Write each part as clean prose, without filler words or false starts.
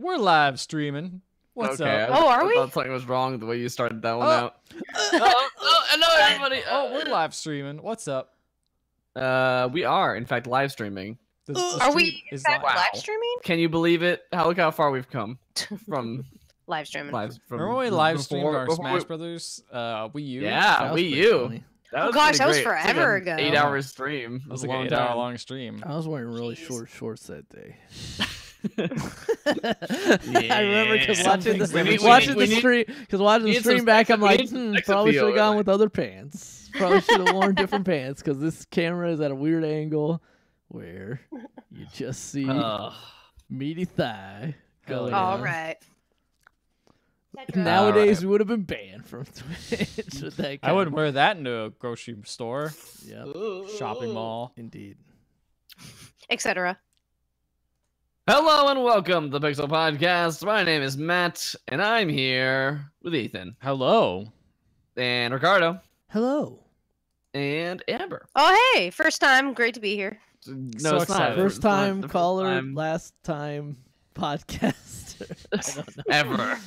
We're live streaming. What's okay, up? I thought something was wrong the way you started that one out. Hello everybody. We're live streaming. What's up? We are in fact live streaming. The Are stream we in is fact live. live streaming? Can you believe it? Look how far we've come from Live streaming. Remember when we live streamed our before Smash Brothers Wii U? Yeah, That was Wii pretty U. funny. That was gosh, pretty that was great. It's like forever an ago. 8-hour stream. It was a like long an time. 8-hour long stream. I was wearing really Jeez. short shorts that day. Yeah. I remember because watching the Something's stream back, I'm like, sex probably should appeal, have gone right? with other pants. Probably should have worn different pants because this camera is at a weird angle where you just see meaty thigh Hell going yeah. All on. right. Nowadays, we would have been banned from Twitch with that. I wouldn't wear that into a grocery store, Yep, shopping mall. indeed. Etc. Hello and welcome to the Pixel Podcast. My name is Matt, and I'm here with Ethan Hello. and Ricardo Hello. and Amber. Oh, hey. First time. Great to be here. No, So it's not. excited. First It's not time the first caller, time last time podcaster. I don't know. ever.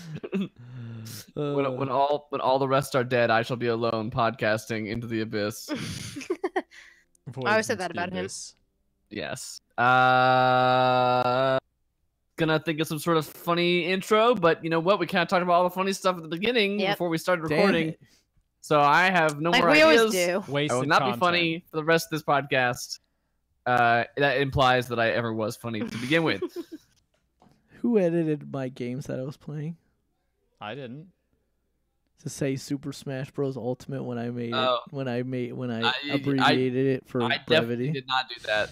When all the rest are dead, I shall be alone podcasting into the abyss. I always said that about him. Yes. Gonna think of some sort of funny intro, but you know what? We kind of talked about all the funny stuff at the beginning Yep. before we started Damn recording. it. So I have no Like more we ideas. always do. Wasted I will not content. be funny for the rest of this podcast. That implies that I ever was funny to begin with. Who edited my games that I was playing? I didn't. To say Super Smash Bros. Ultimate when I made Oh. it, when I I- abbreviated it for I definitely brevity. did not do that.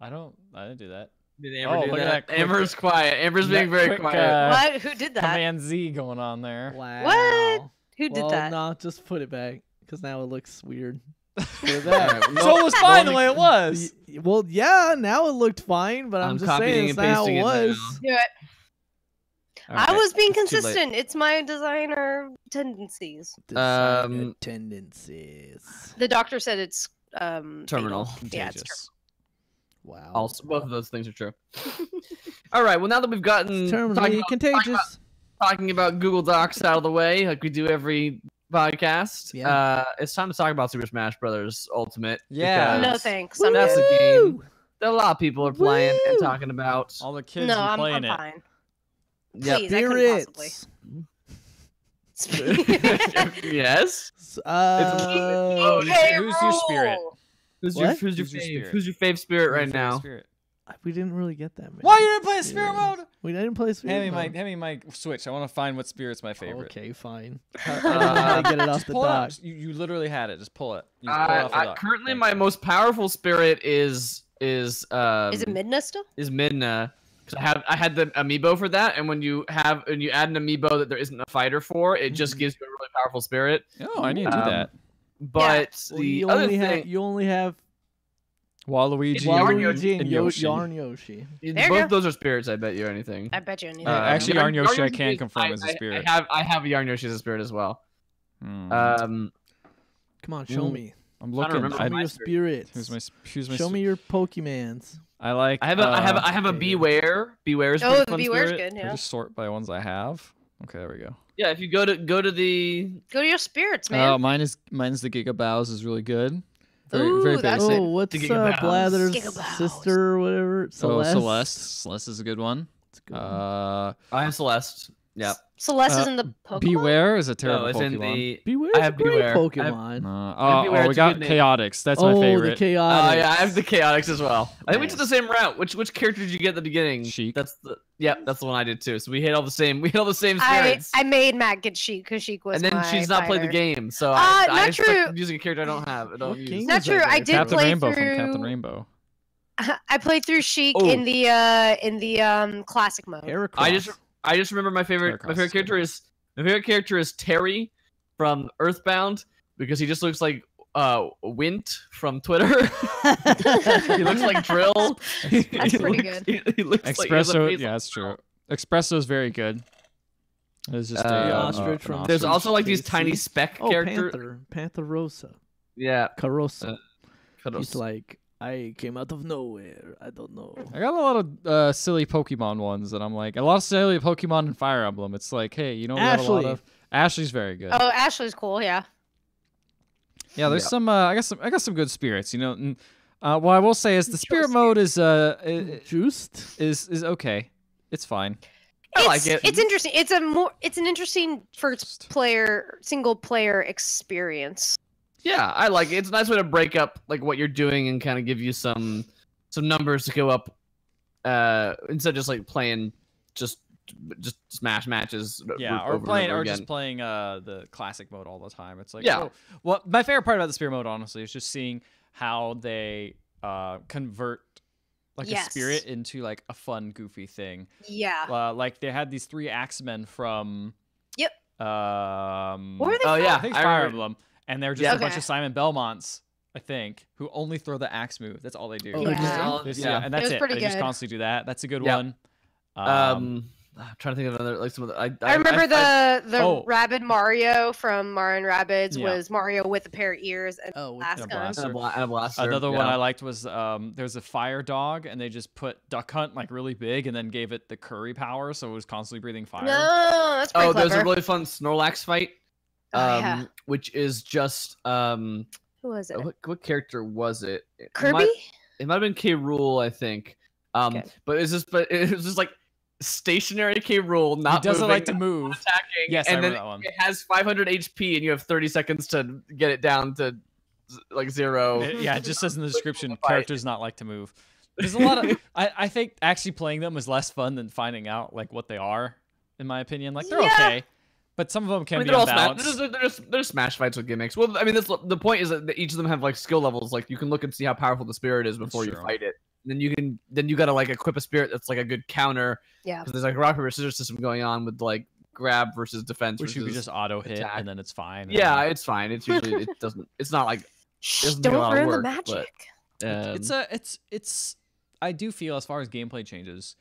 I didn't do that. Did Amber Oh, do look at that? that quick- Amber's quiet. Amber's that being very quick, quiet. What? Who did that? Command Z going on there. Wow. What? Who did Well, that? No, just put it back because now it looks weird. Put it All back. right, So it was fine the way it was. Well, yeah, now it looked fine, but I'm just copying saying and it's not how pasting it it was. now. Do it. All I right, was being it's too late. consistent. It's my designer tendencies. Designer tendencies. The doctor said it's Terminal. fatal. Yeah, it's Contagious. Wow. Also, both of those things are true. All right. Well, now that we've gotten It's terminally contagious. talking about Google Docs out of the way, like we do every podcast, Yeah. it's time to talk about Super Smash Brothers Ultimate. Yeah. because No thanks. I'm That's good. a game Woo! that a lot of people are playing and Woo! talking about. All the kids No, are I'm playing it. fine. Yep. Please, I couldn't possibly. Spirits. Yes. Uh, Who's your spirit? Who's What? who's your Who's your fave? spirit? Who's your fave spirit right Favorite now? spirit. we didn't really get that many. Why you didn't play spirit spirits. mode? We didn't play spirit Hand mode. me my Switch. I want to find what spirit's my favorite. Okay, fine. I don't know how to get it off Just the pull it dock. up. You literally had it. Just pull it. You just pull it off the dock. Currently, Thanks. my most powerful spirit is Is it Midna still? Midna. 'Cause I had the amiibo for that, and when you add an amiibo that there isn't a fighter for, it just gives you a really powerful spirit. Oh, I need to do that. But Well, the you other only thing, have Waluigi Yarn Waluigi and Yoshi. Yarn Yoshi. There you both go. those are spirits. I bet you anything. I bet you anything. Actually, Yarn Yoshi I can is- confirm is a spirit. I have Yarn Yoshi as a spirit as well. Hmm. Come on, show Ooh. me. I'm I looking. don't remember Show me my your spirit. spirits. Who's my Show me your Pokemans. I like. I have a okay. Beware. Beware is a Oh, pretty the fun Beware's spirit. good. I Yeah. just sort by ones I have. Okay, there we go. Yeah, if you go to the Go to your spirits, Oh, man. mine's the Gigabows is really good. Very Ooh, very that's basic. Oh, what's Gigabows. Blather's Gigabows. sister or whatever? Celeste. Oh, Celeste is a good one. It's a good one. I have Celeste. Yeah. Celeste is uh, in the Pokemon. Beware is a terrible No, it's in Pokemon. the. Beware's I have a great Beware. Pokemon. Beware, We it's a got good name. Chaotix. That's oh, my favorite. the Oh Chaotix. yeah, I have the Chaotix as well. I think we took the Nice. same route. Which character did you get at the beginning? Sheik. That's the the one I did too. So we hit all the same. We hit all the same I spirits. made Matt get Sheik because Sheik was and then my she's not played the fighter. game, so Not I stuck true. using a character I don't have. I don't What use. game Not is that true, I guy? did Captain play Rainbow through- from Captain Rainbow. I played through Sheik Oh. in the classic mode. Heracross. I just remember my favorite Heracross is character is Terry from Earthbound because he just looks like Wint from Twitter. He looks like Drill. That's pretty good. He looks like he has a Espresso, face yeah, like that's true. Espresso is very good. It's just The ostrich from- There's Ostrich also like these Casey. tiny speck Oh, characters. Panther Rosa. Yeah. Carosa. Kudos. He's like I came out of nowhere. I don't know. I got a lot of silly Pokemon ones that I'm like, a lot of silly Pokemon in Fire Emblem. It's like, hey, you know, we have a lot Ashley. of Ashley's very good. Oh, Ashley's cool. Yeah. Yeah, there's some. I got some good spirits. You know, and, what I will say is the spirit mode is Juiced. is okay. It's fine. I like it. It's interesting. It's an interesting single player experience. Yeah, I like it. It's a nice way to break up like what you're doing and kind of give you some numbers to go up instead of just like playing just smash matches. Yeah, over or and playing over or again. just playing the classic mode all the time. It's like, Yeah. oh, well, my favorite part about the spirit mode, honestly, is just seeing how they convert like a Yes. spirit into like a fun, goofy thing. Yeah. Like they had these 3 Axemen from. Yep. What were they Oh from? yeah, I think it's I Fire remember- Emblem, and they're just Yeah. a bunch Okay. of Simon Belmonts, I think, who only throw the axe move. That's all they do. Oh, Yeah. Yeah. And that's was it. pretty They just good. constantly do that. That's a good Yeah. one. I'm trying to think of another like some of the. I remember the Oh. Rabid Mario from Mario and Rabbids Yeah. was Mario with a pair of ears and Oh, with last a gun. blaster. and a blaster. Another yeah. one I liked was there's a fire dog, and they just put Duck Hunt like really big, and then gave it the curry power, so it was constantly breathing fire. No, that's pretty Oh, there's clever. a really fun Snorlax fight. Oh, yeah. Which is just Who was it? what character was it? Kirby? It might have been K. Rool, I think. Okay. But it was just like stationary K. Rool, He not doesn't moving, like to move. attacking. Yes, I and then remember that one. it has 500 HP, and you have 30 seconds to get it down to like 0. Yeah, it just says in the description, Fight. characters not like to move. There's a lot of. I think actually playing them is less fun than finding out like what they are, in my opinion. Like they're Yeah. okay, but some of them I can mean, be they're all smash, unbalanced. they're smash fights with gimmicks. Well, I mean, the point is that each of them have like skill levels. Like you can look and see how powerful the spirit is before you true. fight it. And then you gotta like equip a spirit that's like a good counter. Yeah. Because there's like a rock paper scissors system going on with like grab versus defense. Which you could versus- just auto hit attack. and then it's fine. and Yeah, then- it's fine. It's usually it doesn't. It's not like Shh, doesn't take a lot don't of ruin the work, but- magic. it's I do feel as far as gameplay changes,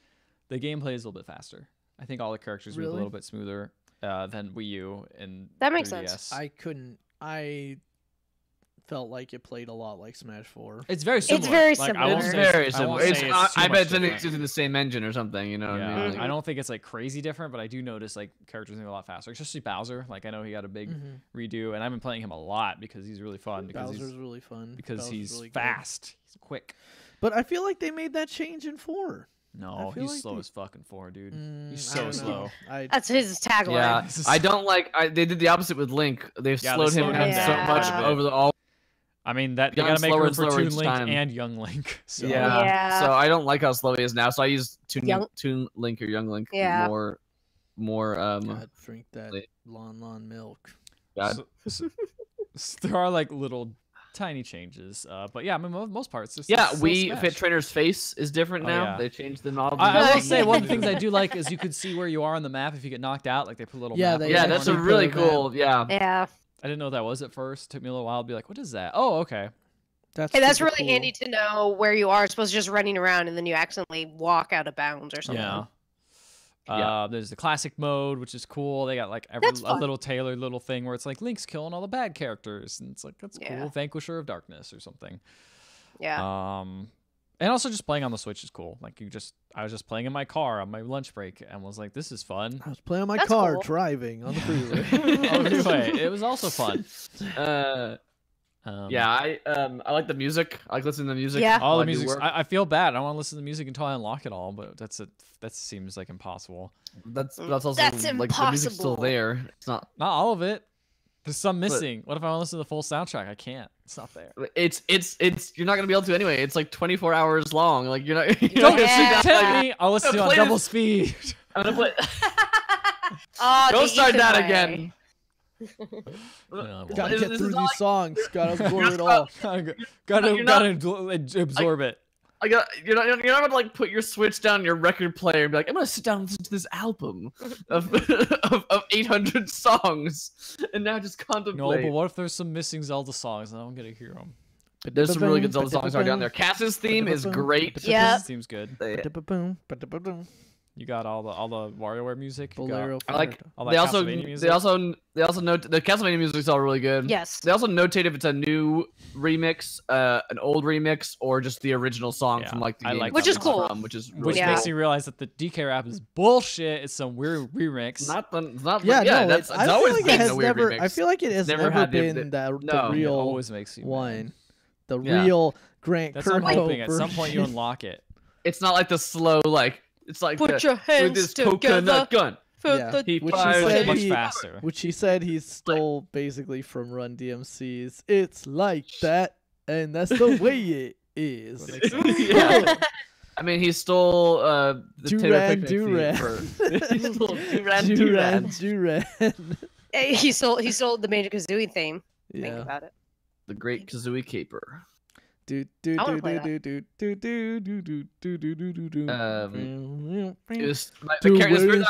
the gameplay is a little bit faster. I think all the characters move a Really? little bit smoother than Wii U and That makes 3DS. sense. I felt like it played a lot like Smash 4. It's very similar. very Like, I similar. won't it's say very I similar. won't say it's too I much bet it's different. using the same engine or something. You know what Yeah, I mean? Like, I don't think it's like crazy different, but I do notice like characters move a lot faster, especially Bowser. Like I know he got a big redo, and I've been playing him a lot because he's really fun. Because Bowser's he's really fun. because Bowser's he's really good. fast. He's quick. But I feel like they made that change in 4. No, feel he's like slow they- as fucking 4, dude. Mm, He's I so don't slow. know. I That's his tagline. Yeah, This is- I don't like. They did the opposite with Link. They've Yeah, they slowed him slowed down him so down much quite a bit. over the all. I mean that they Gotten gotta make slower room and for slower Toon each Link time. and Young Link. So Yeah. Yeah. So I don't like how slow he is now. So I use Young- Toon Link or Young Link Yeah. more. God, drink that Wait. Lon milk. God. there are like little tiny changes, but yeah, I mean most parts. It's Yeah, still we Smash. Fit Trainer's face is different Oh, now. yeah. They changed the model. I will say one of the things I do like is you could see where you are on the map if you get knocked out. Like they put a little Yeah, map. they on Yeah, the that's a corner. really put a map. cool. Yeah. Yeah. I didn't know what that was at first. It took me a little while to be like, what is that? Oh, okay. That's Hey, that's super really cool. handy to know where you are. Supposed to just running around and then you accidentally walk out of bounds or something. Yeah. Yeah. There's the classic mode, which is cool. They got like That's a fun. little tailored little thing where it's like Link's killing all the bad characters, and it's like that's Yeah. cool. Vanquisher of Darkness or something. Yeah. And also just playing on the Switch is cool. Like I was just playing in my car on my lunch break and was like, this is fun. I was playing on my That's car cool. driving on the freeway. Oh, anyway, it was also fun. Yeah, I like the music. I like listening to the music. Yeah. All while the I do music. work. I feel bad. I don't want to listen to the music until I unlock it all, but that seems like impossible. That's also That's like the music's still impossible. there. It's not. Not all of it. There's some missing. What if I want to listen to the full soundtrack? I can't. It's not there. It's you're not gonna be able to anyway. It's like 24 hours long. Like you're not. You're Don't not gonna sit Yeah. down tempt like, me. I'll listen to it on play double this- speed. I'm gonna play. Oh, Don't the start Ethan that way. again. No, Gotta It's- get it's through not these like- songs. Gotta absorb it You're all. gotta You're not- absorb it. You're not gonna like put your Switch down your record player and be like, I'm gonna sit down and listen to this album of of 800 songs and now just No, contemplate. but what if there's some missing Zelda songs and I don't get to hear them? There's some really good Zelda songs already on there. Cass's theme is great. Yeah. Yep. Seems good. Ba-da-ba-boom, ba-da-ba-boom. You got all the WarioWare music. You got Bolero. I like. all that They also Castlevania music. they also note the Castlevania music's all really good. Yes. They also notate if it's a new remix, an old remix, or just the original song Yeah, from like the I game like Which that is it's cool. from, which is really Which Yeah. makes me realize that the DK rap is bullshit. It's some weird remix. not Yeah, no, that's I it's feel always like been it has a weird never. remix. I feel like it has Never never had the- been the no. It real always makes me mad. one. The Yeah. real Grant That's what I'm Kirkhope hoping at some point you version. unlock it. It's not like the slow like. It's like Put your with hands this together coconut gun. for Yeah. the He Which he fires said Much he- faster. Which he said he stole basically from Run DMC's. It's like that, and that's the way it is. That makes sense. Yeah. I mean, he stole the Taylor Duran Picnic theme Duran. for- He stole Duran Duran Duran. Duran. He stole the Banjo Kazooie theme. Think Yeah. about it. The Great Kazooie Caper. Do do I wanna do play do that. do do do do do do do do do do. It was Dude, the where spirit is-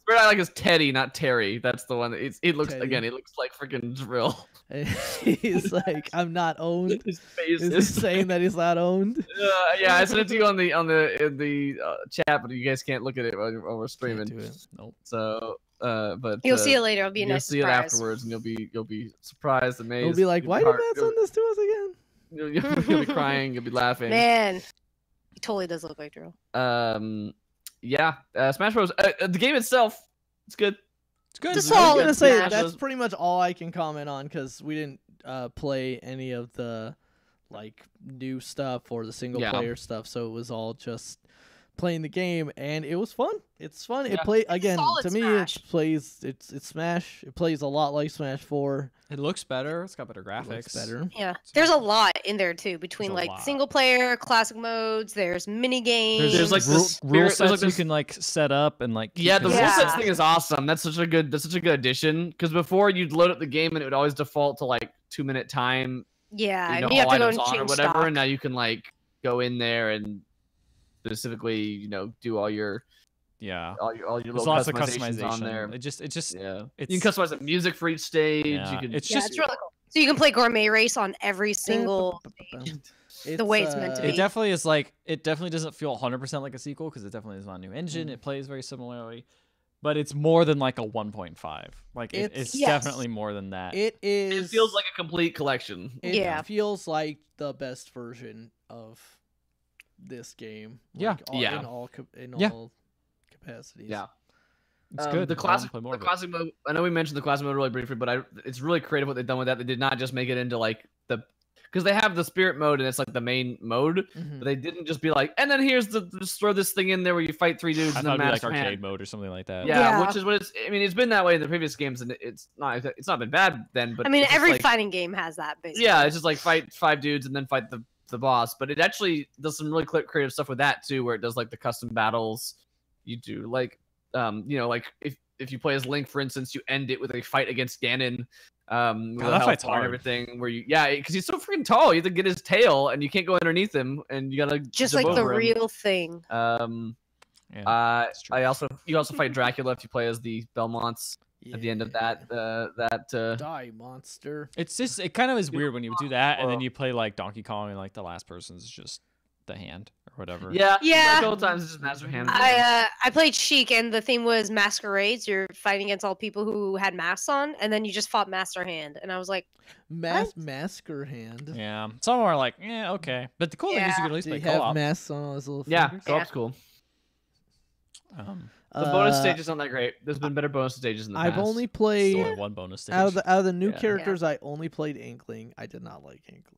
I like is Teddy, not Terry. That's the one. It looks Teddy. again. It looks like freaking Drill. And he's like, I'm not owned. His face Is he saying that he's not owned? Yeah, I sent it to you on the chat, but you guys can't look at it while we're Can't streaming. do it. Nope. So, but You'll see it later. It'll be a You'll nice see it surprise. afterwards, and you'll be surprised, amazed. He'll be like, you'll why did heart- Matt send this to us again? You'll be crying. You'll be laughing. Man, he totally does look like Drill. Yeah. Smash Bros. The game itself, it's good. It's good. It's I was solid gonna say Smash. that's pretty much all I can comment on because we didn't play any of the like new stuff or the single Yeah. player stuff, so it was all just playing the game, and it was fun. It's fun. It Yeah. play again solid to me. Smash. It plays. It's Smash. It plays a lot like Smash 4. It looks better. It's got better It graphics. looks better. Yeah, there's a lot in there too between There's a like lot. single player, classic modes. There's mini games. There's like rule, this rule spirit- there's sets like you this- can like set up and like. Yeah, the keep rule it- Yeah. sets thing is awesome. That's such a good addition. Because before you'd load up the game and it would always default to like 2-minute time. yeah, You know, and you have all to go items and on or change whatever. stock. And now you can like go in there and specifically, do all your Yeah. little There's lots of customizations customization on there. It just Yeah, it's you can customize the music for each stage. yeah, You can. it's Yeah, just it's really cool. So you can play Gourmet Race on every single. The way it's meant to it be. definitely is like it definitely doesn't feel 100% like a sequel because it definitely is not a new engine. It plays very similarly, but it's more than like a 1.5. Like it's Yes. definitely more than that. It is. It feels like a complete collection. It Yeah. feels like the best version of this game. Yeah. Like, Yeah. in Yeah. all capacities. Yeah. It's good. The I wanna classic, play more the of it. classic mode. I know we mentioned the classic mode really briefly, but it's really creative what they've done with that. They did not just make it into like because they have the spirit mode and it's like the main mode. Mhm. But they didn't just be like, and then here's just throw this thing in there where you fight 3 dudes I and thought then it'd be like master arcade hand. mode or something like that. Yeah, Yeah. which is what it's. I mean, it's been that way in the previous games, and it's not been bad then. But I mean, it's just every like, fighting game has that. Basically. yeah, it's just like fight 5 dudes and then fight the boss. But it actually does some really creative stuff with that too, where it does like the custom battles. You do like, like if you play as Link, for instance, you end it with a fight against Ganon. With that health fight's bar and hard. everything. Where because he's so freaking tall, you have to get his tail, and you can't go underneath him, and you gotta Just jump like the over him. real thing. Yeah, that's true. you also fight Dracula if you play as the Belmonts at the end of that. Die, monster. It's just it kind of is weird when you do that and then you play like Donkey Kong and like the last person's just the hand or whatever. Yeah, Yeah. A couple times it's just Master Hand. I played Sheik, and the theme was masquerades. You're fighting against all people who had masks on, and then you just fought Master Hand, and I was like, Masker hand. Yeah. Some are like, yeah, okay. But the cool thing is you Yeah. can at least Did play he have co-op. masks on all his little Yeah, fingers? co-op's cool. Um, The bonus Uh, stage is not that great. There's been better bonus stages in the I've past. only still played only one bonus stage. out of the new Yeah. characters. I only played Inkling. I did not like Inkling.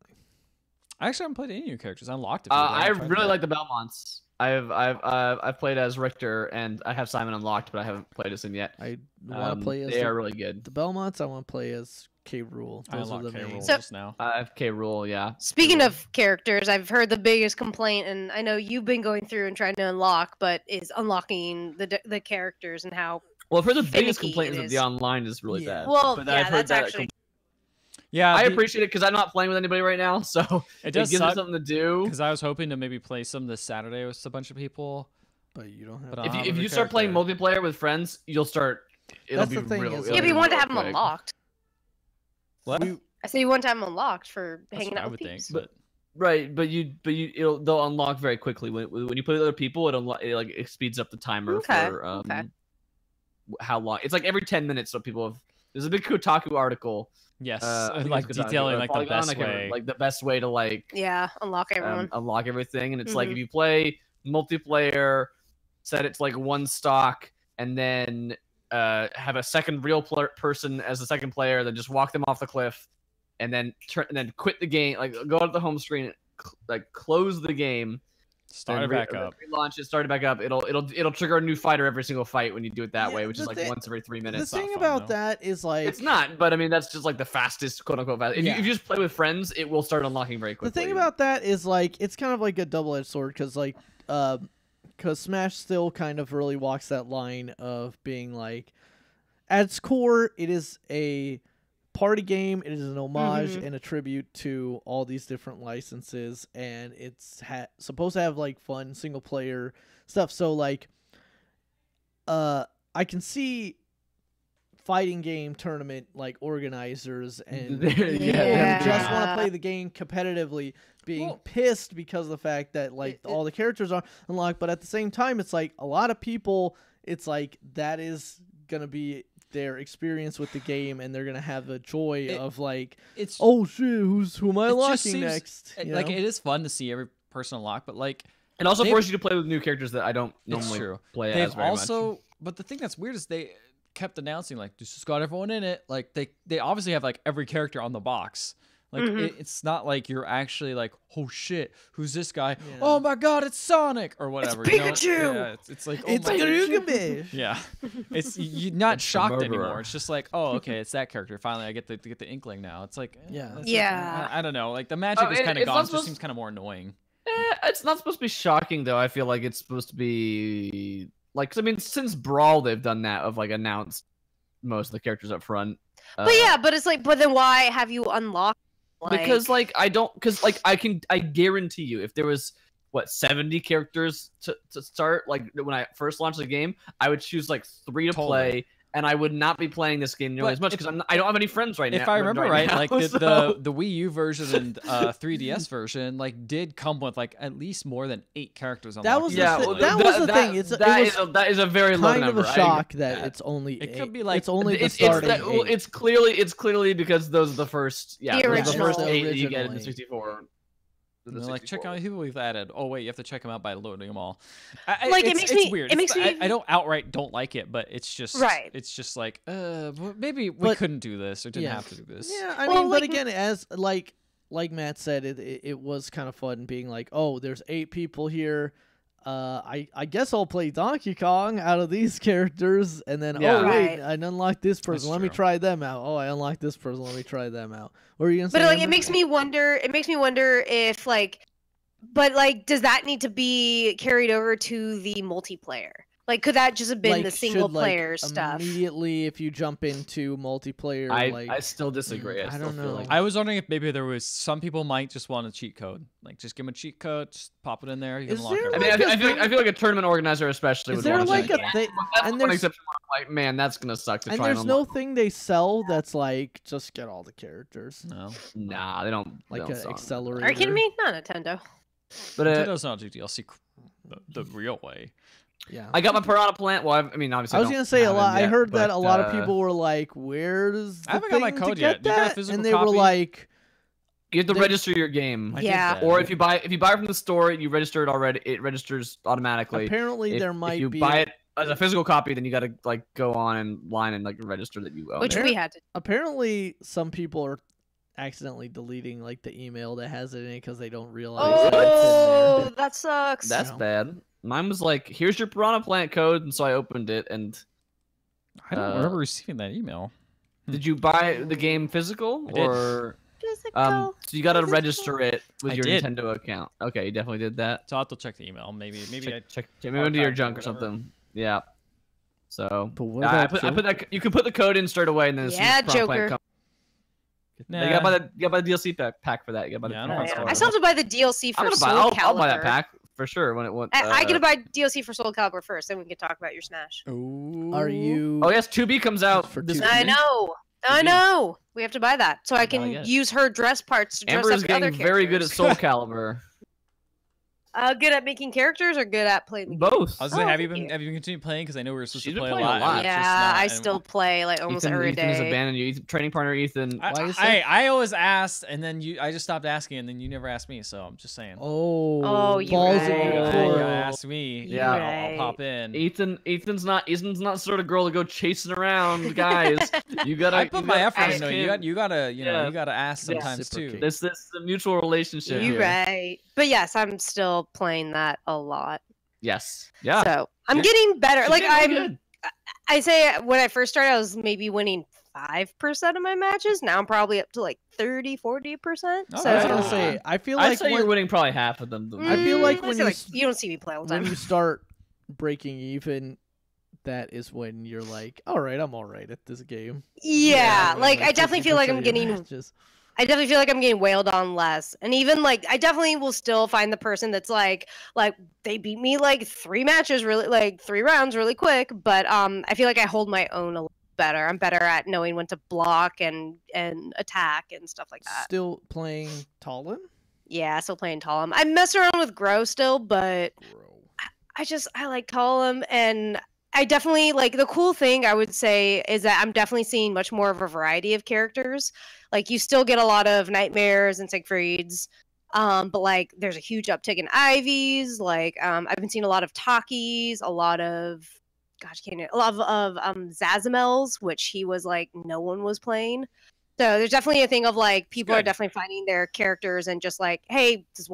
I actually haven't played any new characters. I unlocked it. I really like the Belmonts. I've played as Richter and I have Simon unlocked, but I haven't played as him yet. I want to play as They are really good. the Belmonts. I want to play as K. Rule. I Those are unlocked the main. K-Roll So- just now. I have K. Rule, yeah. speaking of characters, I've heard the biggest complaint, and I know you've been going through and trying to unlock, but is unlocking the characters and how. Well, I've heard the biggest finicky complaint it is that is. the online is really Yeah. bad. Well, But yeah, I've heard that's that actually. Yeah, I appreciate it because I'm not playing with anybody right now, so it it does gives me suck something to do. because I was hoping to maybe play some this Saturday with a bunch of people. But you don't have. But If you, I'm if a you start playing character. multiplayer with friends, you'll start. It'll That's be the thing real. is- it'll Yeah, but be you want to real have them quick. unlocked. What? We- I said you want to have them unlocked for That's hanging what I out with would think. peeps. But Right, but they'll unlock very quickly when you play with other people. It speeds up the timer Okay, for okay. how long. It's like every 10 minutes. So people have. There's a big Kotaku article. Yes, I think like it's Kotaku, detailing like the Polygon, best I can't remember, way. like the best way to like Unlock everyone. unlock everything. And it's like Mhm. if you play multiplayer, set it to like one stock, and then have a second real person as the second player, then just walk them off the cliff, and then quit the game. Like go to the home screen, like close the game. Start it back up. Relaunch it, start it back up. It'll trigger a new fighter every single fight when you do it that Yeah, way, which the is like thing- once every 3 The minutes. thing fun, about though. that is like It's not, but I mean that's just like the fastest, quote unquote. Fast. If Yeah. you just play with friends, it will start unlocking very the quickly. thing about that is like it's kind of like a double-edged sword because like because Smash still kind of really walks that line of being like at its core it is a party game, it is an homage Mhm. and a tribute to all these different licenses, and it's supposed to have like fun single player stuff. So like I can see fighting game tournament like organizers and Yeah, people who yeah. just want to play the game competitively being Well, pissed because of the fact that like all the characters are unlocked, but at the same time it's like a lot of people, it's like that is gonna be their experience with the game and they're gonna have the joy of like, It's oh shit, who am I it just unlocking seems- next? You like know? it is fun to see every person unlock, but like It also They've- forces you to play with new characters that I don't it's normally true. play as They've very also, but the thing that's weird is they kept announcing like this has got everyone in it. Like they obviously have like every character on the box. Like Mhm. it's not like you're actually like, oh shit, who's this guy? Yeah. Oh my god, it's Sonic or whatever. you know? Pikachu! Yeah, it's like oh It's my Gilgamesh. yeah, you're not It's the shocked murderer. anymore. It's just like, oh, okay, it's that character. Finally, I get the inkling now. It's like, Yeah. that's Yeah. like, I don't know. Like the magic is and kind of it's gone. not It just supposed- seems kind of more annoying. It's not supposed to be shocking though. I feel like it's supposed to be like, 'cause, I mean, since Brawl they've done that of like announced most of the characters up front. But yeah, but it's like, but then why have you unlocked? Because like I guarantee you if there was 70 characters to start, like when I first launched the game, I would choose like 3 to Totally. play, and I would not be playing this game nearly But as much because I don't have any friends right now. If I remember right, now, like so- the Wii U version and 3DS version, like did come with like at least more than 8 characters on. That was the yeah, thi- well, that was the thing. that is a very low kind number. of a I shock agree that with it's only It could 8. be like- it's only the It's starting that- well, 8. it's clearly because those are the first The those are the original. first The 8 that you get in original the 8. 64. You know, like check out 64. how many people we've added. Oh wait, you have to check them out by loading them all. Like, it it's, makes it's me- weird. it makes me- I don't outright don't like it, but it's just Right. It's just like well, maybe we But- couldn't do this or didn't yeah. have to do this. Yeah, I Well, mean, but like- again, as like Matt said, it was kind of fun being like, oh, there's 8 people here. I guess I'll play Donkey Kong out of these characters, and then Yeah. oh wait, Right. I unlocked this person. That's Let me true. try them out. Oh, I unlocked this person. Let me try them out. What are you gonna say? But like, it Amber? makes me wonder. It makes me wonder if like, but like, does that need to be carried over to the multiplayer? Like, could that just have been Like, the should, single like, player stuff? Immediately, if you jump into multiplayer, like I still disagree. I I, don't still feel know. like I was wondering if maybe there was some people might just want a cheat code. Like just give them a cheat code, just pop it in there. You can Is unlock there, I everything. mean, like, I feel like a tournament organizer especially is would there want to like say, a thing? that's And one there's exception where I'm like, man, that's gonna suck to and try there's and no unlock. thing they sell that's like just get all the characters, No, Nah, they don't. like they an don't sell them. accelerator. Are you kidding me? Not Nintendo. But Nintendo's not do DLC the real way. Yeah. I got my Piranha Plant. Well, I mean, obviously, I was don't gonna say a have lot. them I yet, heard that but, a lot of people were like, "Where does the I haven't got my thing code to yet. get You got a that?" physical And they were copy? like, you have to they- register your game. I did Yeah. that. Or if you buy it from the store, you register it already. It registers automatically. apparently if, there if might you be. buy it as a physical copy, then you got to like go on and line and like register that you own Which it. we had to. Apparently, some people are accidentally deleting like the email that has it in it because they don't realize that it's in Oh, there. that sucks. That's No. bad. Mine was like, "Here's your Piranha Plant code," and so I opened it. And I don't remember receiving that email. did you buy the game physical I did. or? Physical. So you got to Physical. register it with I your did. Nintendo account. Okay, you definitely did that. So I'll have to check the email. Maybe Check maybe into your archived or junk or whatever. something. Yeah. So But what I about put that. You can put the code in straight away, and then as soon as Yeah, Piranha Plant Joker. comes- Nah. You gotta buy the DLC pack for that. You gotta buy Yeah, I the don't Piranha want Plant. I still have to buy the DLC for I'm gonna Soul buy. Calibur. I'll buy that pack for sure when it went. I get to buy DLC for Soul Calibur first, then we can talk about your Smash. Ooh. Are you? Oh yes, 2B comes out For this 2B. I week. know. I know. We have to buy that so I Gotta can get it. use her dress parts to dress Amber up is the other getting very good at characters. Soul Calibur. Good at making characters or good at playing the game? Both. I was gonna Oh, have you thank been you. have you continued playing? Because I know we were supposed She's to been play a playing a lot. lot. and it's just Yeah, not- I and still play like almost every Ethan has day. abandoned you. Ethan, training partner Ethan. Why is I always asked, and then I just stopped asking, and then you never asked me. So I'm just saying. Oh, you balls right. in You the gotta court. ask me. You Yeah. I'll pop in. Ethan's not the sort of girl to go chasing around guys. You gotta. I put you my gotta effort in. ask though. him. You gotta Yeah. you gotta ask sometimes Reciprocate. too. This is a mutual relationship. You here. right. But yes, I'm still playing that a lot. Yes. Yeah. So I'm Yeah. getting better. She's Like getting really good. I say when I first started, I was maybe winning 5% of my matches. Now I'm probably up to like 30-40%. Oh, So I was Yeah. gonna say, I feel I'd like say you're when, winning probably half of them. I feel like I when feel you like you don't see me play all the when time. you start breaking even, that is when you're like, all right, I'm all right at this game. Yeah, when, like I definitely feel like 50% I'm of your getting matches- I definitely feel like I'm getting wailed on less. And even like I definitely will still find the person that's like they beat me like 3 matches really like 3 rounds really quick, but I feel like I hold my own a little better. I'm better at knowing when to block and attack and stuff like that. Still playing Talon? Yeah, still playing Talum. I mess around with Grow still, but Bro. I like Talum, and I definitely like the cool thing I would say is that I'm definitely seeing much more of a variety of characters. Like you still get a lot of Nightmares and Siegfrieds, but like there's a huge uptick in Ivies. Like I've been seeing a lot of Takis, a lot of a lot of Zazamels, which he was like no one was playing. So there's definitely a thing of like people are good. definitely finding their characters and just like, hey, this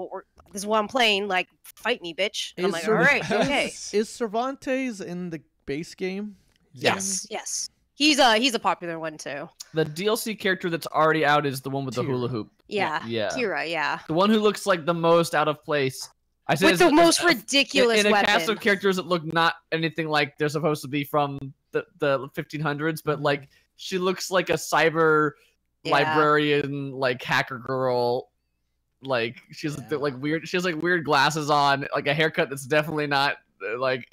is what I'm playing. Like, fight me, bitch. And I'm Is like, there- all right, okay. Is Cervantes in the base game? Yes, yes. He's a popular one too. The DLC character that's already out is the one with the Kira. hula hoop. Yeah, Yeah. Kira, yeah. The one who looks like the most out of place. I say With the it's- most it's- ridiculous in a weapon. cast of characters that look not anything like they're supposed to be from the 1500s, but like she looks like a cyber Yeah. librarian, like hacker girl. Like she's Yeah. like weird. She has like weird glasses on, like a haircut that's definitely not like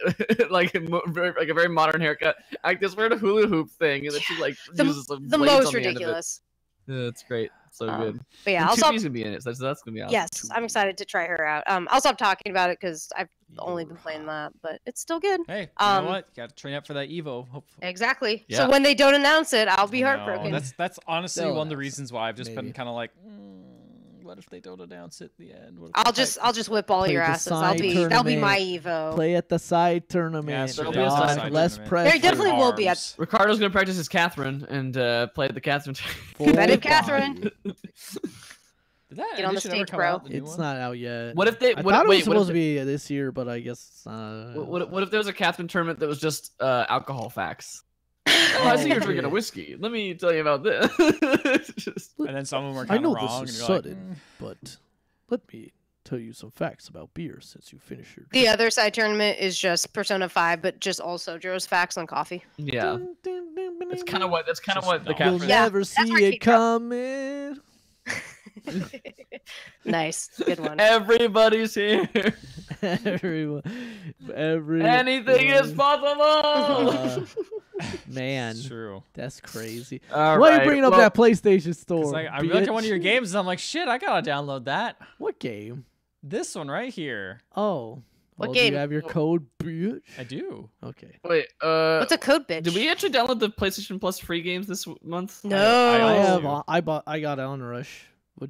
like a very modern haircut. Like this weird hula hoop thing, and then she like The- uses some the blades most on the end of it. ridiculous. Yeah, it's great. So good. But yeah, And I'll stop. 2B's gonna be in it. So that's gonna be awesome. Yes, I'm excited to try her out. I'll stop talking about it because I've only been playing that, but it's still good. Hey, you Um, know what? You got to train up for that Evo. Hopefully. Exactly. Yeah. So when they don't announce it, I'll be I know, heartbroken. That's honestly They'll one of the announce reasons why I've just been maybe. kind of like, what if they don't announce it at the end? What if I'll they just whip all Play your the asses. side That'll be my tournament. Evo. Play at the side tournament. there'll be a God, side less tournament. pressure. There definitely will be Arms. Ricardo's gonna practice as Catherine and play at the Catherine. Competitive Full Catherine. body. Did that Get on the edition ever stage, come bro. out, the new It's one? not out yet. What if they? I What, thought it was wait, what supposed if to be this year, but I guess it's not. What if there was a Catherine tournament that was just alcohol facts? Oh, I see you're drinking a whiskey. Let me tell you about this. Just- And then some of them were I kind of know wrong. this is and you're like, sudden, but let me tell you some facts about beer since you finished your. The other side tournament is just Persona 5, but just also Joe's facts on coffee. yeah, that's kind of what the Just Catherine. You'll Yeah, never that's where see it it came from. coming. Nice, good one. Everybody's here. Everyone, Anything is possible. Man, It's true. that's crazy. All Why are right, you bringing up well, that PlayStation Store? It's like I looked at one of your bitch? games and I'm like, shit, I gotta download that. What game? This one right here. Oh, What well, game? Do you have your code, bitch? I do. Okay. Wait, What's a code, bitch? did we actually download the PlayStation Plus free games this month? No. I also- have. I got Onrush.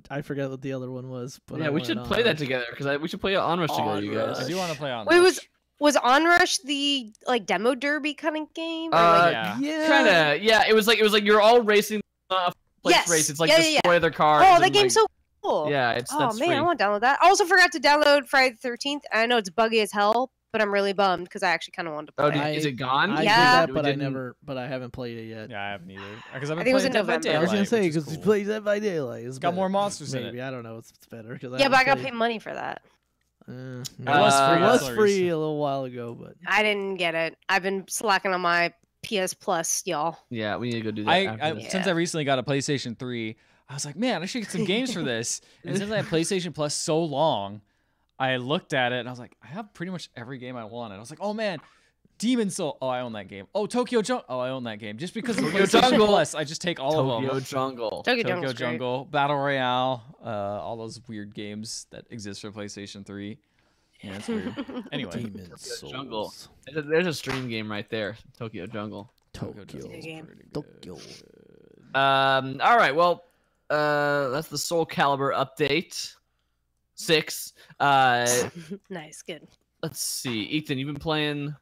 I forget what the other one was. But Yeah, I we want should play that together because we should play Onrush together, you guys. I do want to play on. Wait, was Onrush the like demo derby kind of game? Or, like, yeah. Yeah. Kind of, yeah. It was like you're all racing a place Yes, race. It's like yeah, yeah, destroy their cars. oh, and, that game's like, so cool. Yeah, it's Oh that's man, free. I want to download that. I also forgot to download Friday the 13th. I know it's buggy as hell, but I'm really bummed because I actually kind of wanted to play. Oh, it. is it gone? I Yeah. did that, but I didn't- never. But I haven't played it yet. Yeah, I haven't either. Because I've been I think it was playing in Dead by November. I was gonna Daylight, say which is because he cool. plays Dead by Daylight. It's got more monsters in Maybe it. I don't know. It's better because Yeah, but I gotta pay money for that. It was free, It that's was the free reason. a little while ago, but I didn't get it. I've been slacking on my PS Plus, y'all. Yeah, we need to go do that. I after this. since I recently got a PlayStation 3, I was like, man, I should get some games for this. And since I had PlayStation Plus so long, I looked at it and I was like, I have pretty much every game I wanted. I was like, oh man, Demon Soul. Oh, I own that game. Oh, Tokyo Jungle. Oh, I own that game. Just because of Tokyo PlayStation Jungle. Plus, I just take all of Tokyo them. Jungle. Tokyo Tokyo Jungle's great. Jungle, Battle Royale, all those weird games that exist for PlayStation 3. Yeah, it's weird. Anyway, Demon Souls. Jungle. There's a stream game right there. Tokyo Jungle. Tokyo Tokyo. Jungle's game. pretty good. Tokyo. All right. Well, that's the Soul Calibur update. 6. Nice, good. Let's see. Ethan, you've been playing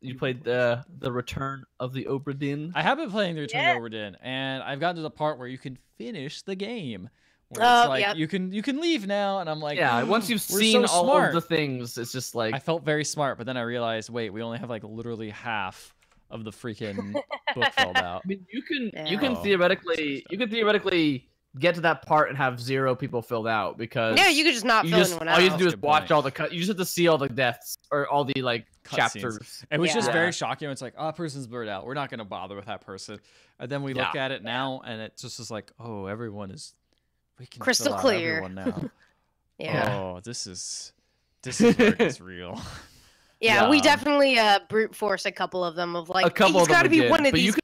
you played the Return of the Obra Dinn. I have been playing the Return Yeah. of Obra Dinn, and I've gotten to the part where you can finish the game. Where Oh, it's like yep. you can leave now, and I'm like, Yeah, once you've we're seen so all smart. of the things, it's just like I felt very smart, but then I realized, wait, we only have like literally half of the freaking book filled out. I mean, you can Yeah. theoretically get to that part and have 0 people filled out because Yeah, you could just not you fill just anyone all you have out. to do is Good watch point. all the you just have to see all the deaths or all the like Cutscenes. chapters. It was just Yeah. very shocking. It's like, oh, that person's blurred out. We're not going to bother with that person. And then we look Yeah. at it now, and it just is like, oh, everyone is. We can Crystal fill out clear. everyone now. Yeah. Oh, this is where it gets real. Yeah, we Um, definitely brute force a couple of them of like A couple it's of them got to we be did, one of but these.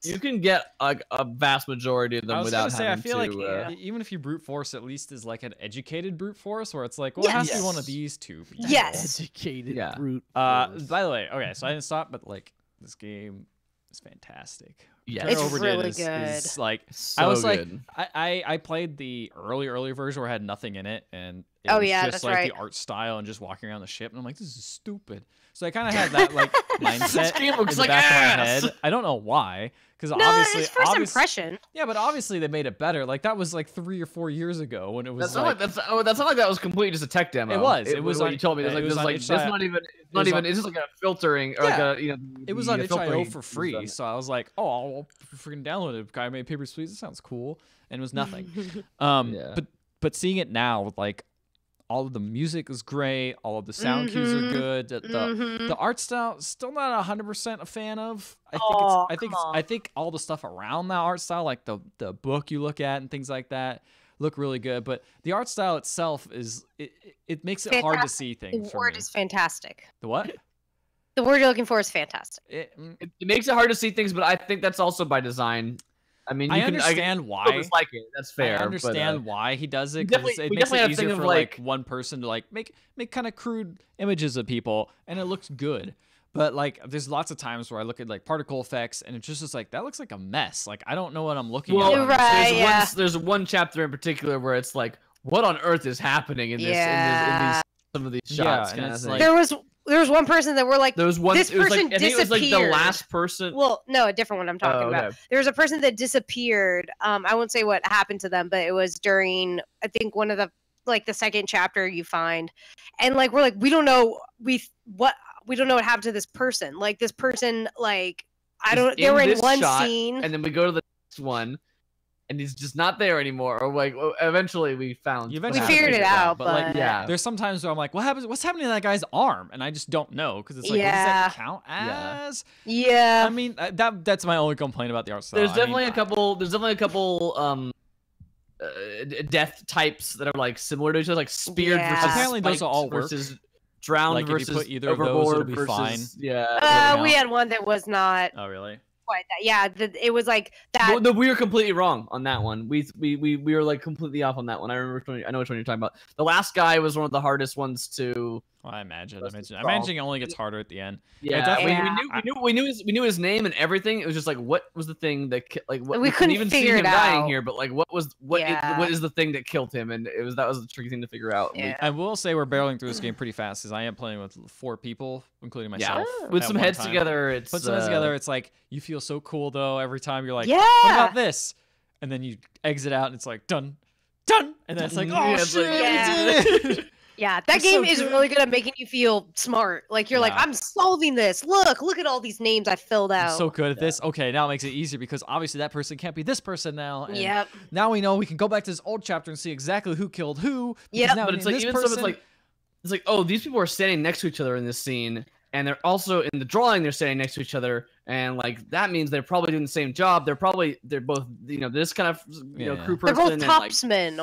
you can get a vast majority of them I was without gonna say, I having feel like to. even if you brute force, at least is like an educated brute force, where it's like, well, it has to be one of Yes. these two people. Yes. Educated Yeah. brute. force. By the way, okay, so I didn't stop, but like this game is fantastic. Yeah, It's Return of Obra Dinn really is like so was like, good. I played the early version where it had nothing in it, and it Oh, was yeah, just that's like right. the art style and just walking around the ship, and I'm like, this is stupid. So I kind of had that like mindset game in looks the like back ass. of my head. I don't know why, because No, obviously, it's first impression. yeah, but obviously they made it better. Like that was like 3 or 4 years ago when it was That's not like that's not like that was completely just a tech demo. It was. It was what on- you told me. It was it like was this on like itch.io. that's not even it's not was even on- it's just like a filtering or Yeah. like a It was on the itch.io filtering for was free, done. so I was like, "Oh, I'll freaking download it." Guy made Papers, Please. It sounds cool, and it was nothing. Yeah. But seeing it now with like all of the music is great, all of the sound cues are Mhm. good. Mhm. The art style still not 100% a fan of. Oh, I think come on. I think all the stuff around that art style, like the book you look at and things like that, look really good. But the art style itself is it makes it hard to Fantastic. see The things for word me. is fantastic. The what? The word you're looking for is fantastic. It makes it hard to see things, but I think that's also by design. I mean, you I can understand why. dislike it. That's fair. I understand why he does it we because definitely- it we makes definitely it have a easier thing for of, like like- one person to like make kind of crude images of people, and it looks good. But like, there's lots of times where I look at like particle effects, and it just is like that looks like a mess. Like I don't know what I'm looking Well, at. You're right. yeah. there's one chapter in particular where it's like, what on earth is happening in this? Yeah. In these some of these Yeah, shots. and kinda it's thing. like- There was one person that were like, there was one. this it was like, person I think it was like the disappeared. last person. well, no, a different one I'm talking Oh, about. okay. There was a person that disappeared. I won't say what happened to them, but it was during I think one of the like the second chapter you find, and like we're like we don't know we don't know what happened to this person. Like this person like I He's don't. They were in this one shot, scene. and then we go to the next one, and he's just not there anymore. Or like, eventually we found. You what eventually We figured happened. it out, but like, but- Yeah. there's sometimes where I'm like, what's happening to that guy's arm, and I just don't know because it's like, what does Yeah. that count Yeah. as? Yeah. I mean, that's my only complaint about the art style. There's I mean, definitely a couple. There's definitely a couple. Death types that are like similar to each other, like speared Yeah. versus Apparently those spiked all work. versus drowned Like, if you versus put either of those, overboard it'll be versus, fine. Yeah. We had one that was not Oh really? quite that. Yeah, it was like that. No, we were completely wrong on that one. We were like completely off on that one. I remember. I know which one you're talking about. The last guy was one of the hardest ones to. Well, I imagine. That's I'm solved. imagining it only gets harder at the end. Yeah, definitely- we knew his name and everything. It was just like, what was the thing that like what We couldn't even see figure him it dying out. here, but like what Yeah. what is the thing that killed him? And that was the tricky thing to figure out. And we- Yeah. I will say we're barreling through this game pretty fast because I am playing with 4 people, including yeah, myself. Oh. with at some one heads time. together, it's Put some heads together. It's like you feel so cool though. Every time you're like, Yeah. what about this? And then you exit out and it's like done, and then it's like, oh Yeah, it's like- shit, Yeah. we did it. Yeah, that It's so game is good. really good at making you feel smart. Like you're like, Yeah. I'm solving this. Look at all these names I filled I'm out. so good at this. Okay, now it makes it easier because obviously that person can't be this person now. And Yep. now we know we can go back to this old chapter and see exactly who killed who. because Yep. now but we it's need like this even person. stuff. It's like oh, these people are standing next to each other in this scene, and they're also in the drawing they're standing next to each other, and like that means they're probably doing the same job. They're both this kind of crew They're person. both and, like, topsmen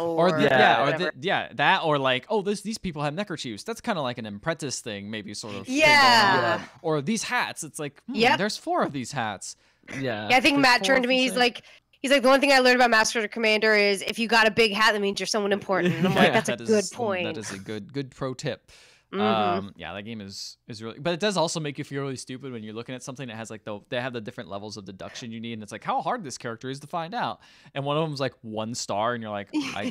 that, or like, oh, these people have neckerchiefs. That's kind of like an apprentice thing, maybe sort of. Yeah. thing going on. Or these hats. It's like, there's 4 of these hats. Yeah. I think There's Matt 4 turned to of me. the He's same. like, the one thing I learned about Master Commander is if you got a big hat, that means you're someone important. And I'm like, that's a good point. That is a good pro tip. Mhm. Yeah, that game is really, but it does also make you feel really stupid when you're looking at something that has like they have the different levels of deduction you need, and it's like how hard this character is to find out. And one of them's like 1 star, and you're like, I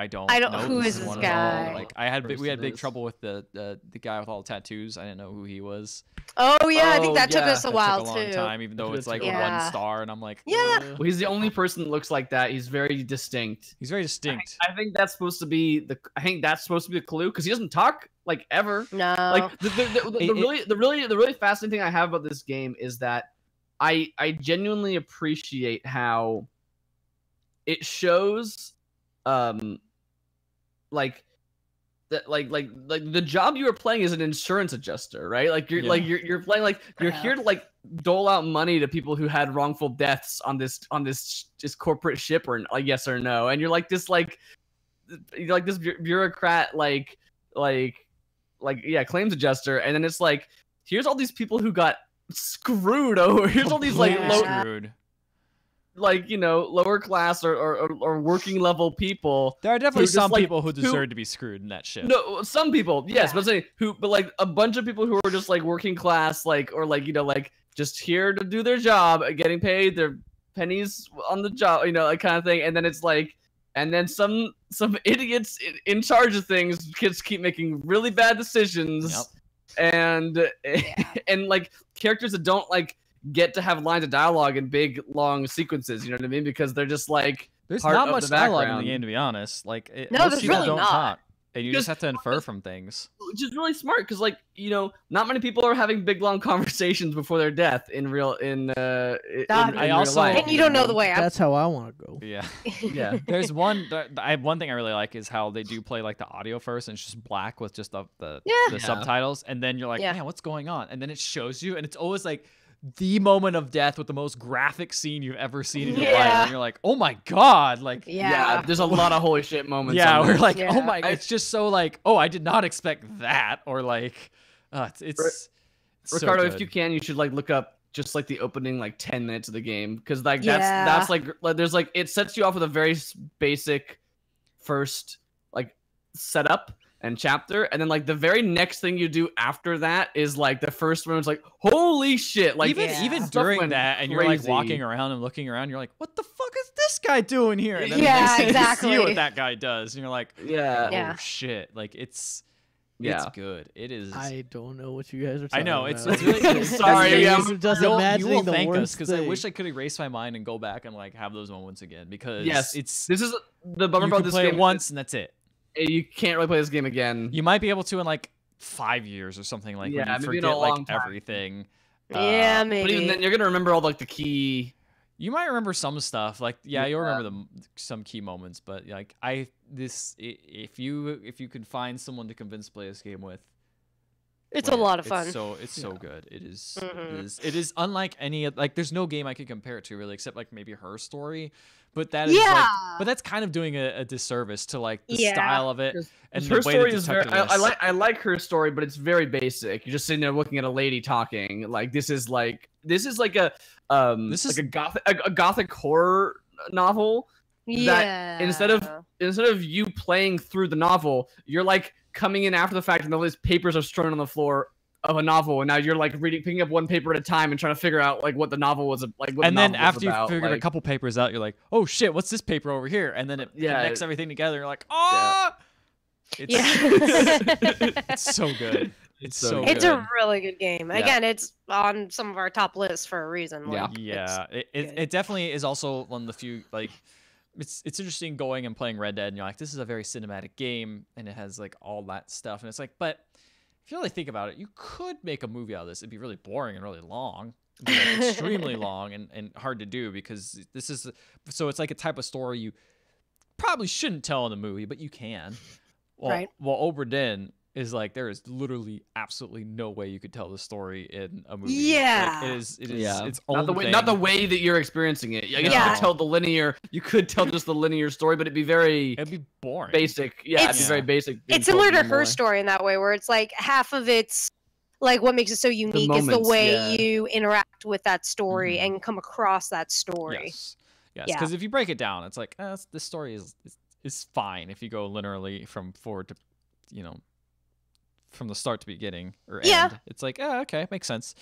don't know who is this one at all. guy? Like we had big trouble with the guy with all the tattoos. I didn't know who he was. Oh yeah, I think Oh, that took yeah. us a That while took a long too. time, even though Took it's us like too. 1 Yeah. star, and I'm like, Yeah. Well, he's the only person that looks like that. He's very distinct. he's very distinct. I think that's supposed to be the clue because he doesn't talk like ever. No. Like the really fascinating thing I have about this game is that I genuinely appreciate how it shows like that like the job you are playing is an insurance adjuster, right? Like you're you're playing like you're here to like dole out money to people who had wrongful deaths on this just corporate ship, or like yes or no, and you're like this bureaucrat claims adjuster, and then it's like here's all these people who got screwed over. Here's all these like Completely low, screwed. lower class or working level people. There are definitely just, some like, people who deserve to be screwed in that shit. No, some people, yes, Yeah. but I'm saying but like a bunch of people who are just like working class, like or like just here to do their job, getting paid their pennies on the job, like kind of thing. And then it's like, and then some idiots in charge of things just keep making really bad decisions, and and like characters that don't like get to have lines of dialogue in big long sequences. You know what I mean? Because they're just like There's part not of much the dialogue in background. the game, to be honest. Like, No, most there's people really don't not. talk, and you just have Because- to infer from things. Which is really smart because, like, not many people are having big long conversations before their death in real also- life. and you don't know the way out. That's how I want to go. Yeah. Yeah. There's one thing I really like is how they do play like the audio first, and it's just black with just the Yeah. subtitles, and then you're like, Yeah. man, what's going on? And then it shows you, and it's always like the moment of death with the most graphic scene you've ever seen in your life, Yeah. and you're like, oh my god, like Yeah. There's a lot of holy shit moments. yeah, on we're this. like, Yeah. oh my, it's just so like, oh, I did not expect that, or like, it's so Ricardo, good. if you can, you should like look up just like the opening like 10 minutes of the game, because like Yeah. that's like there's like it sets you off with a very basic first like setup and chapter, and then like the very next thing you do after that is like the first one is like holy shit, like even stuff during went that, and you're like crazy. walking around and looking around, you're like, what the fuck is this guy doing here? And then Yeah, the next thing you exactly. see what that guy does, and you're like, Yeah. oh Yeah. shit, like it's Yeah. good. It is. I don't know what you guys are I talking know about. it's really Sorry, That's- I'm just you imagining will the thank us worst because I thing. wish I could erase my mind and go back and like have those moments again, because Yes. it's This is the bummer you about can this play game it once and that's it. you can't really play this game again. You might be able to in like 5 years or something, like Yeah, when you maybe in forget a like long time. everything. Yeah, but maybe. even then you're gonna remember all like the key. You might remember some stuff, like you'll Yeah. remember some key moments, but like if you could find someone to convince to play this game with, It's play a it. lot of fun. It's so good. It is. Mhm. It is unlike any like. There's no game I could compare it to really, except like maybe Her Story, but that is like. Yeah. But that's kind of doing a disservice to like the Yeah. style of it and Her the way story the is very. detective I like her story, but it's very basic. You're just sitting there looking at a lady talking. Like this is like a This is- a gothic horror novel. Yeah. instead of you playing through the novel, you're like coming in after the fact, and all these papers are strewn on the floor of a novel, and now you're like picking up one paper at a time and trying to figure out like what the novel was like. What and the then novel was after you about. figured a like, couple papers out, you're like, oh shit, what's this paper over here? And then it connects everything together. You're like, oh, it's, Yeah. it's so good. It's so It's good. a really good game. Yeah. Again, it's on some of our top lists for a reason. Yeah. Like, Yeah, it's it good. definitely is also one of the few like it's interesting going and playing Red Dead, and you're like, this is a very cinematic game, and it has like all that stuff, and it's like, but if you really think about it, you could make a movie out of this. It'd be really boring and really long. It'd be, like, extremely long and hard to do, because this is so it's like a type of story you probably shouldn't tell in a movie, but you can. Well, Right. Well, Obra Dinn is like there is literally absolutely no way you could tell the story in a movie. Yeah. Like, it is Yeah. its Not own the way, thing. not the way that you're experiencing it. I guess you Yeah. could tell the linear. You could tell just the linear story, but it'd be very It'd be boring. basic. Yeah, it'd be It's- very basic. being It's similar told to in a her way. story in that way, where it's like half of it's like what makes it so unique is the moments, way yeah. you interact with that story Mhm. and come across that story. Yes. Yes. Yeah. Because if you break it down, it's like this story is fine if you go linearly from forward to, from the start to beginning or Yeah. end. It's like, okay, makes sense.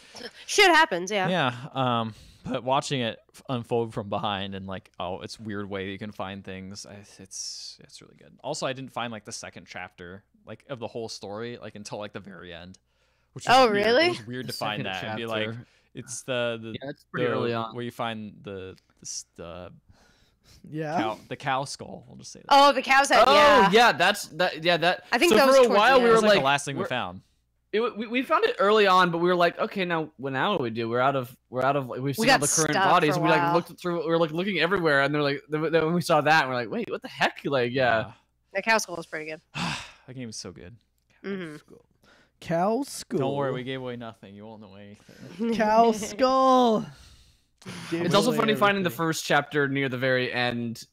Shit happens, yeah. Yeah. But watching it unfold from behind and like, it's a weird way that you can find things. It's really good. Also, I didn't find like the second chapter like of the whole story like until like the very end. Which was Oh, weird. really? It was weird to find Second that and be like, chapter. it's the Yeah, it's pretty early on. where you find the Yeah. cow skull. We'll just say that. Oh, the cow's head, Oh yeah. yeah, that. I think so that was for a towards while the we end. were It's like like the last thing we we're- found. we found it early on, but we were like, okay, now what do we do? We're out of like, we've seen all got the current stuck bodies. for a We like while. looked through. We were like looking everywhere, and they're like, then when we saw that, we're like, wait, what the heck? Like, yeah. The cow skull is pretty good. That game is so good. hmm Cow skull. Don't worry, we gave away nothing. You won't know anything. Cow skull. Gave It's also away funny finding the everything. first chapter near the very end,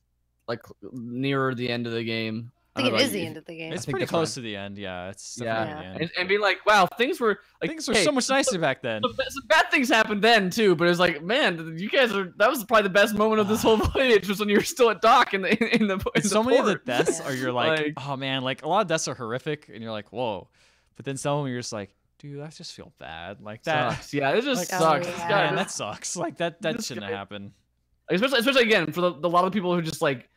like nearer the end of the game. I think don't it know is about the you. end of the game. It's think pretty that's close right. to the end. Yeah, it's Yeah, definitely the end. and being like, wow, things were like Things were hey, so much nicer back then. some bad things happened then too, but it was like, man, you guys are. That was probably the best moment of this whole voyage was when you were still at dock in the So many of the port. deaths Yeah. are you're like, Like- oh man, like a lot of deaths are horrific, and you're like, whoa. But then some of them you're just like, dude, I just feel bad. Like that. Sucks. Yeah, it just Like, sucks. oh, This yeah. guy Man, that just- sucks. Like that this shouldn't guy- have happened. especially again for a lot of people who just like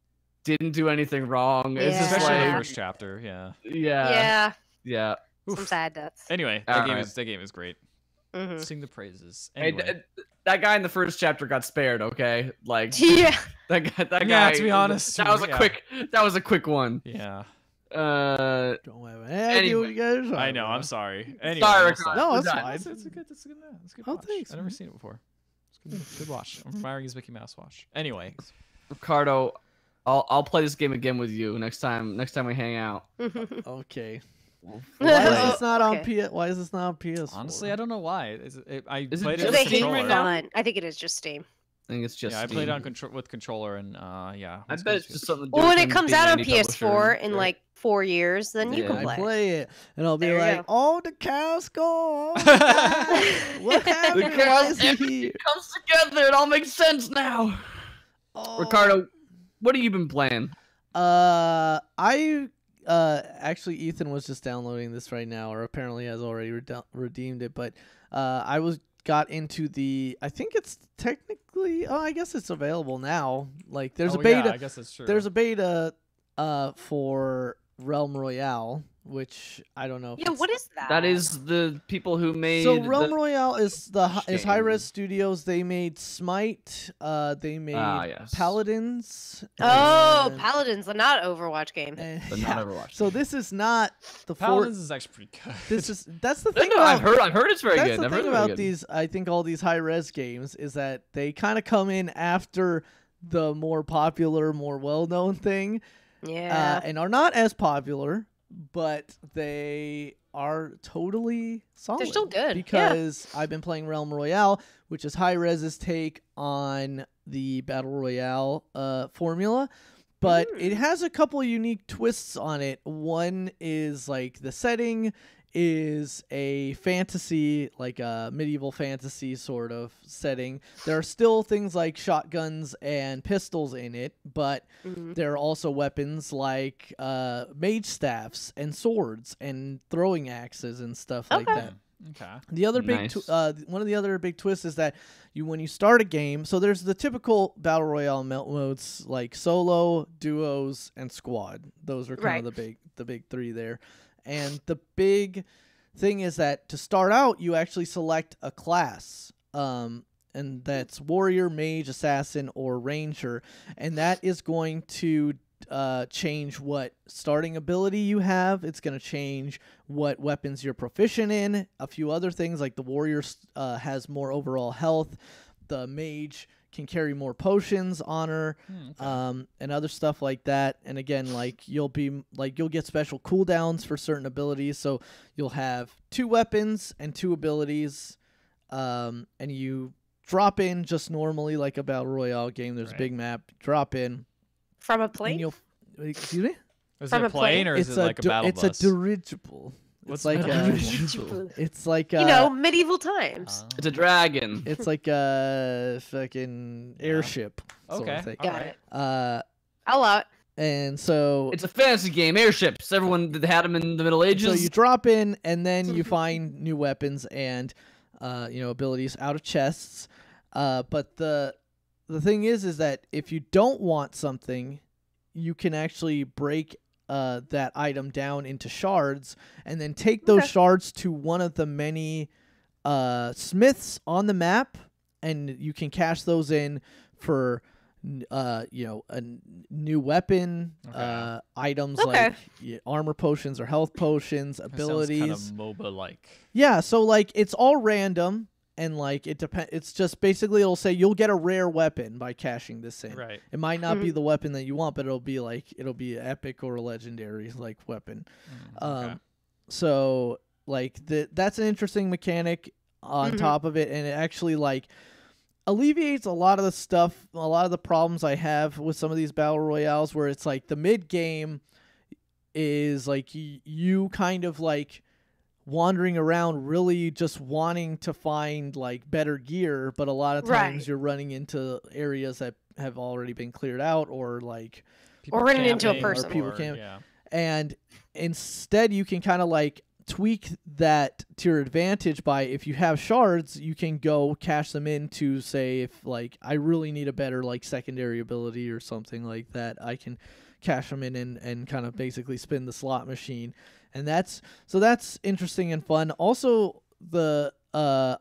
didn't do anything wrong. It's Yeah. just Especially in the like, first chapter. Yeah. yeah, Yeah, yeah. some sad deaths. Anyway, All that game right. is great. hmm Sing the praises. Hey, Anyway. that guy in the first chapter got spared. Okay, like Yeah. that guy. Yeah, to be honest, that was a yeah. quick. That was a quick one. Yeah. Uh, Don't have any idea what you guys are talking I know. I'm about. sorry. Anyway, Sorry, we'll Ricardo. stop. No, We're it's done. fine. It's a good. It's a good Oh, watch. thanks, I've never man. seen it before. It's good watch. I'm admiring his Mickey Mouse watch. Anyway, Ricardo, I'll play this game again with you next time we hang out. Okay. Oh, Why is this not on okay. Why is this not on PS? honestly, I don't know why. I Is it played it just with they Steam hate right controller. now? fun. I think it is just Steam. I think it's just. Yeah, I played on Steam. with controller and yeah. I it's bet good it's too. just something. To do Well, when with it him comes being out an on indie publisher, PS4 in right? like 4 years, then you Yeah. can I play. play it, and I'll be There you like, go. "Oh, the cow skull! Oh, my God. What happened? The cow- Why is he here? comes together. It all makes sense now. Oh. Ricardo, what have you been playing? I actually Ethan was just downloading this right now, or apparently has already redeemed it. But I got into the. I think it's technically. Oh, I guess it's available now. Like there's a Oh, beta. Yeah, I guess that's true. There's a beta for Realm Royale, which I don't know. If Yeah, it's- what is that? That is the people who made. So Realm Royale is is High Res game. Studios. They made Smite. They made yes. Paladins. Oh, and- Paladins, the not Overwatch game. and- But yeah. not Overwatch. So this is not the Paladins is actually pretty good. That's the No, thing. no, about, I've heard it's very that's good. the I've thing heard it's very about good. these. I think all these high res games is that they kind of come in after the more popular, more well known thing, Yeah. and are not as popular, but they are totally solid. still good, yeah. because I've been playing Realm Royale, which is high res's take on the battle royale formula. But it has a couple of unique twists on it. One is like the setting is a fantasy, like a medieval fantasy sort of setting. There are still things like shotguns and pistols in it, but Mhm. there are also weapons like mage staffs and swords and throwing axes and stuff like Okay. that. Okay. The other big, Nice. one of the other big twists is that when you start a game, so there's the typical battle royale modes like solo, duos, and squad. Those are kind of the big three there. And the big thing is that to start out, you actually select a class, and that's warrior, mage, assassin, or ranger, and that is going to change what starting ability you have. It's going to change what weapons you're proficient in. A few other things like the warrior has more overall health. the mage can carry more potions on her, and other stuff like that. And again, like you'll get special cooldowns for certain abilities. So you'll have 2 weapons and 2 abilities, and you drop in just normally like a battle royale game. There's a big map. Drop in From a and plane? you'll excuse me. Is From it a a plane or is It's it like a battle it's bus? a dirigible. What's It's like a a, dirigible? it's like You know, medieval times. It's a dragon. it's like a fucking airship. sort of Okay. thing. Got Alright. it. Uh, I'll allow it. and so It's a fantasy game. Airships. Everyone that had them in the Middle Ages. so you drop in and then you find new weapons and abilities out of chests. But the thing is that if you don't want something, you can actually break that item down into shards and then take those shards to one of the many smiths on the map, and you can cash those in for a new weapon, items like armor potions or health potions, abilities. That sounds kind of MOBA-like. Yeah, so like it's all random, and like it's just basically it'll say you'll get a rare weapon by cashing this in. Right. It might not be the weapon that you want, but it'll be an epic or a legendary like weapon. Okay. So like that's an interesting mechanic on top of it, and it actually like alleviates a lot of the stuff, a lot of the problems I have with some of these battle royales, where it's like the mid game is like you kind of like wandering around really just wanting to find like better gear, but a lot of times you're running into areas that have already been cleared out, or like Or running into a camping, person. or people or- camping. yeah. And instead you can kind of like tweak that to your advantage by, if you have shards, you can go cash them in to say, if like I really need a better like secondary ability or something like that, I can cash them in and kind of basically spin the slot machine. And that's interesting and fun. Also, the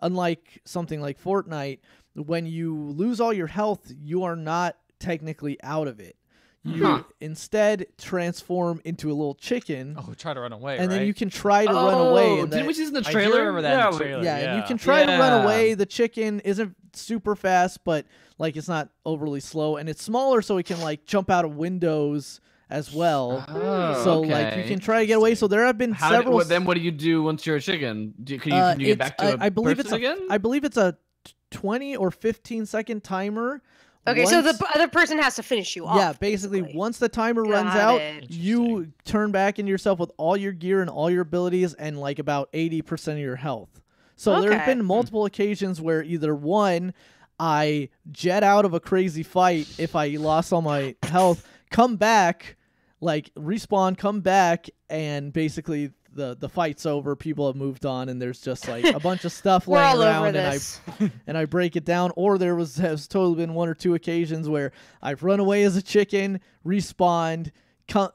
unlike something like Fortnite, when you lose all your health, you are not technically out of it. You instead transform into a little chicken. Oh, try to run away, And then right? you can try to run away. And didn't we then, see this in the I do trailer? remember that in the trailer. yeah, and you can try to run Yeah. away. The chicken isn't super fast, but like it's not overly slow, and it's smaller, so it can like jump out of windows as well. Oh, So like you can try to get away. So there have been several. What do you do once you're a chicken? Can you get back to I believe person again? I believe it's a 20 or 15-second timer. Okay, so the Once- other person has to finish you off. yeah, basically once the timer runs Got out, it. you turn back into yourself with all your gear and all your abilities and like about 80% of your health. So there have Okay. been multiple occasions where either one, I jet out of a crazy fight if I lost all my health, come back, like respawn, come back, and basically the fight's over, people have moved on, and there's just like a bunch of stuff We're laying all over around, this. and I break it down. Or there has totally been 1 or 2 occasions where I've run away as a chicken, respawned,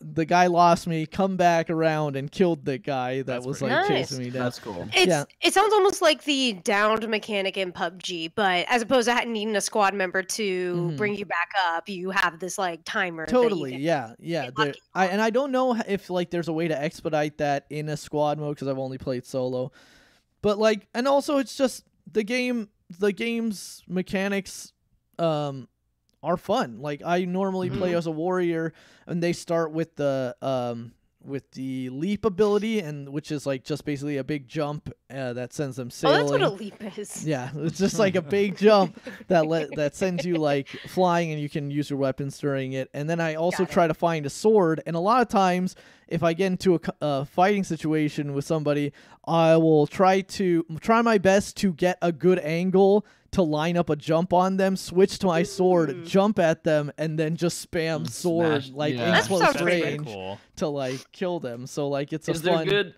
the guy lost me, come back around and killed the guy that That's was pretty like cool. chasing me down. That's cool. It sounds almost like the downed mechanic in PUBG, but as opposed to needing a squad member to Mhm. bring you back up, you have this like timer. Totally, that you yeah. get There, lucky I don't know if like there's a way to expedite that in a squad mode because I've only played solo, but like, and also it's just the game's mechanics are fun. Like I normally play as a warrior, and they start with the leap ability, and which is like just basically a big jump that sends them Oh, sailing. that's what a leap is. Yeah, it's just like a big jump that sends you like flying, and you can use your weapons during it. And then I also Got it. try to find a sword, and a lot of times if I get into a fighting situation with somebody, I will try my best to get a good angle to line up a jump on them, switch to my sword, jump at them, and then just spam sword Smash, like yeah. in That close sounds pretty range cool. to like kill them. So like it's a Is there fun. good?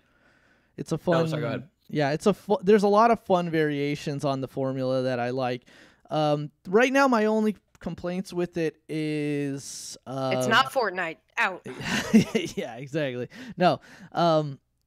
It's a fun. sorry, go ahead. Yeah, there's a lot of fun variations on the formula that I like. Right now, my only complaints with it is It's not Fortnite. Out. yeah, exactly. No,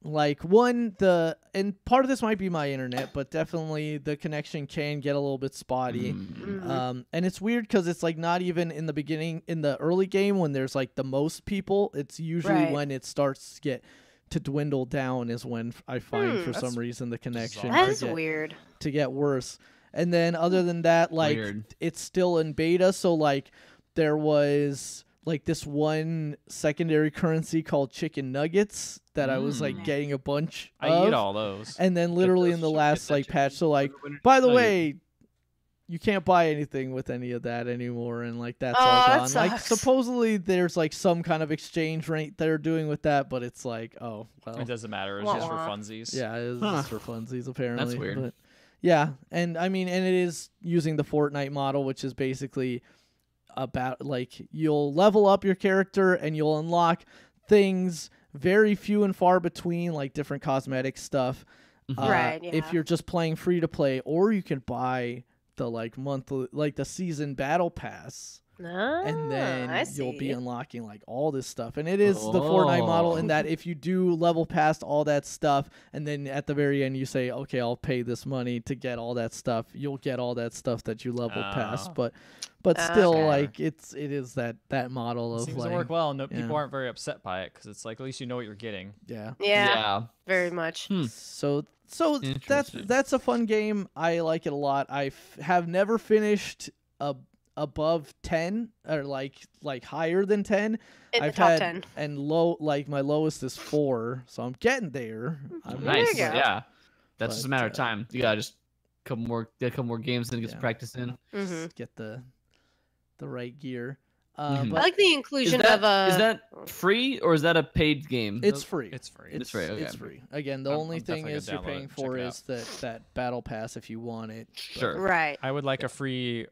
like and part of this might be my internet, but definitely the connection can get a little bit spotty. Mhm. And it's weird because it's like not even in the beginning, in the early game when there's like the most people. It's usually Right. when it starts to dwindle down is when I find for some reason the connection That to is get, weird. to get worse. And then other than that, like Weird. it's still in beta. So like there was like this one secondary currency called chicken nuggets that I was like getting a bunch I of. eat all those. And then literally in the last like patch, so like by the way, you can't buy anything with any of that anymore, and like that's all that gone. Like sucks. supposedly there's like some kind of exchange rate they're doing with that, but it's like, oh well, It doesn't matter. It's Wah, just for wah. funsies. yeah, it is Huh. just for funsies apparently. weird. But yeah, and I mean, and it is using the Fortnite model, which is basically about like you'll level up your character and you'll unlock things very few and far between, like different cosmetic stuff. Right, If yeah. you're just playing free to play, or you can buy the like monthly, like the season battle pass, and then I you'll be see. unlocking like all this stuff. And it is the Fortnite model in that if you do level past all that stuff, and then at the very end you say, okay, I'll pay this money to get all that stuff, you'll get all that stuff that you level past. Oh. But still, Okay. like it is that model of Seems like to work well. No, yeah. people aren't very upset by it because it's like at least you know what you're getting. yeah. Yeah, very much. So Interesting. that's a fun game. I like it a lot. I have never finished above 10 or like higher than 10. In the I've top had 10. and low, like my lowest is 4, so I'm getting there. I'm There you Nice. go. Yeah. That's just a But, matter of time. You gotta just get a couple more games and get some Yeah. practice in. Hmm. get the right gear. Mhm. I But like the Is inclusion that, of a. is that free or is that a paid game? it's free. It's free. It's free, okay. It's free. Again, the I'm only thing definitely is you're gonna download paying it, check for it is that battle pass if you want it. But- Sure. Right. I would like a free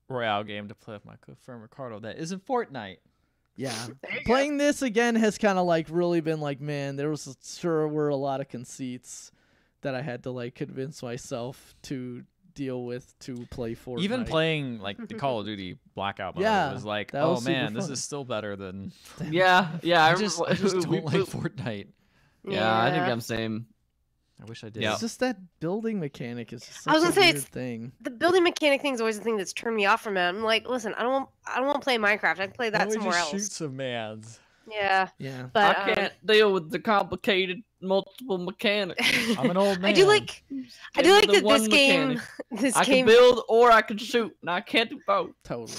Royale game to play with my good friend Ricardo that isn't Fortnite. Yeah. There you go. Playing this again has kind of like really been like, man, there was sure were a lot of conceits that I had to like convince myself to deal with to play Fortnite. Even playing like the Call of Duty Blackout mode Yeah, was like, that oh was super man, this fun. is still better than. Yeah. I remember just don't we like put- Fortnite. Yeah, I think I'm same. I wish I did. Yeah. It's just that building mechanic is just I was such gonna a say, weird it's- thing. The building mechanic thing is always the thing that's turned me off from it. I'm like, listen, I don't want to play Minecraft. I can play Why that don't we somewhere just shoot else. some mans? Yeah, Yeah. but I can't deal with the complicated multiple mechanics. I'm an old man. I do like Give me that the this one game. mechanic. This I game. can build or I can shoot, and I can't do both. Totally.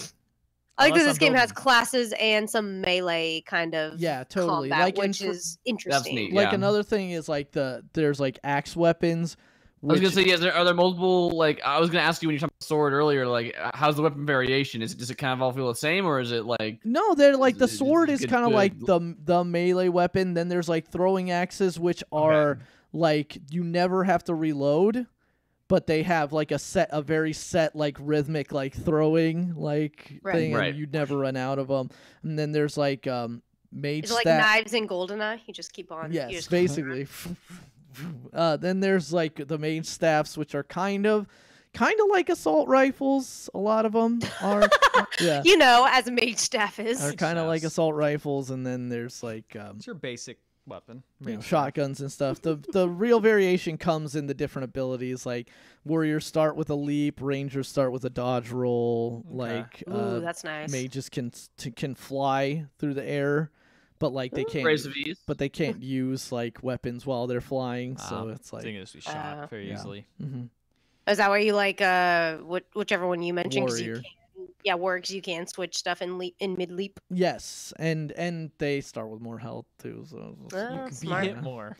I like that Unless this I'm game has building. classes and some melee kind of Yeah, totally. combat, Like in which for- is interesting. neat. Like Yeah. another thing is like there's like axe weapons. I was gonna which- say, yes. Are there multiple? Like, I was gonna ask you when you talked about sword earlier. Like, how's the weapon variation? Does it kind of all feel the same, or is it like? No, they're like the Is it sword is good- kind of good? like the melee weapon. Then there's like throwing axes, which are like you never have to reload, but they have like a very set like rhythmic like throwing like Right. thing, Right. and you'd never run out of them. And then there's like mage Is it like staff. knives in Goldeneye? You just keep on. you Yes, just- basically. Then there's like the mage staffs, which are kind of like assault rifles. A lot of them are. Yeah. You know, as a mage staff is. Are kind of like staffs. assault rifles, and then there's like It's your basic weapon. shotguns and stuff. The real variation comes in the different abilities. Like warriors start with a leap, rangers start with a dodge roll. Okay. Like Ooh, that's nice. mages can fly through the air, but like they can't. Grace of ease. But they can't use like weapons while they're flying. So it's I like. think it just be shot very yeah. easily. Mhm. Is that why you like whichever one you mentioned? 'Cause Warrior. You can, yeah, works. You can switch stuff in mid leap. Yes, and they start with more health too. So Ah, You could be smart. hit more.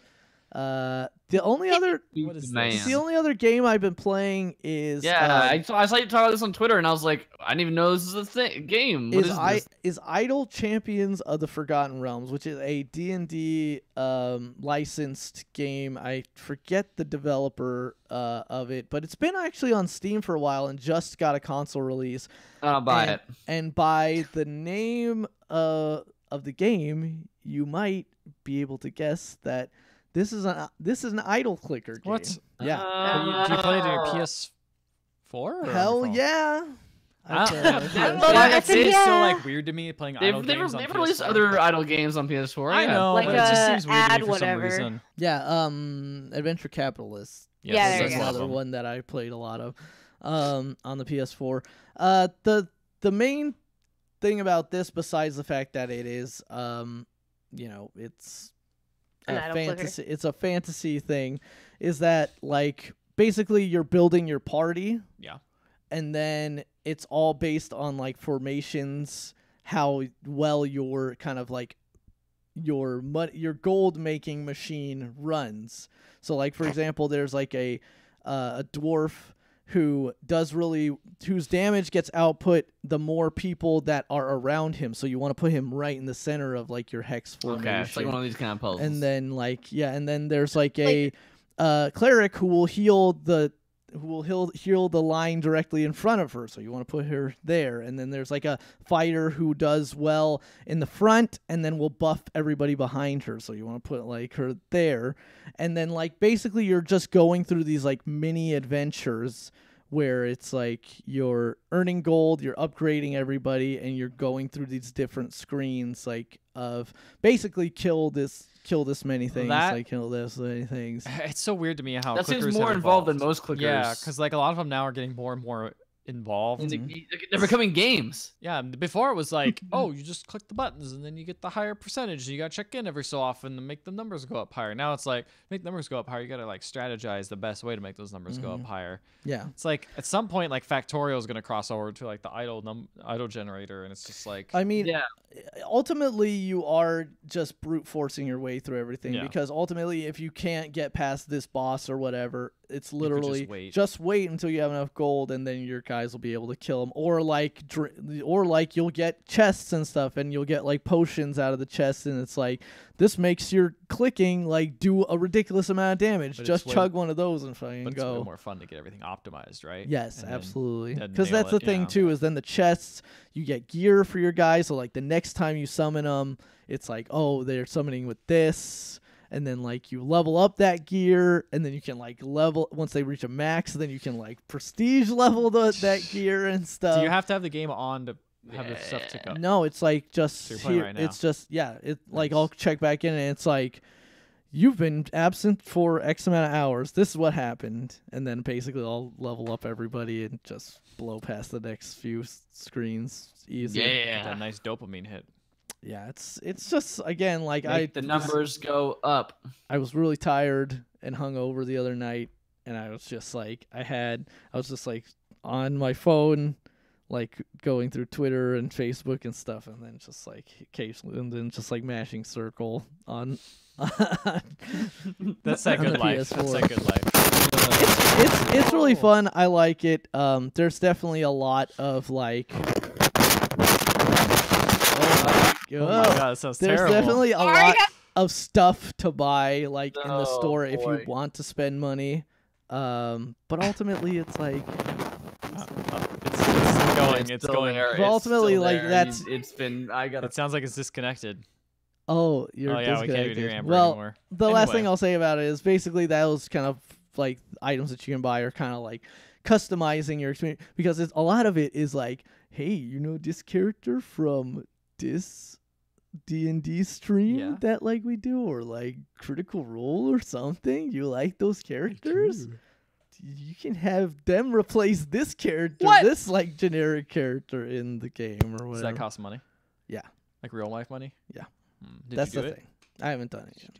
the only other What is Man. this? the only other game I've been playing is Yeah, I saw you talk about this on Twitter, and I was like, I didn't even know this is a game. What is this? is Idle Champions of the Forgotten Realms, which is a D&D licensed game. I forget the developer of it, but it's been actually on Steam for a while and just got a console release. I'll buy and, it. And by the name of the game, you might be able to guess that this is an idle clicker game. What? Yeah. Do you play it on your PS4? Or on your Hell phone? yeah. I play don't on know. my Well, PS4. that's It a is so yeah. like weird to me playing idle They've games on never released PS4. other idle games on PS4. I yeah. know, Like but it just a seems weird to ad me for some whatever. reason. Yeah, Adventure Capitalist. Yeah, Yes, there that's you go. one of Another them. one that I played a lot of on the PS4. The main thing about this, besides the fact that it is it's An a idle clicker. fantasy, it's a fantasy thing, is that like basically you're building your party. Yeah. And then it's all based on like formations, how well your kind of like your gold making machine runs. So like for example, there's like a dwarf whose damage gets output the more people that are around him. So you want to put him right in the center of like your hex formation. Okay, it's like one of these kind of puzzles. And then like and then there's like a cleric who will heal the line directly in front of her, so you want to put her there. And then there's like a fighter who does well in the front and then will buff everybody behind her, so you want to put like her there. And then like basically you're just going through these like mini adventures where it's like you're earning gold, you're upgrading everybody, and you're going through these different screens like of basically kill this many things, kill this many things. It's so weird to me how that clickers seems more have involved evolved. than most clickers. Yeah, because like a lot of them now are getting more and more involved. They're becoming games. Yeah, before it was like, oh, you just click the buttons and then you get the higher percentage. And you got to check in every so often to make the numbers go up higher. Now it's like, make the numbers go up higher. You got to like strategize the best way to make those numbers go up higher. Yeah. It's like at some point, like Factorial is going to cross over to like the idle generator. And it's just like, I mean, yeah. Ultimately you are just brute forcing your way through everything, because ultimately if you can't get past this boss or whatever, it's literally just wait until you have enough gold, and then your guys will be able to kill them. Or like you'll get chests and stuff, and you'll get like potions out of the chests, and it's like this makes your clicking like do a ridiculous amount of damage. Just chug one of those and fucking go. It's way more fun to get everything optimized, right? Yes, and absolutely. Because that's the thing too, is then the chests, you get gear for your guys. So like the next time you summon them, it's like, oh, they're summoning with this. And then like you level up that gear, and then you can like level once they reach a max, then you can like prestige level that gear and stuff. Do you have to have the game on to have the stuff tick up? No, it's like just so here. Right now. It's just like I'll check back in, and it's like you've been absent for X amount of hours. This is what happened, and then basically I'll level up everybody and just blow past the next few screens easy. Yeah, that nice dopamine hit. Yeah, it's just again like the numbers go up. I was really tired and hungover the other night, and I was just like I was just like on my phone, like going through Twitter and Facebook and stuff, and then just like occasionally, and then just like mashing circle on. That's that good life. That's that good life. It's really fun. I like it. There's definitely a lot of like. Oh my god, that sounds There's terrible. definitely a lot of stuff to buy like in the store if you want to spend money. But ultimately it's like it's going. But ultimately like that's It sounds like it's disconnected. Oh, you're we can't even hear Amber well, anymore. The last thing I'll say about it is basically those kind of like items that you can buy are kind of like customizing your experience, because a lot of it is like, hey, you know this character from this D&D stream that like we do, or like Critical Role or something. You like those characters? You can have them replace this character, this like generic character in the game or whatever. Does that cost money? Yeah. Like real life money? Yeah. That's the thing. I haven't done it yet.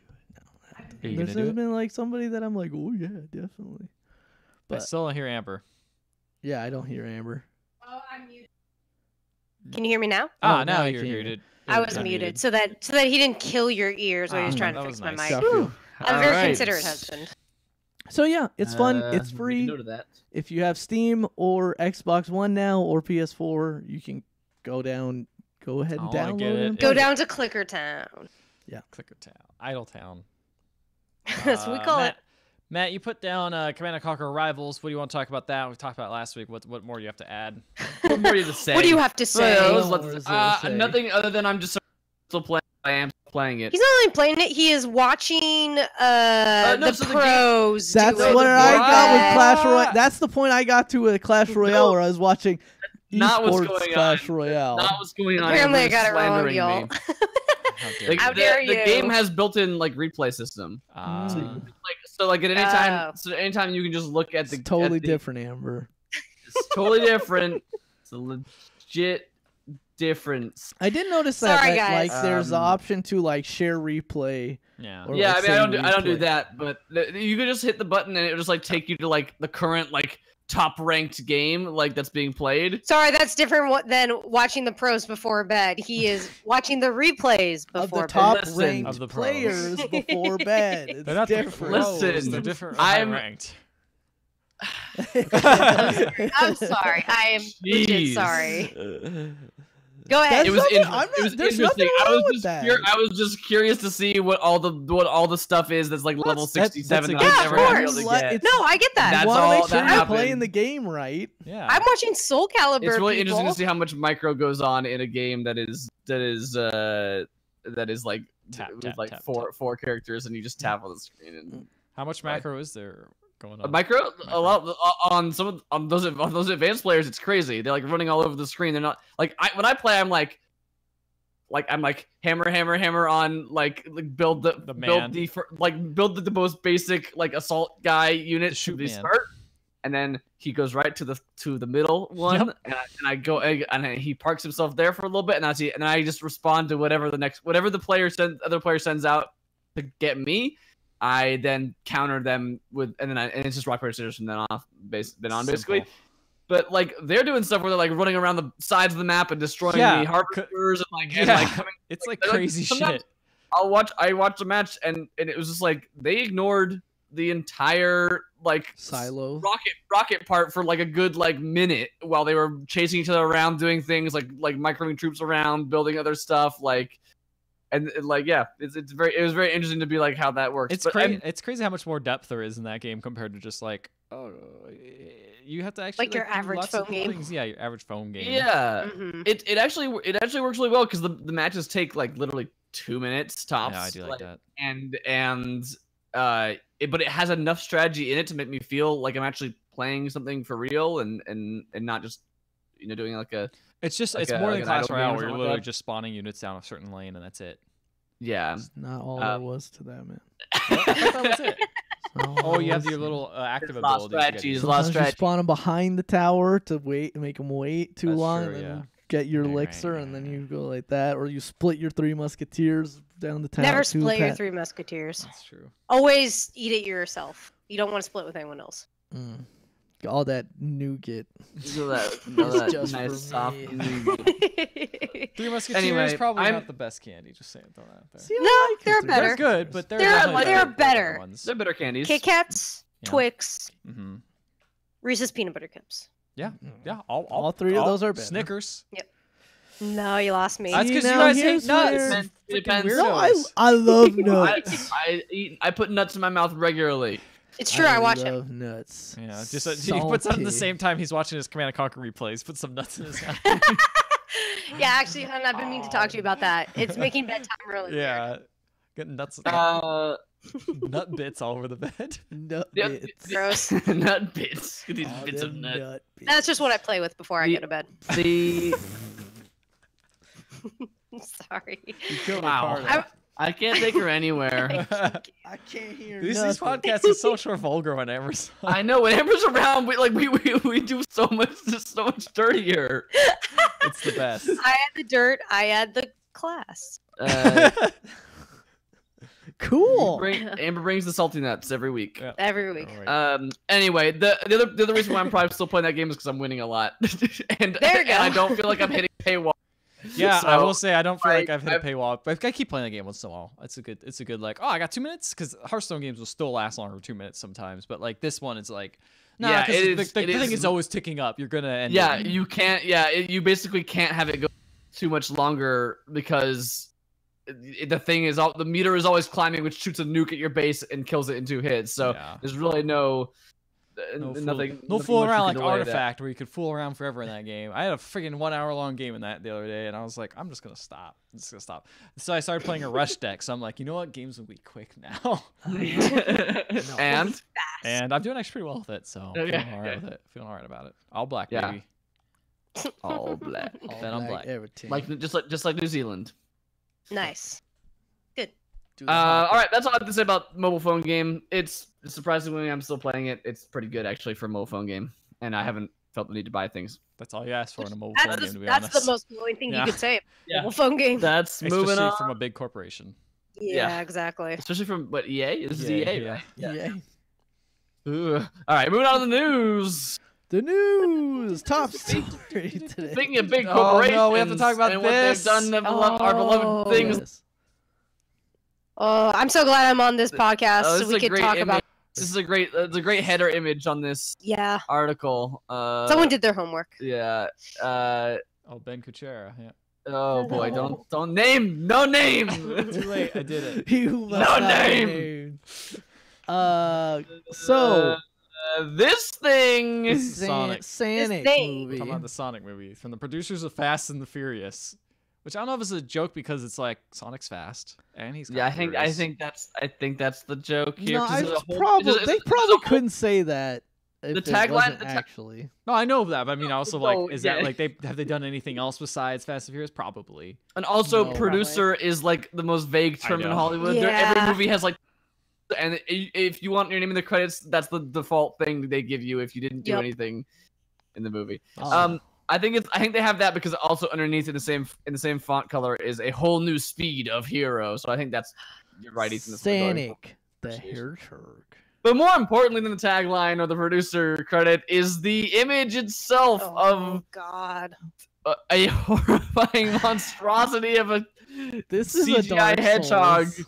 No. There's been like somebody that I'm like, oh yeah, definitely. But I still don't hear Amber. Yeah, I don't hear Amber. Oh, I'm muted. Can you hear me now? Now you're muted. I was muted, so that he didn't kill your ears while he was trying to fix my mic. I'm a very considerate husband. So yeah, it's fun. It's free. If you have Steam or Xbox One now or PS4, you can go ahead and download it. Go down to Clicker Town. Yeah, Clicker Town, Idle Town. That's what we call it. Matt, you put down Command & Conquer Rivals. What do you want to talk about that? We talked about it last week. What more do you have to add? What more do you have to say? What do you have to say? Nothing other than I'm just still playing. I am playing it. He's not only playing it; he is watching the pros. That's what I got with Clash Royale. That's the point I got to with Clash Royale, where I was watching esports Clash Royale. Not what's going on. Apparently, I got it wrong, y'all. How dare you? The game has built-in like replay system. So at anytime you can just look at the. It's totally different, Amber. It's totally different. It's a legit difference. I did notice that Sorry, like guys. there's the Um, option to like share replay. Yeah. Or, Yeah, like, I mean, I save don't do replay. that, but you could just hit the button and it would just like take you to like the current like top ranked game like that's being played. Sorry, that's different than watching the pros before bed. He is watching the replays Of before the bed. top Listen, ranked of the pros. players before bed. It's They're not different. the pros. Listen, They're different. I'm- ranked. I'm sorry. I am legit Jeez. sorry. Go ahead. That's It was nothing- inter- I'm it was not- there's interesting. nothing wrong with just that. I was just curious to see what all the stuff is that's like level That's- 67 that's that a I've good never been able choice. to Let- get. it's- No, I get that. That's You want to all make sure that you're playing happened. the game right. Yeah. I'm watching Soul Calibur. It's really people. interesting to see how much micro goes on in a game that is like Tap, with tap, like tap, four characters and you just tap on the screen and How much macro is there going a on? micro a lot on some of those advanced players. It's crazy. They're like running all over the screen. They're not like when I play. I'm like hammer on like build the man. build the most basic like assault guy unit The shoot to the man. start, and then he goes right to the middle one, Yep. and I go and he parks himself there for a little bit, and then I just respond to whatever the other player sends out to get me. I then counter them with, and it's just rock paper scissors from then on basically. Simple. But like they're doing stuff where they're like running around the sides of the map and destroying Yeah, the harvesters and like coming. It's like like, crazy sometimes- shit. I watched a match and it was just like they ignored the entire like Silo. rocket part for like a good like minute while they were chasing each other around, doing things like microing troops around, building other stuff like. And like yeah, it was very interesting to be like how that works. It's But crazy. It's crazy how much more depth there is in that game compared to just like you have to actually Like your do average lots of phone game. things. Yeah, your average phone game. Yeah, Mhm. it actually works really well because the matches take like literally 2 minutes tops. Yeah, I do like that. But it has enough strategy in it to make me feel like I'm actually playing something for real and not just doing like a It's just Like it's a- more like than an Clash idle game Royale or where you're something like literally that. just spawning units down a certain lane and that's it. yeah. It's not all Uh, there was to that, man. I thought that was it. It's not all Oh, there you have was your to little active There's lots of abilities. you gotta strategies, use. a lot of Sometimes you strategy. spawn them behind the tower to make them wait too That's long, true, and then yeah. you get your Right, elixir, right, and then right. you go like that, or you split your three musketeers down the tower. Never two split your pat- three musketeers. That's true. Always eat it yourself. You don't want to split with anyone else. Mm. All that nougat. All that It's just nice for soft. me. nougat. Three Musketeers Anyway, probably I'm- not the best candy. Just saying, throwing that out there. See, I No, like they're Three better. They're good, but they're They're definitely better. ones. They're better candies. Kit Kats, Yeah. Twix, Mm-hmm. Reese's peanut butter cups. Yeah, Mm. all three of those are better. Snickers. No, you lost me. That's See, because you now guys hate here's nuts. where- Freaking Depends. weirdos. No, I love nuts. I put nuts in my mouth regularly. It's true. I watch it. love nuts. Yeah, just he puts on the Salty. same time he's watching his Command and Conquer replays. Put some nuts in his mouth. Yeah, actually, hon, I've been meaning to talk to you about that. It's making bedtime really weird. Yeah, getting nuts, nut bits all over the bed. Nut Yeah, bits. Gross. Nut bits. Get these All bits of them nut. nut bits. That's just what I play with before I The- go to bed. The Sorry. You killed Wow. Ricardo. I can't take her anywhere. I can't hear These nothing. podcasts are so short vulgar when Amber's on. I know when Amber's around, we do so much dirtier. It's the best. I add the dirt. I add the class. Cool. Amber brings the salty nuts every week. Yeah. Every week. Alright. Anyway, the other reason why I'm probably still playing that game is because I'm winning a lot, and There you go. and I don't feel like I'm hitting paywall. Yeah, I So, will say I don't feel like I've hit a I've- paywall, but I keep playing the game once in a while. It's a good like, oh, I got 2 minutes, because Hearthstone games will still last longer than 2 minutes sometimes, but like this one is like, nah, Yeah, 'cause it the is- thing it is- is always ticking up. You're gonna end. Yeah, it. you can't. Yeah, you basically can't have it go too much longer because the thing is, the meter is always climbing, which shoots a nuke at your base and kills it in 2 hits. So Yeah. there's really no No nothing. fool much around you like can delay that. Artifact, where you could fool around forever in that game. I had a freaking 1 hour long game in that the other day, and I was like, I'm just gonna stop. I'm just gonna stop. So I started playing a rush deck. So I'm like, you know what? Games will be quick now, And and I'm doing actually pretty well with it. So Okay, feeling all right okay. with it. Feeling all right about it. All black, Yeah. baby. all black, All Then I'm black. Everything. like just like New Zealand. Nice. Do the All right, that's all I have to say about mobile phone game. It's surprisingly I'm still playing it. It's pretty good actually for a mobile phone game, and I haven't felt the need to buy things. That's all you asked for in a mobile phone game, to be That's honest. the most glowing thing Yeah. you could say. Yeah. Mobile phone game. That's moving Especially on. from a big corporation. Yeah, exactly. Especially from what EA? This is Yeah, EA. yeah. Right? Yeah. Ugh. All right, moving on to the news. The news top story today. Speaking of big Oh, corporations, no, we have to talk about and what this. they've done to our beloved things. Yes. Oh, I'm so glad I'm on this podcast Oh, so this we is a could great talk image. about. This is a great. It's a great header image on this Yeah, article. someone did their homework. Yeah. Oh, Ben Kuchera. Yeah. Oh boy, don't name. No name. Too late. I did it. You must No not name! name. So This thing. This is Sonic. Sonic This thing. movie. Talking about the Sonic movie from the producers of Fast and the Furious, which I don't know if it's a joke because it's like Sonic's fast and he's Yeah, I furious. think that's the joke here. No, 'cause there's a whole- probably there's a- they there's a probably whole- couldn't say that. If The it tagline- wasn't the ta- actually. No, I know that, but I mean, also No, like, is that yeah. like have they done anything else besides Fast and Furious? Probably. And also, No. producer is like the most vague term in know. Hollywood. Yeah. Every movie has like, and if you want your name in the credits, that's the default thing they give you if you didn't do Yep. anything in the movie. Oh. I think they have that because also underneath in the same font color is a whole new speed of hero. So I think you're right, Ethan. that's what they're going for. Sonic the Hedgehog. But more importantly than the tagline or the producer credit is the image itself Oh of God. a horrifying monstrosity of a This is a CGI Dark hedgehog. Souls.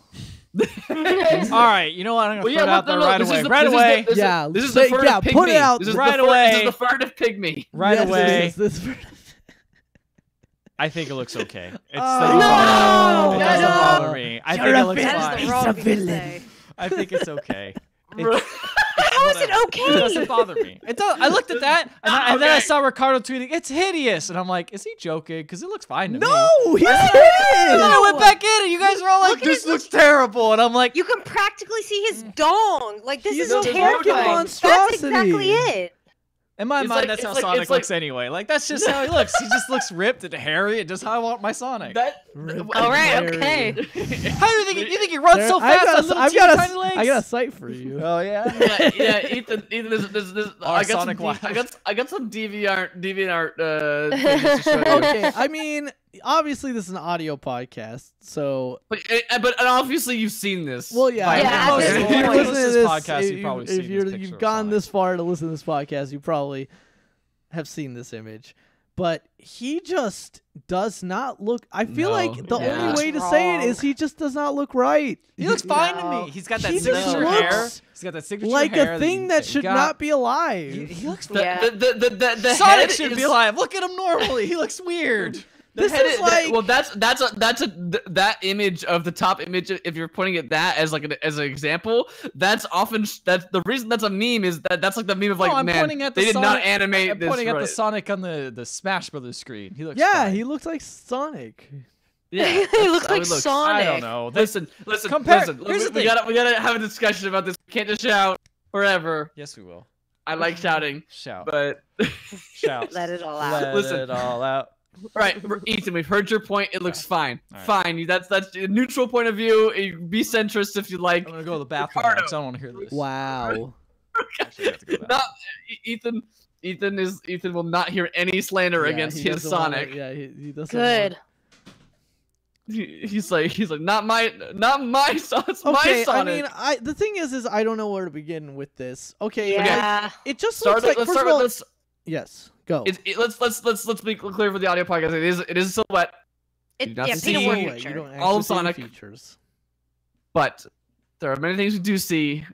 All right, you know what? I'm gonna Well, throw it out there right away. Right away. Yeah, This is say- the fur yeah, of pygmy. put it out This is right the fur, away. This is the fur of pygmy. Right Yes, it away. is. This- I think it looks okay. It's Oh, No! It doesn't No! bother me. I You're think a it looks villain. That is fine. the wrong a thing to villain. say. I think it's okay. How is it okay? It doesn't bother me. It does. I looked at that and then I Okay. saw Ricardo tweeting, "It's hideous," and I'm like, "Is he joking? Because it looks fine to me." No, he's And then I hideous. went back in, and you guys were all like, Look at "This it, looks terrible," and I'm like, You can practically see his dong. Like this He's is a terrifying. fucking That's monstrosity. exactly it. in my It's mind, like- that's how it's like- Sonic it's like- looks anyway. Like that's just how he looks. He just looks ripped and hairy, and just how I want my Sonic. All right, okay. How do you think? You think he runs There- so fast on little teeny tiny legs? I got a site for you. Oh yeah. yeah, Ethan, this Our I got Sonic some, Wild. I got some DeviantArt things to show you. Okay, I mean, obviously this is an audio podcast, so But obviously you've seen this. well, yeah. by Yeah, now. at this if point. you're Listen listening to to this this podcast, if you've probably seen this picture you've of gone Sonic. this far to listen to this podcast, you probably have seen this image. But he just does not look. I feel No, like the yeah. only way to say it is he just does not look right. He looks fine to No. me. He's got that He just signature looks hair. He's got that signature like hair a thing you- that you should got. not be alive. He looks. Yeah. The Sonic head should is, be alive. Look at him normally. He looks weird. The This head is like- well, that's that image of the top image. If you're putting it that as like as an example, that's often that's the reason that's a meme is that's like the meme of like I'm man pointing at the they did not Sonic- animate I'm this pointing at the right. Sonic on the Smash Brothers screen. He looks. Yeah, fine. he looks like Sonic. Yeah, he that's looks how like he looks. Sonic. I don't know. They- Listen, Compare- listen. here's the We thing. gotta have a discussion about this. We can't just shout forever. Yes, we will. I like shouting, Shout. but Shout. Let it all out. Let Listen. it all out. all right, Ethan, we've heard your point. It looks fine. All right. Fine. That's a neutral point of view. Be centrist if you like. I'm gonna go to the bathroom Ricardo. because I don't want to hear this. Wow. Actually, I have to go to the Not bathroom. Ethan will not hear any slander Yeah, against he his doesn't wanna- Sonic. yeah, he doesn't. Good. He's like not my son. It's Okay, my I Sonic. mean, the thing is I don't know where to begin with this. Okay, Yeah. it just Start looks it- like let's first start of all, with this. yes, go. Let's be clear for the audio podcast. It is a silhouette, It, You not yeah, see paint a word it, You picture. don't All of actually see Sonic. features. but there are many things we do see.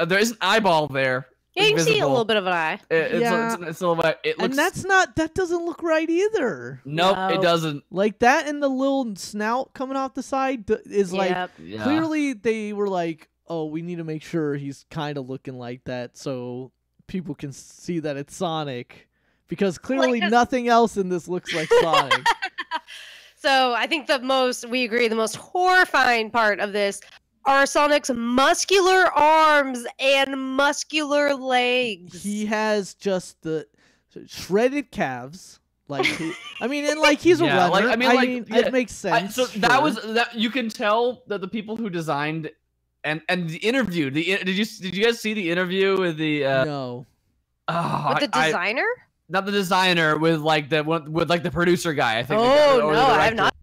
There is an eyeball there. Yeah, you can see a visible. little bit of an eye. It's a silhouette. It looks. And that doesn't look right either. nope, No. it doesn't. Like that and the little snout coming off the side is like Yep. Yeah. clearly they were like, oh, we need to make sure he's kind of looking like that so people can see that it's Sonic, because clearly Like- nothing else in this looks like Sonic. So I think the most horrifying part of this are Sonic's muscular arms and muscular legs. He has just the shredded calves. Like, I mean, and like he's a Yeah, runner. like, I mean, yeah, it makes sense. so that sure. was that. You can tell that the people who designed and the interview. Did you guys see the interview with the? no. Oh, With the designer? not the designer, with like the one with like the producer guy. I think. Oh or the no, I have director. not.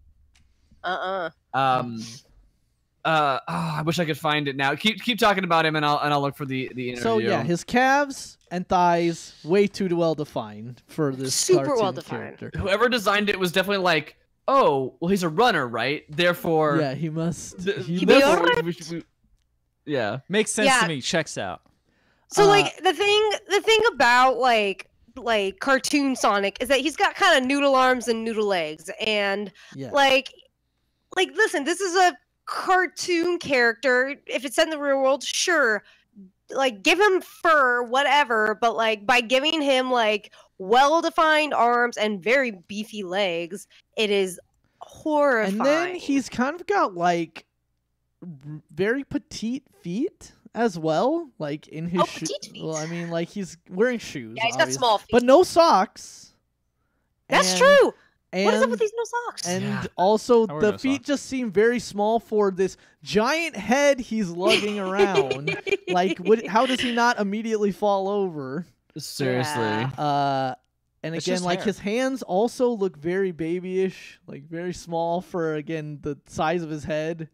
I wish I could find it now. Keep talking about him, and I'll look for the interview. So yeah, his calves and thighs way too well defined for this Super cartoon well defined. character. Whoever designed it was definitely like, oh, well, he's a runner, right? Therefore, Yeah, he must. He be must. alright. Yeah. Makes sense Yeah. to me. Checks out. So like the thing about like cartoon Sonic is that he's got kind of noodle arms and noodle legs, and Yeah. like listen, this is a cartoon character. If it's set in the real world, sure, like give him fur, whatever, but like by giving him like well-defined arms and very beefy legs, it is horrifying. And then he's kind of got like very petite feet as well, like in his shoes. petite feet. Well, I mean, like he's wearing shoes, Yeah, he's got obviously, small feet. but no socks. That's And- true. And, What is up with these no socks? And Yeah. also, I wear the no feet socks. just seem very small for this giant head he's lugging around. Like, how does he not immediately fall over? Seriously. Yeah. And It's again, just like hair. his hands also look very babyish, like very small for again the size of his head.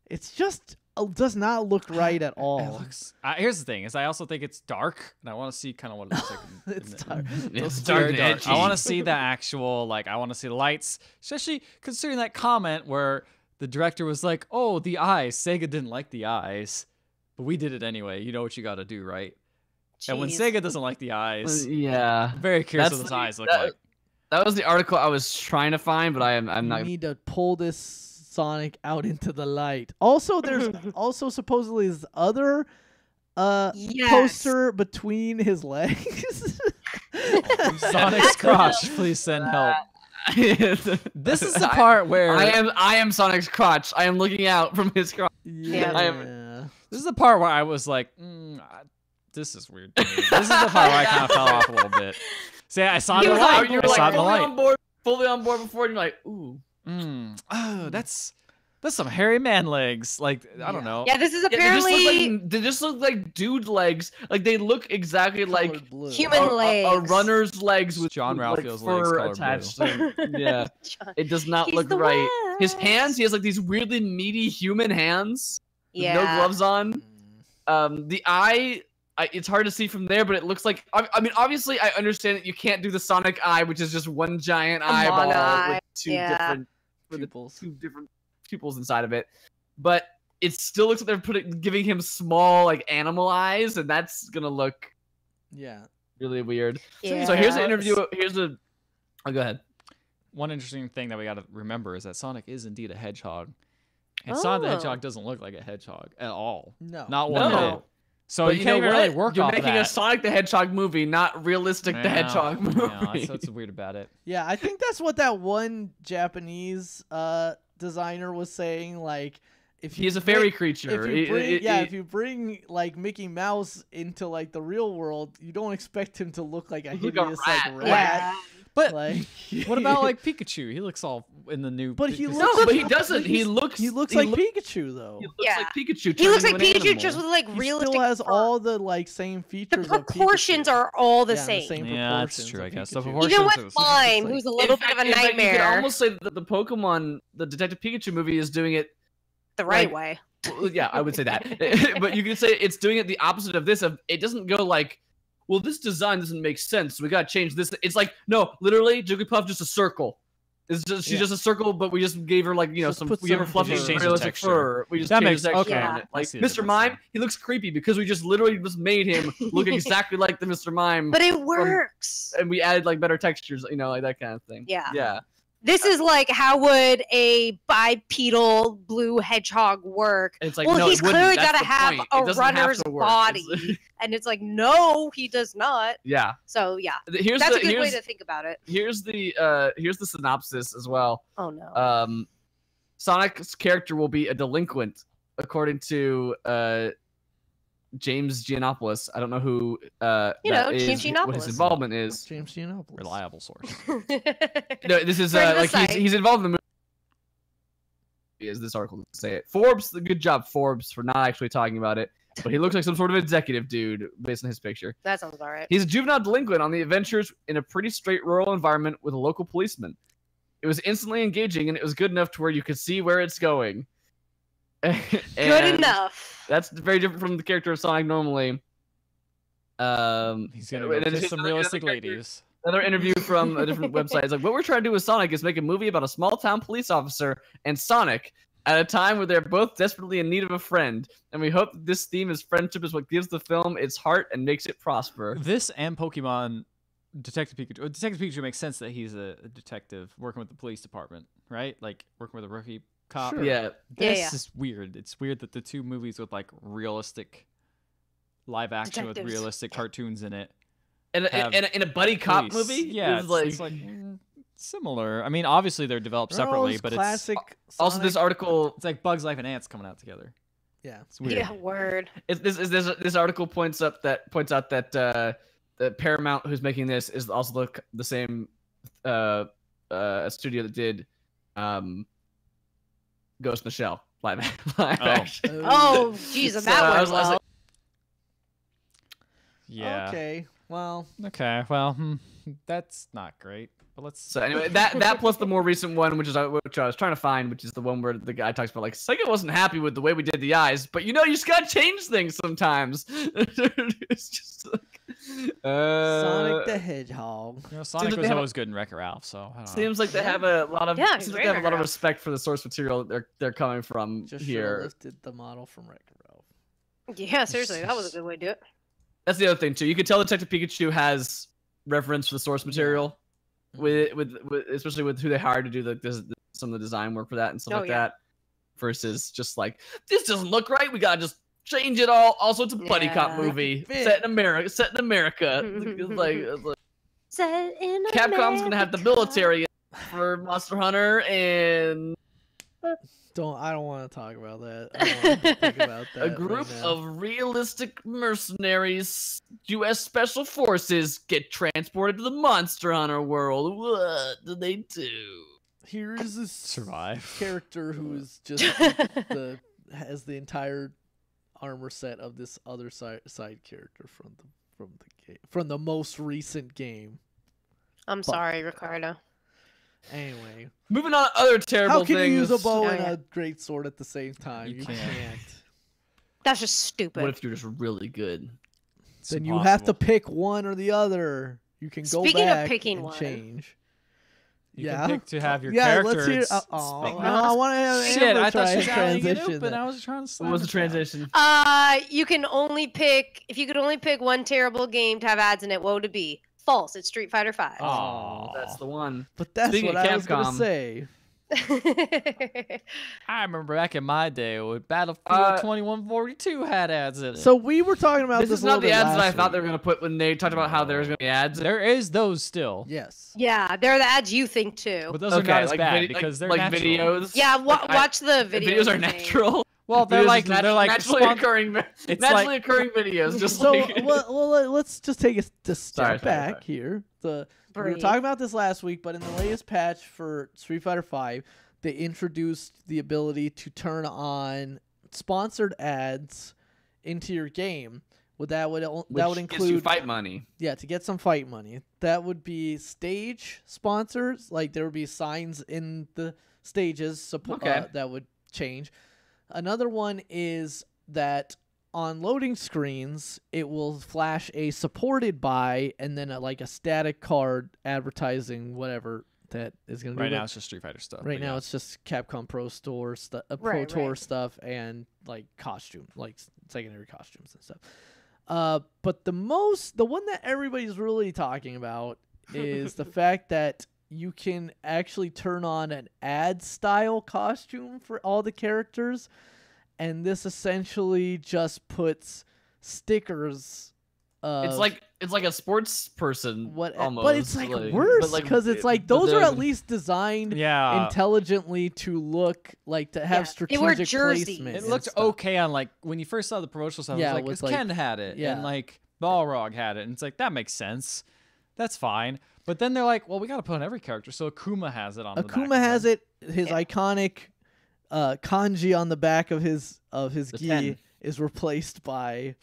It's just does not look right at It all. looks. Here's the thing: is I also think it's dark, and I want to see kind of what it looks like. It's dark. It's Very dark and dark. edgy. I want to see the actual, like, I want to see the lights, especially considering that comment where the director was like, "Oh, the eyes. Sega didn't like the eyes, but we did it anyway. You know what you got to do, right?" And when Jeez. Sega doesn't like the eyes, Yeah. I'm very curious That's what those the- eyes look that- like. That was the article I was trying to find, but I'm You not. need to pull this Sonic out into the light. Also, there's also supposedly this other Yes. poster between his legs. Sonic's crotch, please send help. This is the part where I am Sonic's crotch. I am looking out from his crotch. Yeah. I am- this is the part where I was like, this is weird. To me. This is the part where I kind of fell off a little bit. See, I saw it in You the were light. like- You were I saw it in the fully light. on board, fully on board before, and you're like, ooh. Oh, that's some hairy man legs. Like, I don't know. Yeah, this is Yeah, apparently they just look like dude legs. Like they look exactly like Colored blue. human a legs. runner's legs with John like, Ralphio's legs fur colored attached. To, yeah, John. it does not He's look the right. His West. hands, he has like these weirdly meaty human hands with Yeah. no gloves on. Mm. The eye, it's hard to see from there, but it looks like. I mean, obviously, I understand that you can't do the Sonic eye, which is just one giant eyeball eye, with two yeah. different Pupils. two different pupils inside of it. But it still looks like they're giving him small like animal eyes, and that's gonna look Yeah. really weird. Yeah. So here's an interview. Here's a. Oh, go ahead. One interesting thing that we got to remember is that Sonic is indeed a hedgehog, and Sonic the Oh. Hedgehog doesn't look like a hedgehog at all. No. Not one No. bit. So But you can't even really work You're off of making that. a Sonic the Hedgehog movie, not realistic the Yeah, Hedgehog movie. Yeah, that's what's weird about it. Yeah, I think that's what that one Japanese designer was saying. Like, if you He's a fairy bring- creature. If you bring, It- if you bring like Mickey Mouse into like the real world, you don't expect him to look like a Look like a hideous rat. like rat. Yeah. But Like, what about like Pikachu? He looks all in the new. But he Pikachu- looks- No, but he doesn't. He looks. he looks like look- Pikachu though. He looks Yeah. like Pikachu. He looks turning like into an Pikachu animal. just with like He realistic. still has fur. all the like same The features. of proportions Pikachu. are all the Yeah, same. Yeah, that's proportions true, of I guess. The Pikachu. proportions Even are with the same. Slime, like- who's a little bit of a In fact, you nightmare, could almost say that the Pokemon, the Detective Pikachu movie, is doing it. the right like- way. Well, yeah, I would say that. But you could say it's doing it the opposite of this. Of it doesn't go like, well, this design doesn't make sense. So we gotta change this. It's like, no, literally, Jigglypuff just a circle. It's just she's Yeah. just a circle, but we just gave her like Just some put we gave her some fluffy fur. Change the realistic texture. fur. We just That changed the makes- texture okay. on it. I Like see the Mr. difference Mime, there. he looks creepy because we just literally just made him look exactly like the Mr. Mime, But it works. and we added like better textures, like that kind of thing. Yeah. Yeah. This is like, how would a bipedal blue hedgehog work? And it's like, Well, no, he's it wouldn't. clearly That's gotta the have point. a It doesn't have runner's to work. body. It's- And it's like, no, he does not. yeah. So yeah, Here's that's the a good way here's, to think about it. here's the synopsis as well. Oh no. Sonic's character will be a delinquent, according to James Giannopoulos. I don't know who James what his Giannopoulos. involvement is. James Giannopoulos. Reliable source. No, this is Friend of the like site. he's involved in the movie. Is this article to say it? Forbes, good job, Forbes, for not actually talking about it. but he looks like some sort of executive dude based on his picture. That sounds about right. He's a juvenile delinquent on the adventures in a pretty straight rural environment with a local policeman. It was instantly engaging, and it was good enough to where you could see where it's going. Good enough. That's very different from the character of Sonic normally. He's gonna go kiss some realistic ladies. Another interview from a different website is like, what we're trying to do with Sonic is make a movie about a small town police officer and Sonic at a time where they're both desperately in need of a friend. And we hope that this theme is friendship is what gives the film its heart and makes it prosper. This and Pokemon Detective Pikachu. Detective Pikachu makes sense that he's a detective working with the police department, right? Like working with a rookie cop. Sure. Yeah. This Yeah. is weird. It's weird that the two movies with like realistic live action with Detectives. realistic cartoons in it. In Have a buddy cop police. movie? Yeah, It's it's like similar. I mean, obviously they're developed They're separately, always but classic. also this Sonic- article it's like Bugs Life and Ants coming out together. Yeah. It's weird. Yeah, word. this article points out that the Paramount who's making this is also the same studio that did Ghost in the Shell live action. Oh, Jesus, So, that I went was well. like, Yeah. Okay. Well, Okay. Well, that's not great. But let's. So anyway, that plus the more recent one, which I was trying to find, which is the one where the guy talks about like Sega wasn't happy with the way we did the eyes, but you just gotta change things sometimes. It's just like Sonic the Hedgehog. Sonic they was have a- always good in Wreck-It Ralph, so I don't know. seems like they have a lot of Yeah, seems like great they have a lot of Wreck-It Ralph. respect for the source material that they're coming from Just here. lifted the model from Wreck-It Ralph. Yeah, seriously, that was a good way to do it. That's the other thing too. You can tell Detective Pikachu has reference for the source material, with especially with who they hired to do some of the design work for that and stuff Oh, like yeah. that. Versus just like this doesn't look right. We gotta just change it all. Also, it's a buddy cop Yeah. movie Fit. set in America. It's like Set in Capcom's gonna have the America. military for Monster Hunter and I don't want to talk about that. I don't want to think about that. a group right now. of realistic mercenaries, U.S. Special Forces, get transported to the Monster Hunter world. What do they do? Here is this Survive. character who's just has the entire armor set of this other side character from the most recent game. I'm sorry, Ricardo. Anyway, Moving on to other terrible how can things. you use a bow Oh, and yeah. a great sword at the same time? You You can't. can't. That's just stupid. What if you're just really good? It's Then you have to impossible. pick one or the other. You can go Speaking of back picking and one. change. You Yeah. can pick to have your Yeah, character. let's hear. it's- Oh, speak- no, I want to have Shit, Amber I thought try she was and allowing it transition open. that. I was trying to. What was the slam it down. transition? You can only pick if you could only pick one terrible game to have ads in it. What would it be? False. It's Street Fighter V. Aw. That's the one. But that's Speaking what of I was gonna Capcom, say. I remember back in my day when Battlefield 2142 had ads in it. So we were talking about This this is a not little the bit ads that I last thought they week. were gonna put when they talked about how there was gonna be ads. there is those still, Yes. Yeah, they're the ads you think too. but those are not as bad because they're like natural. videos. Yeah, Like, watch the videos. videos are thing. natural. Well, they're Videos like is they're like naturally spon- occurring. It's Naturally like- occurring videos. Just So like let's just take a step Sorry, back here. We were Breathe. talking about this last week, but in the latest patch for Street Fighter V, they introduced the ability to turn on sponsored ads into your game. That would which include gives you fight money. Yeah, to get some fight money. That would be stage sponsors. Like there would be signs in the stages Okay. that would change. Another one is that on loading screens, it will flash a supported by and then like a static card advertising whatever that is going to right be. now it's just Street Fighter stuff. Right but now yeah. it's just Capcom Pro Store stuff, Pro Right, Tour right. stuff, and like costume, like secondary costumes and stuff. But the one that everybody's really talking about is the fact that you can actually turn on an ad style costume for all the characters, and this essentially just puts stickers. It's like a sports person. Almost, but it's like worse because it's like those are at least designed yeah. intelligently to look like to have Yeah, they wear strategic jerseys. placement. It and looked stuff. okay on like when you first saw the promotional stuff. Yeah, it it was was like like- Ken had it, yeah. and like Balrog had it, and it's like that makes sense. That's fine. But then they're like, well, we got to put on every character, so Akuma has it on. the back Akuma of has them. it. His Yeah. iconic kanji on the back of his The gi 10. is replaced by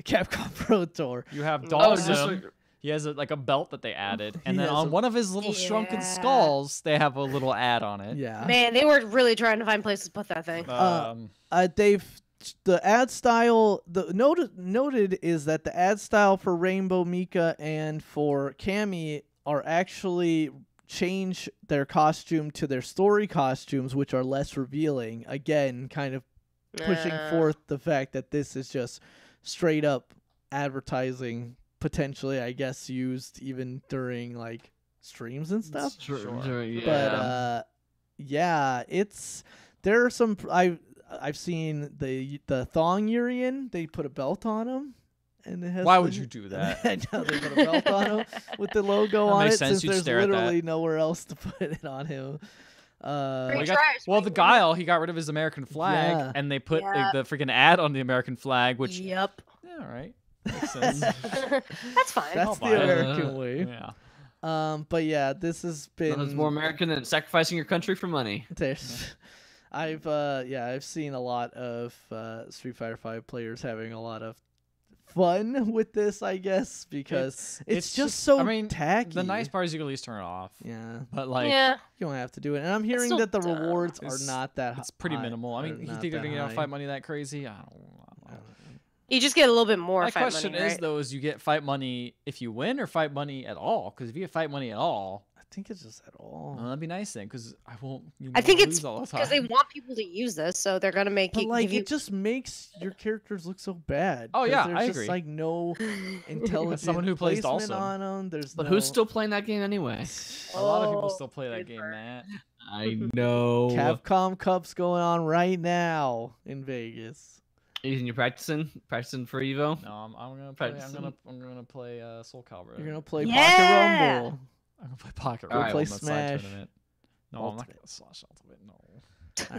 Capcom Pro Tour. You have Oh, just Dawson. like- He has like a belt that they added, and He then has on a- one of his little shrunken Yeah. skulls, they have a little ad on it. Yeah. Man, they were really trying to find places to put that thing. The ad style noted is that the ad style for Rainbow Mika and for Cammy are actually change their costume to their story costumes, which are less revealing. Again, kind of pushing forth the fact that this is just straight up advertising, potentially, I guess, used even during like streams and stuff. Sure, yeah. But yeah, it's there are some I've seen the Thong Urian. They put a belt on him, and it has. Why the- would you do that? I know they put a belt on him with the logo That on makes it, sense. since You'd there's stare at that. literally nowhere else to put it on him. Well, Free he got- tries, well, free the win. Guile, he got rid of his American flag, Yeah. and they put Yeah. the freaking ad on the American flag, which Yep. yeah, all right, makes sense. That's fine. That's I'll the buy it. American way. Yeah. But yeah, this has been. Nothing's more American than sacrificing your country for money. There's, I've seen a lot of Street Fighter V players having a lot of fun with this, I guess, because it's just so I mean, tacky. the nice part is you can at least turn it off. Yeah, But like, yeah. you don't have to do it. And I'm hearing still that the dumb. rewards are It's- not that. it's pretty high, minimal. I or mean, you not think they're that gonna get high. fight money that crazy? I don't know. You just get a little bit more My fight question money, is right? though, is you get fight money if you win or fight money at all? Because if you get fight money at all, I think it's just at all. well, that'd be nice then. Because I won't. I think it's lose all the because they time. want people to use this, so they're gonna make But it. like, give you... it just makes your characters look so bad. Oh, 'cause yeah, there's I just, agree. like no intelligent someone who plays placement Dawson. on them. There's But no... who's still playing that game anyway? A lot of people Oh, still play that good game, part. Matt. I know. Capcom Cup's going on right now in Vegas. Ethan, you practicing for Evo? No, I'm gonna play. Practicing. I'm gonna play Soul Calibur. You're gonna play Yeah! Pocket Rumble. I'm gonna play Pocket Go Rumble play in the side Smash tournament. No, I'm not Ultimate. gonna Slash Ultimate. No.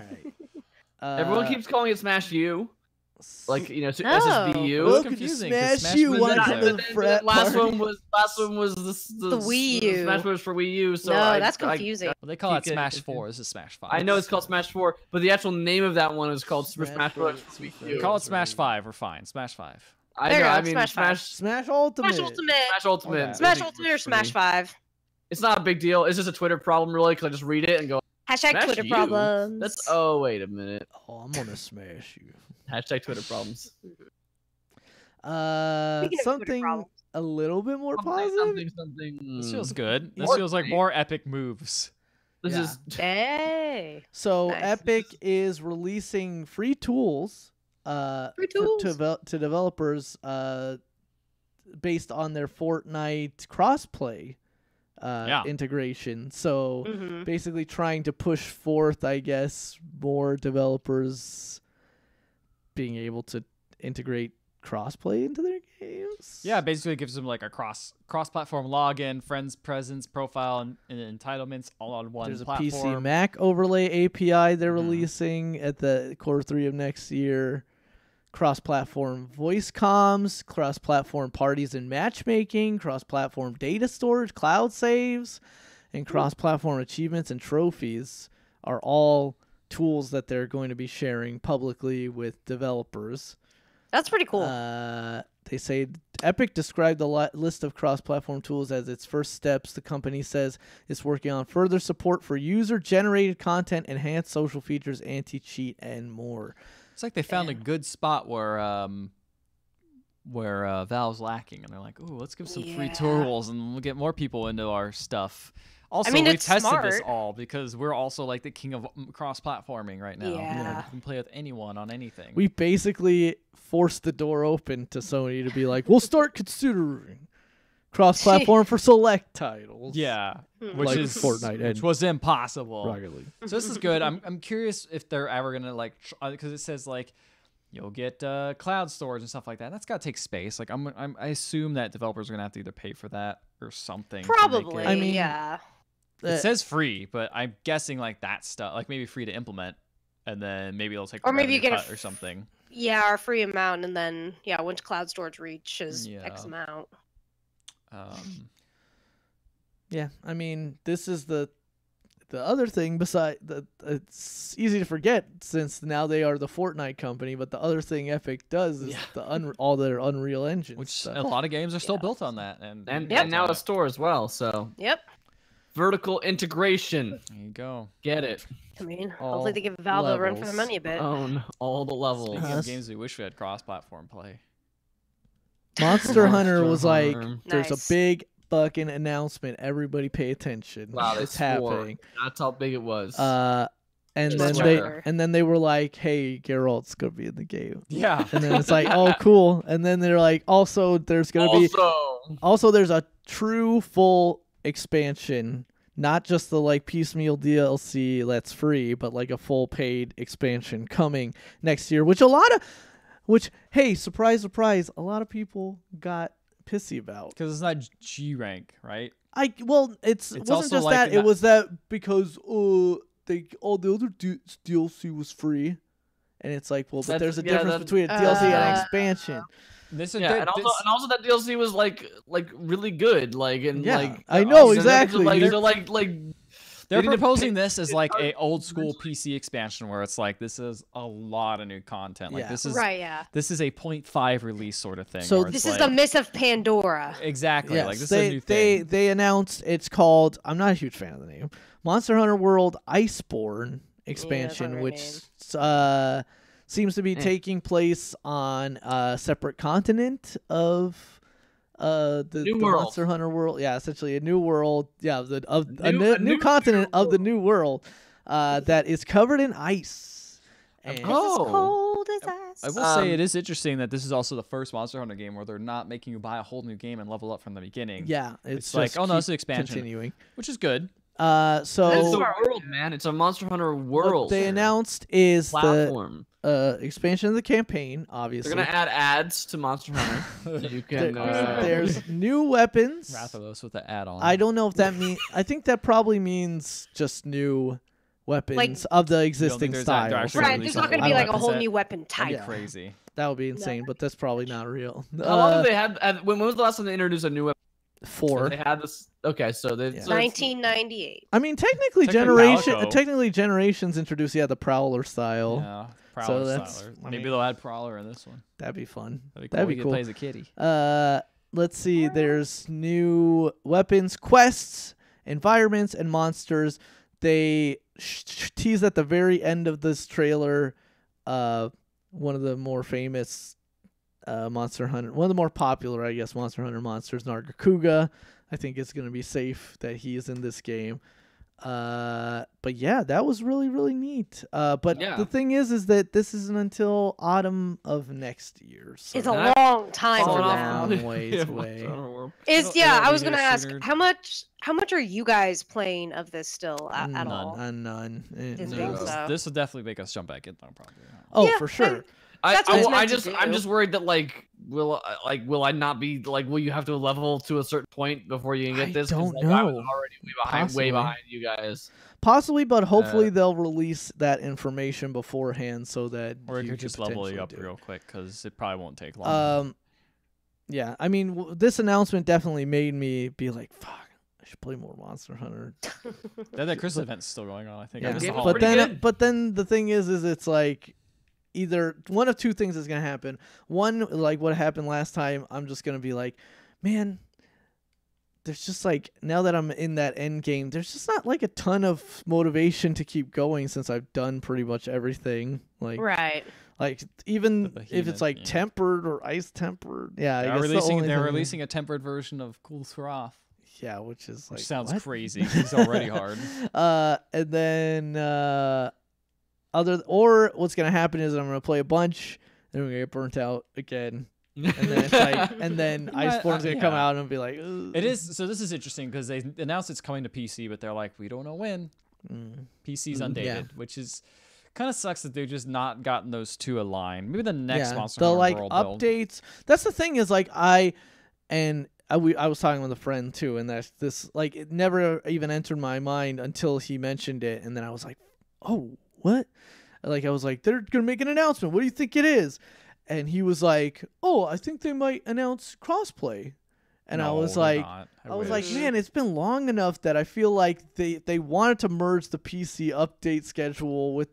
All right. Everyone keeps calling it Smash U, like you know, Oh. SSBU. Well, Welcome to confusing, 'cause Smash Smash U. was Welcome in to there. the frat last party. one was the Wii U. Smash was for Wii U. So no, that's confusing. Well, they call it Keep getting Smash confused. 4. This is Smash 5. I know it's called Smash 4, but the actual name of that one is called Super Smash Bros. Bros. Wii We U. call it Smash 5. We're fine. Smash 5. I There you know. go, I mean, Smash five. Smash Ultimate. Smash Ultimate. Smash Ultimate. Okay. Smash is- Ultimate or is Smash funny. 5. It's not a big deal. It's just a Twitter problem, really, because I just read it and go, Hashtag Smash Twitter U? problems. "That's oh wait a minute." Oh, I'm gonna smash you. Hashtag Twitter problems. Speaking of Twitter Something problems. a little bit more positive. Something. This feels good. This More feels like funny. more epic moves. This Yeah. is Hey. So Nice. Epic is releasing free tools, to developers, based on their Fortnite crossplay Yeah. integration. So Mhm. basically trying to push forth, I guess, more developers being able to integrate crossplay into their games. Yeah, basically it gives them like a cross-platform login, friends presence, profile, and entitlements all on one There's a platform. PC Mac overlay API they're Mhm. releasing at the Q3 of next year. Cross-platform voice comms, cross-platform parties and matchmaking, cross-platform data storage, cloud saves, and cross-platform achievements and trophies are all tools that they're going to be sharing publicly with developers. That's pretty cool. They say Epic described the list of cross-platform tools as its first steps. The company says it's working on further support for user-generated content, enhanced social features, anti-cheat, and more. It's like they found a good spot where Valve's lacking, and they're like, "Ooh, let's give some free Yeah. tools, and we'll get more people into our stuff." Also, mean, we it's tested this smart. all because we're also like the king of cross-platforming right now. You know, Yeah. you can play with anyone on anything. We basically forced the door open to Sony to be like, we'll start considering cross-platform for select titles. yeah, Hmm. which Like is Fortnite which and was impossible. Rocket League. So this is good. I'm curious if they're ever gonna like because it says like you'll get cloud storage and stuff like that. That's gotta take space. Like I assume that developers are gonna have to either pay for that or something. to make Probably. it- I mean, yeah. It says free, but I'm guessing like that stuff, like maybe free to implement, and then maybe it'll take a Or maybe you revenue get a cut or something. Yeah, our free amount, and then once cloud storage reaches Yeah. X amount. Um, Yeah, I mean, this is the the other thing beside the, it's easy to forget since now they are the Fortnite company, but the other thing Epic does is all their Unreal Engine Which stuff. a lot of games are still built on that, and now a store as well. So Yep. vertical integration. there you go. Get it. I mean, All hopefully they give Valve a run for their levels. money a bit. Own all the levels. Speaking Us. of games we wish we had cross-platform play. Monster Hunter Monster was like, Hunter. there's Nice. a big fucking announcement. Everybody pay attention. Wow, they it's swore. happening. That's how big it was. And Just then wonder. they were like, hey, Geralt's gonna be in the game. Yeah. And then it's like, oh, cool. And then they're like, also, there's gonna be there's a true full expansion, not just the like piecemeal DLC that's free, but like a full paid expansion coming next year. Which hey, surprise, surprise, a lot of people got pissy about. Because it's not G rank, right? It wasn't also just like that. not- It was that because all the other DLC was free, and it's like, well, but That's- there's a yeah, difference that- between a DLC and an Uh, expansion. This is Yeah, and also that DLC was like really good, Yeah, I know, exactly. Like, They're- so like they're they didn't proposing pay- this as like a old school PC expansion where it's like this is a lot of new content. Like Yeah. this is Right, yeah. this is a 0.5 release sort of thing. So where it's This is like, the Miss of Pandora. exactly Yes, like this they is a new thing. they announced it's called. I'm not a huge fan of the name. Monster Hunter World Iceborne expansion, weird which name. seems to be taking place on a separate continent of the New world. Monster Hunter world. Yeah, essentially a new world. Yeah, a New- new new continent of the world. new world that is covered in ice. And It's Oh. as cold as ice. I will say it is interesting that this is also the first Monster Hunter game where they're not making you buy a whole new game and level up from the beginning. yeah, It's it's like, just oh no, keep it's an expansion, continuing. which is good. It's a So world, man. It's a Monster Hunter world. what they announced is platform. the expansion of the campaign. Obviously, They're gonna add ads to Monster Hunter. You can. there's new weapons. Rathalos with the add-on. I don't know if that means. I think that probably means just new weapons of the existing there's that- they're styles. actually Right, releasing there's a not going to whole be like a weapon whole set. new weapon That'd type. be Yeah. crazy. That would be insane, but that's probably not real. How long have they had? When was the last time they introduced a new weapon? Four. They had this. Okay, so they. Yeah. So it's- 1998. I mean, technically, Generations introduced the Prowler style. Yeah, Prowler that's- Styler. I Maybe mean- they'll add Prowler in this one. That'd be fun. That'd be cool. That'd be He cool. plays a kitty. Let's see. There's new weapons, quests, environments, and monsters. They tease at the very end of this trailer. One of the more famous Monster Hunter, one of the more popular, I guess, Monster Hunter monsters, Nargacuga. I think it's gonna be safe that he is in this game. But yeah, that was really, really neat. But Yeah. the thing is that this isn't until autumn of next year. So It's a that- long time Falling from off now. on ways Yeah, away. Monster Hunter World. Is It'll I be was here gonna ask sooner. how much are you guys playing of this still at none, all? none. Didn't No. think so. This will definitely make us jump back in though, probably. Oh, Yeah, for sure. That's what it's meant to I'm do. just worried that will I not be will you have to level to a certain point before you can get I this? 'Cause, don't I was know. already Possibly. way behind you guys. Possibly, but hopefully they'll release that information beforehand so that Or it you could just level you up potentially do it. real quick because it probably won't take long. Yeah, I mean, this announcement definitely made me be like, "Fuck, I should play more Monster Hunter." that Christmas event's still going on, I think. I Yeah, missed the game was holiday. pretty good. but then the thing is it's like either one of two things is gonna happen. One, like what happened last time, I'm just gonna be like, man, there's just like now that I'm in that end game, there's just not like a ton of motivation to keep going since I've done pretty much everything. Right. Like even The if behemoth, it's like yeah. tempered or ice tempered, yeah, I They're guess the releasing, only they're thing- releasing a tempered version of Kulthroth, yeah, which is like which sounds what? crazy. He's already hard. And then what's gonna happen is I'm gonna play a bunch, then we're gonna get burnt out again, and then it's like, and then Yeah, Iceborne's gonna come yeah. out and be like, "Ugh." It is. So this is interesting because they announced it's coming to PC, but they're like, we don't know when. Mm. PC's Yeah. undated, which is kind of sucks that they've just not gotten those two aligned. Maybe the next Monster the Hunter like World build. updates. That's the thing is like I was talking with a friend too, and that's this like it never even entered my mind until he mentioned it, and then I was like, oh, what? Like I was like, they're gonna make an announcement. What do you think it is? And he was like, oh, I think they might announce crossplay. And I No, was they're like, not. I was like, wish. man, it's been long enough that I feel like they wanted to merge the PC update schedule with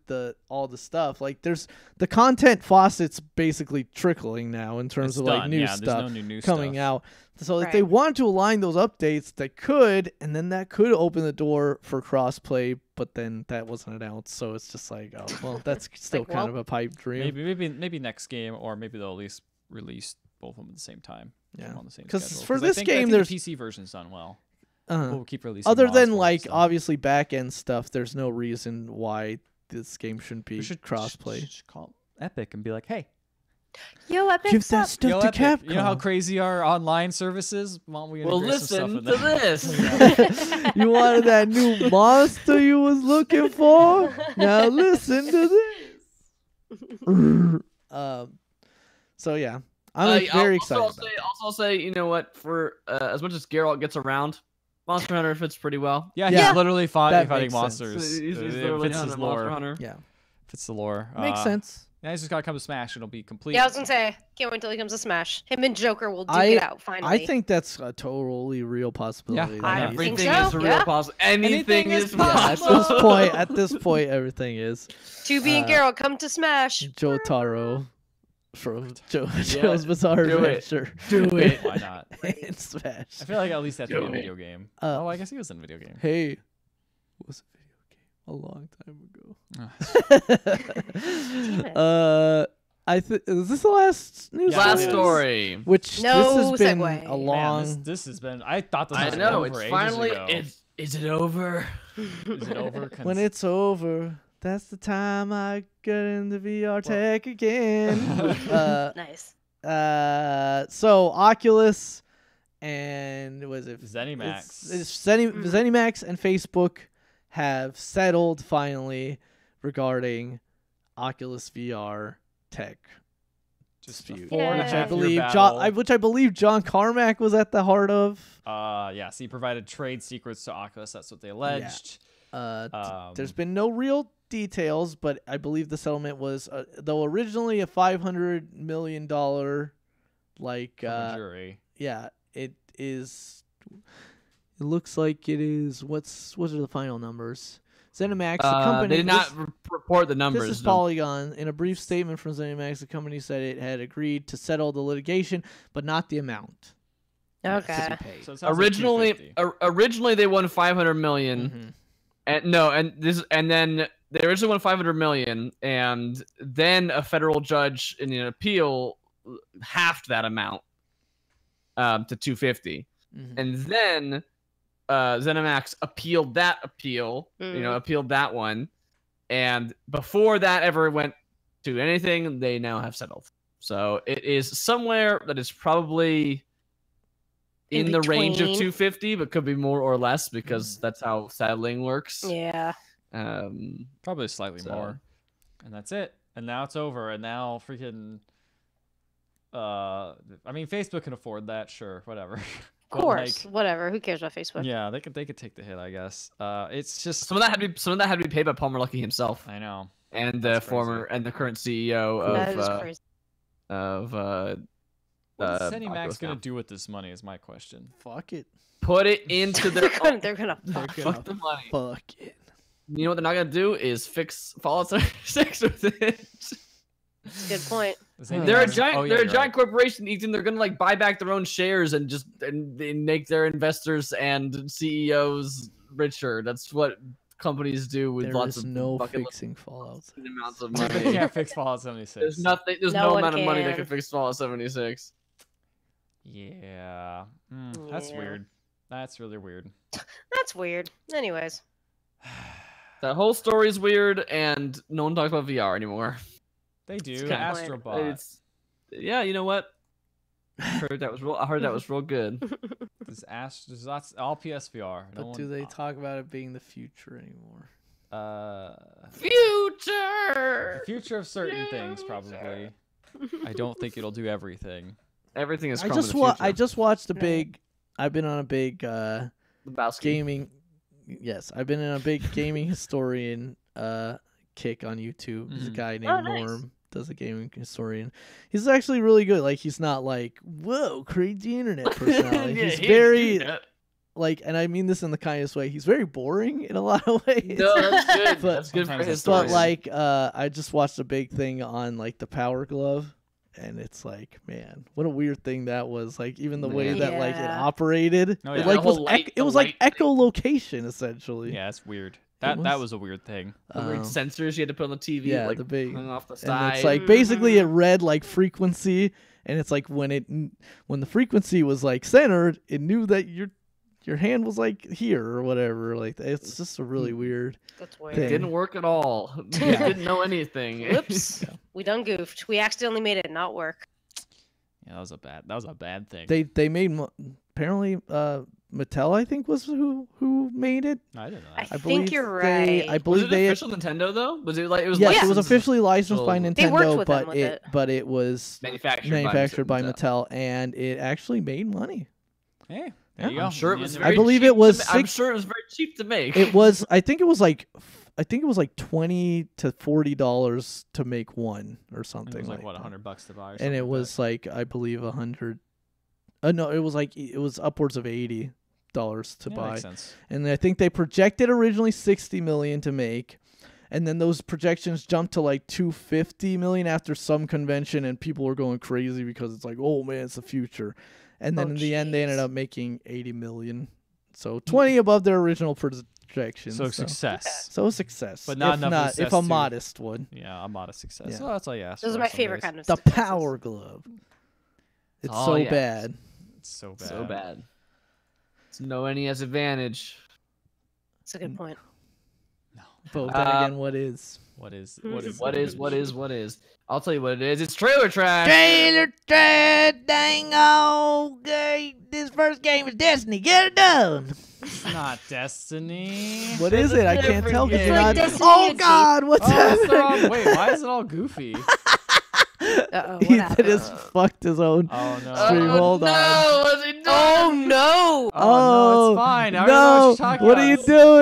all the stuff. Like, there's the content faucet's basically trickling now in terms It's of like done. new Yeah, stuff there's no new coming stuff. out. So if Right. they wanted to align those updates, they could, and then that could open the door for crossplay. But then that wasn't announced, so it's just like, oh well, that's still Like, kind well, of a pipe dream. Maybe next game, or maybe they'll at least release both of them at the same time. Yeah. On the same 'Cause schedule. for I this think game, the there's- PC version's done well. Uh-huh. We'll keep releasing. Other mods than for it, like so. obviously back end stuff, there's no reason why this game shouldn't be We should crossplay. should call Epic and be like, hey, Yo, Epic, Give that sup? stuff yo, to Epic, Capcom. you know how crazy our online service is? Why don't we Well, integrate some listen stuff to in there? this. You wanted that new monster you was looking for? Now listen to this. So yeah, I'm very I'll excited. Also, about also say, you know what? For as much as Geralt gets around, Monster Hunter fits pretty well. Yeah, Yeah. he's literally That fighting makes sense. monsters. He's It literally fits his Hunter, Monster lore. Hunter. Yeah, Fits the lore. makes sense. Now he's just gotta come to Smash. It'll be complete. Yeah, I was gonna say, can't wait till he comes to Smash. Him and Joker will duke I- it out finally. I think that's a totally real possibility. Yeah, that I happens. think Everything so, is real yeah. possible. Anything is Yeah, at possible. this point, everything is. 2B and Geralt come to Smash. Jotaro from Joe's Bizarre do it. Adventure. Do it. Why not? in Smash. I feel like at least that should be a Do it. video game. Uh, I guess he was in a video game. Hey, it was a video game a long time ago. Is this the last news? Yeah, Last it is. story. Which No this has been segue. a Man, long. Man, this has been. I thought this I was know. over It's ages finally. ago. Is it over? Is it over? When it's over, that's the time I get into VR tech again. Nice. So Oculus and was it ZeniMax. It's ZeniMax and Facebook have settled finally regarding Oculus VR tech Just dispute, a 4.5 which I year believe battle. John Carmack was at the heart of. Yes, he provided trade secrets to Oculus. That's what they alleged. There's been no real details, but I believe the settlement was though originally a $500 million like from a jury. yeah, it is. It looks like it is. What are the final numbers? ZeniMax, the company. They did not report the numbers. This is no. Polygon. In a brief statement from ZeniMax, the company said it had agreed to settle the litigation, but not the amount. Okay. To be paid. So it sounds like Originally, 250. originally they won 500 million, Mhm. and then they originally won 500 million, and then a federal judge in an appeal halved that amount to 250, Mhm. and then ZeniMax appealed that appeal, appealed that one, and before that ever went to anything, they now have settled. So it is somewhere that is probably in the range of between. 250, but could be more or less because Mm. that's how settling works. Yeah. Probably slightly So- more, and that's it. And now it's over. And now freaking. I mean, Facebook can afford that, sure, whatever. Of course. Whatever. Who cares about Facebook? Yeah, they could take the hit, I guess. It's just. Some of that had to be paid by Palmer Luckey himself I know. and the That's crazy. former and the current CEO That is of crazy. What is ZeniMax Oculus gonna now. do with this money? Is my question. Fuck it. Put it into their They're gonna They're fuck. gonna fuck the money. fuck it. You know what they're not gonna do is fix Fallout 76 with it. Good point. They're a ZeniMax- giant. oh, yeah, they're a you're giant corporation, Ethan. They're gonna like buy back their own shares and just and they make their investors and CEOs richer. That's what companies do with There lots is of no bucket fixing Fallout. amounts of They money. can't fix Fallout 76. There's nothing. There's No no one amount of money that can. can fix Fallout 76. Yeah. That's Yeah. weird. That's really weird. That's weird. Anyways. That whole story is weird, and no one talks about VR anymore. They do. kinda- Astrobot. It's yeah. You know what? I heard that was real good. There's lots all PSVR. But do they talk about it being the future anymore? Future. The future of certain things, probably. I don't think it'll do everything. Everything is. I from just the future. I just watched a No. big. I've been on a big Lebowski. gaming. Yes, I've been in a big gaming historian kick on YouTube. There's a Mhm. guy named Oh, nice. Norm does a gaming historian. He's actually really good. Like he's not like whoa crazy internet personality. Yeah, He's he- very he- like, and I mean this in the kindest way. He's very boring in a lot of ways. No, that's good. But- That's good for Sometimes his it's But stories. like, I just watched a big thing on like the Power Glove, and it's like, man, what a weird thing that was. Like, even the way Man. that like it Yeah. operated, Oh, it yeah. like The was whole light- it was the like light thing. echolocation essentially. Yeah, it's weird. That was- was a weird thing. the weird Um, sensors you had to put on the TV, yeah, like the big, hung off the and side. it's like basically it read like frequency, and it's like when the frequency was like centered, it knew that your hand was like here or whatever. Like it's just a really weird. That's It weird. thing. didn't work at all. Yeah. Didn't know anything. Whoops. We done goofed. We accidentally made it not work. Yeah, that was a bad thing. They made apparently Mattel, I think, was who made it. I didn't know I that. I think believe you're they- right. I Was believe it they official Nintendo though? Was it like it was? yes, it was licensed officially licensed by official They worked Nintendo, with them but with it it. but it was manufactured by Mattel. Mattel, and it actually made money. Hey, Yeah. there you go. I'm sure it was. Yeah, Very I believe cheap it was to ma- I'm six- sure it was very cheap to make. It was, I think it was like $20 to $40 to make one or It something. was like what, that. $100 to buy, or And something it like was like I believe 100. No, it was upwards of $80 to that. Yeah, buy. makes sense. And I think they projected originally 60 million to make, and then those projections jumped to like 250 million after some convention, and people were going crazy because it's like, oh man, it's the future. And then Oh, in the end, they ended jeez. up making 80 million, so 20 above their original projections. So success. So a success, But not if enough not, success if a to- modest one. Yeah, a modest success. Yeah. So that's all you ask Those for are my some favorite days. kind of The successes. Power Glove. It's Oh, so yes. bad. It's so bad. so bad. It's no NES advantage. That's a good point. No. But then Uh, again, what is? What is? What What is? What is? What is? What is? I'll tell you what it is. It's trailer trash. Trailer trash, dang this first game is Destiny. Get it done. It's not Destiny. What is it? I can't different tell because game. you're It's not. like Destiny Oh and God, what's Oh, it's all, happening? wait, why is it all goofy? Uh-oh, what Ethan happened? has fucked his own. Oh no. Stream, hold on. No, what's he doing? Oh no! Oh, no, it's fine. I already know no! what you're talking What about. are you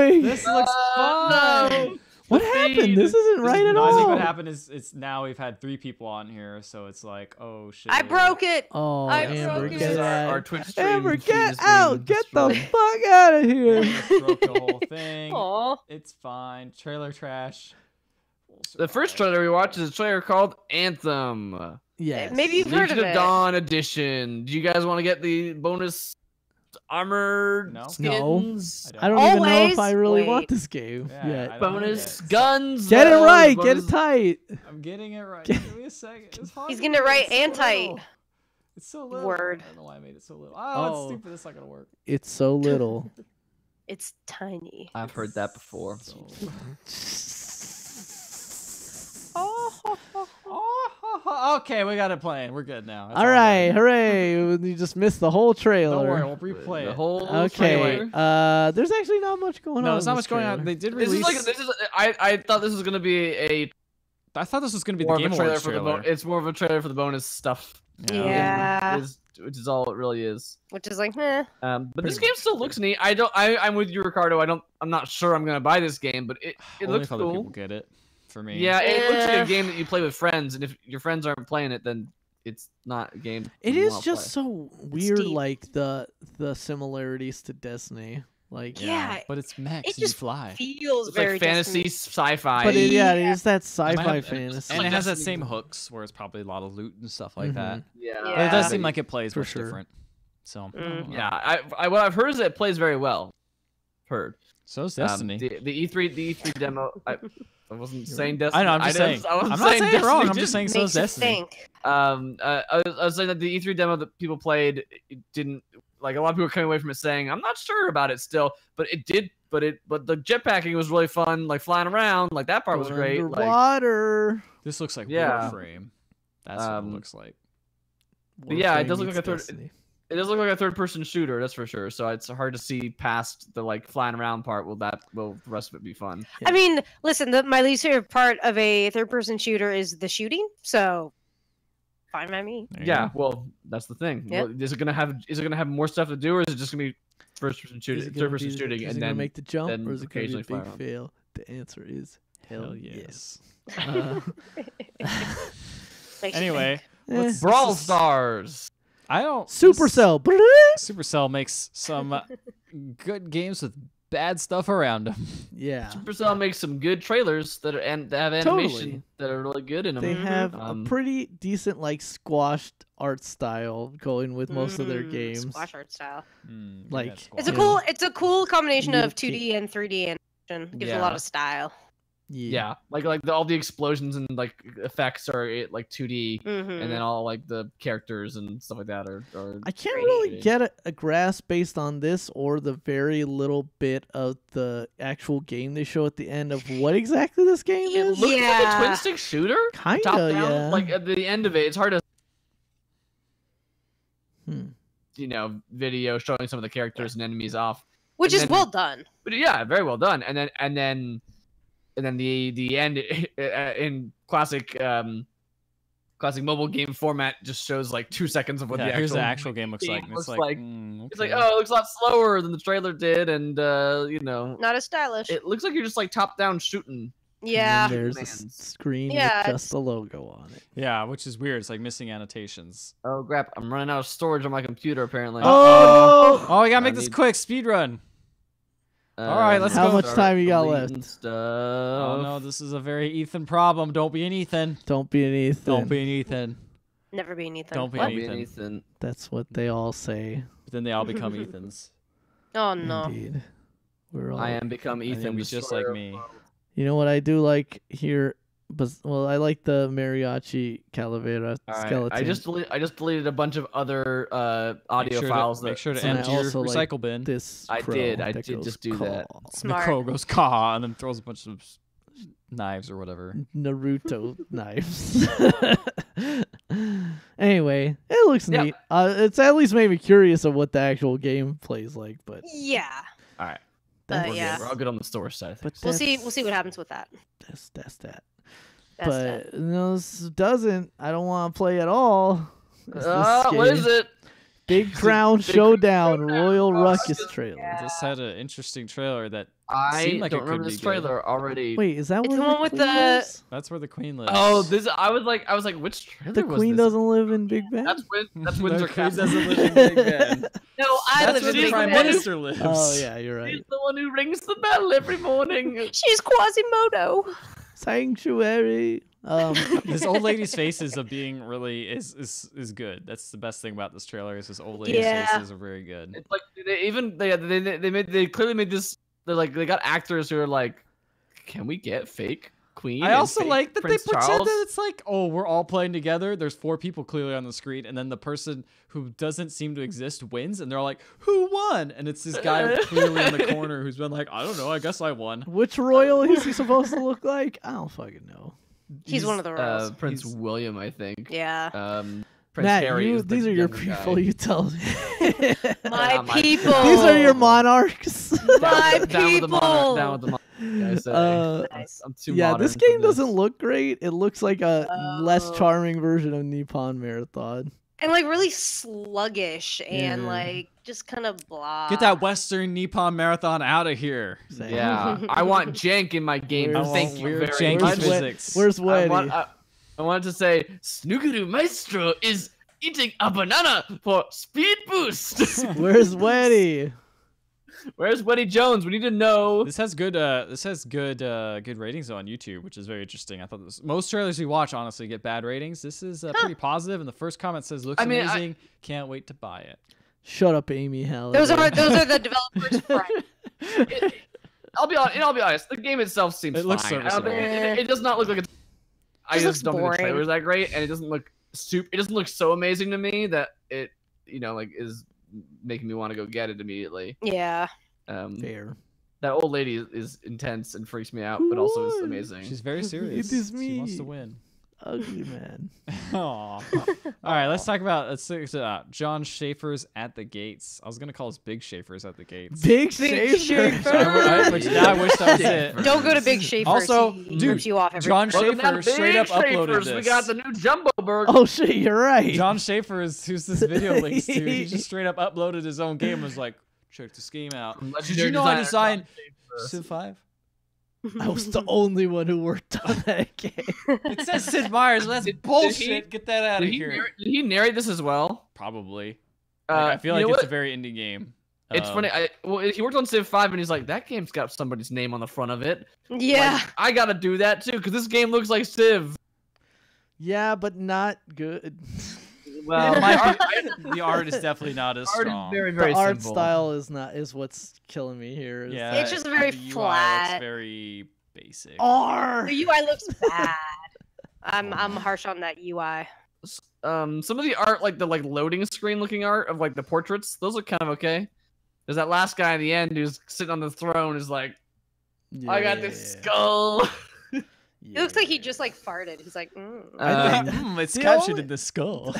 doing? This looks fun. No. What The happened? feed. This isn't This right is- at no, I think what all. happened is it's now we've had 3 people on here, so it's like, oh shit. I broke it. Oh, I Amber, broke get it. Our out! Twitch stream Amber, feed get is being out! Get the destroyed. fuck out of here! I broke the whole thing. Aw. It's fine. Trailer trash. We'll The first survive. trailer we watched is a trailer called Anthem. Yes. Maybe you've heard Legion of of it. Dawn edition. Do you guys want to get the bonus armor No. skins? I don't even know if Always I really wait. want this game Yeah, yet. I don't Bonus get it. guns. Get it though, right. Get bonus- it tight. I'm getting it right. Get- Give me a second. It's hard He's to getting it do. right It's so and tight. little. It's so little. Word. I don't know why I made it so little. Oh. Oh, it's stupid. It's not gonna work. It's so little. It's tiny. I've heard that before. Oh, okay, we got it playing. We're good now. It's All good. right, hooray! You just missed the whole trailer. Don't worry, we'll replay The it. whole Okay. trailer. There's actually not much going on. No, there's in not this much going on. trailer. They did This release. is like this is. I thought this was gonna be a I thought this was gonna be more the of Game a trailer Awards for the. trailer. It's more of a trailer for the bonus stuff. Yeah. Which is all it really is. Which is like, meh. But this Pretty game still looks neat. I'm with you, Ricardo. I'm not sure I'm gonna buy this game, but it Only looks if other cool. people get it. For me. Yeah, it looks like Yeah. a game that you play with friends, and if your friends aren't playing it, then it's not a game. It you is wanna just play. so weird, deep. like the similarities to Destiny. Like, Yeah. But it's mechs It and you just fly. feels It's very like fantasy, Destiny. sci-fi. but it Yeah. is that might sci-fi have- fantasy. And like it has that Destiny. same hooks where it's probably a lot of loot and stuff like Mhm. that. yeah, But it does Yeah. seem like it plays For much sure. different. So Mm. I what I've heard is that it plays very well. Heard. So is Destiny. The E3 demo. I wasn't saying Destiny. I know. I'm just saying. I wasn't I'm not saying it Destiny wrong. I'm didn't. just saying so Makes is you Destiny. think. I was saying that the E3 demo that people played, it didn't like a lot of people were coming away from it saying I'm not sure about it still, but it did. But the jetpacking was really fun, like flying around, like that part was Going great. Like, Underwater. This looks like Yeah. Warframe. That's what it Um, looks like. But yeah, it Warframe does look meets like a third- Destiny. it does look like a third-person shooter, that's for sure. So it's hard to see past the like flying around part. Will the rest of it be fun? Yeah. I mean, listen, my least favorite part of a third-person shooter is the shooting. So, fine by me. There you Yeah, go. well, that's the thing. Yeah. Well, is it gonna have more stuff to do, or is it just gonna be first-person Is shooting, it gonna third-person be- shooting, is and it gonna then make the jump, then or is it gonna be a occasionally fly big around? fail? The answer is hell, Hell yes. yes. Uh, Makes you Anyway, think. Eh. let's- Brawl this is- Stars. I don't. Supercell. Supercell makes some good games with bad stuff around them. Yeah. Supercell makes some good trailers that are and that have Totally. animation that are really good in them. They have Um, a pretty decent like squashed art style going with most of their games. Squash art style. Like, It's a Yeah. cool. It's a cool combination of Unity. 2D and 3D animation. Gives a lot Yeah. of style. Yeah, all the explosions and like effects are like 2D, Mm-hmm. and then all like the characters and stuff like that are. I can't Great. really get a grasp based on this or the very little bit of the actual game they show at the end of what exactly this game It is. looks like a Yeah. twin stick shooter. Kinda, top down, yeah. Like at the end of it, it's hard to Hmm. video showing some of the characters and enemies off. Which and is then- well done. But yeah, very well done. And then the end in classic mobile game format just shows like 2 seconds of what Yeah, the here's actual the actual game looks like. game and looks It's like, like. mm, It's like, okay. oh, it looks a lot slower than the trailer did, and Not as stylish. it looks like you're just like top down shooting. Yeah. And then there's a Man's. screen Yeah, with it's- just a logo on it. Yeah, which is weird. It's like missing annotations. Oh crap! I'm running out of storage on my computer apparently. Oh! Oh, we gotta make I this need- quick speed run. all right, let's How go. much time you got deleting left? Stuff. Oh no, this is a very Ethan problem. Don't be an Ethan. Don't be an Ethan. Don't be an Ethan. Never be Ethan. Don't be What? an Maybe Ethan. Ethan. That's what they all say. But then they all become Ethans. Oh no. Indeed. We're all. I am become And Ethan. you'll be just destroyer like of me. worlds. You know what I do like here? But well, I like the Mariachi Calavera All right, skeleton. I just deleted a bunch of other audio files. Make sure to And I empty your also like recycle bin. this. I crow did that just goes do that. caw. The Smart. crow goes caw and then throws a bunch of knives or whatever. Naruto knives. Anyway, it looks Yeah. neat. It's at least made me curious of what the actual game plays like. But Yeah. All right, that's, we're yeah. good. We're all good on the store side. but We'll see. that's- We'll see what happens with that. That's that. That's But no, this doesn't. I don't want to play at all. It's this What is game. it? Big Crown Big Showdown Showdown. Royal Oh, Ruckus this- trailer. This had an interesting trailer that I Seemed like it don't could remember be this good. trailer already. Wait, is that It's where the one with queen the- lives? that's where the queen lives. Oh, this I was like, which trailer The was queen this? doesn't live in Big Ben. That's The Windsor queen Castle. doesn't live in Big Ben. No, I That's live where in the Big prime Ben. minister lives. Oh yeah, you're right. She's the one who rings the bell every morning. She's Quasimodo. Sanctuary. This old lady's faces of being really is good. That's the best thing about this trailer. Is this old lady's Yeah. faces are very good. It's like they clearly made this. They got actors who are like, can we get fake queen? I and also fake like that Prince they pretend Charles? that it's like, oh, we're all playing together. There's 4 people clearly on the screen, and then the person who doesn't seem to exist wins, and they're like, who won? And it's this guy clearly in the corner who's been like, I don't know, I guess I won. Which royal is he supposed to look like? I don't fucking know. He's one of the royals. Prince William, I think. Yeah. Prince Matt, Harry. is the these are your younger people. guy. You tell me. My my people. These are your monarchs. My Down with the monarch. people. Down with the monarch. I say. Nice. I'm too Yeah, modern this for game doesn't look great. It looks like a less Oh. charming version of Nippon Marathon. And like really sluggish and Yeah. like just kind of blah. Get that Western Nippon Marathon out of here. Same. Yeah, I want jank in my game. Where's- Thank you weird very janky much. Where's physics. Where's I, Weddy? wanted to say Snookeroo Maestro is eating a banana for speed boost. Where's Weddy? Where's Weddy Jones? We need to know. This has good good ratings on YouTube, which is very interesting. I thought most trailers we watch honestly get bad ratings. This is pretty positive, and the first comment says looks I mean, amazing. Can't wait to buy it. Shut up, Amy Hall. Those are the developers' friends. I'll be honest. The game itself seems It looks fine. I don't serviceable. think- it does not look like it's. I Just just looks don't think the boring. trailer is that great, and it doesn't look It doesn't look so amazing to me that it, like is making me want to go get it immediately. Yeah. Fair. That old lady is intense and freaks me out, but also is amazing. She's very serious. is She wants me. to win. Ugly man. Aw. All right, let's talk about John Schaefer's at the gates. I was gonna call us Big Schaefer's at the gates. Big Big Schaefer. Which now I wish that was it. Don't go to Big Schaefer's. Also, he dude, rips you off every John Welcome down Schaefer to straight up Big uploaded Schaefer's. this. We got the new Jumbo Burger. Oh shit, you're right. John Schaefer is who's this video links to. He just straight up uploaded his own game. And was like, check this game out. Did you know I designed Civ 5? I was the only one who worked on that game. It says Sid Meier's. That's Did he- bullshit. Get that out of Did here. he narrate this as well? Probably. Like, I feel you like know it's what? a very indie game. It's funny. He worked on Civ 5, and he's like, that game's got somebody's name on the front of it. Yeah. Like, I gotta do that too, because this game looks like Civ. Yeah, but not good. Well, It might be- the art is definitely not as art is strong. very, The very art simple. style is what's killing me here. is Yeah, It's just very the UI flat. looks very basic. R. The UI looks bad. I'm harsh on that UI. Some of the art, like the loading screen looking art of like the portraits, those look kind of okay. There's that last guy at the end who's sitting on the throne is like, I got this skull. It looks like he just like farted. He's like, It's The captured only- in the skull.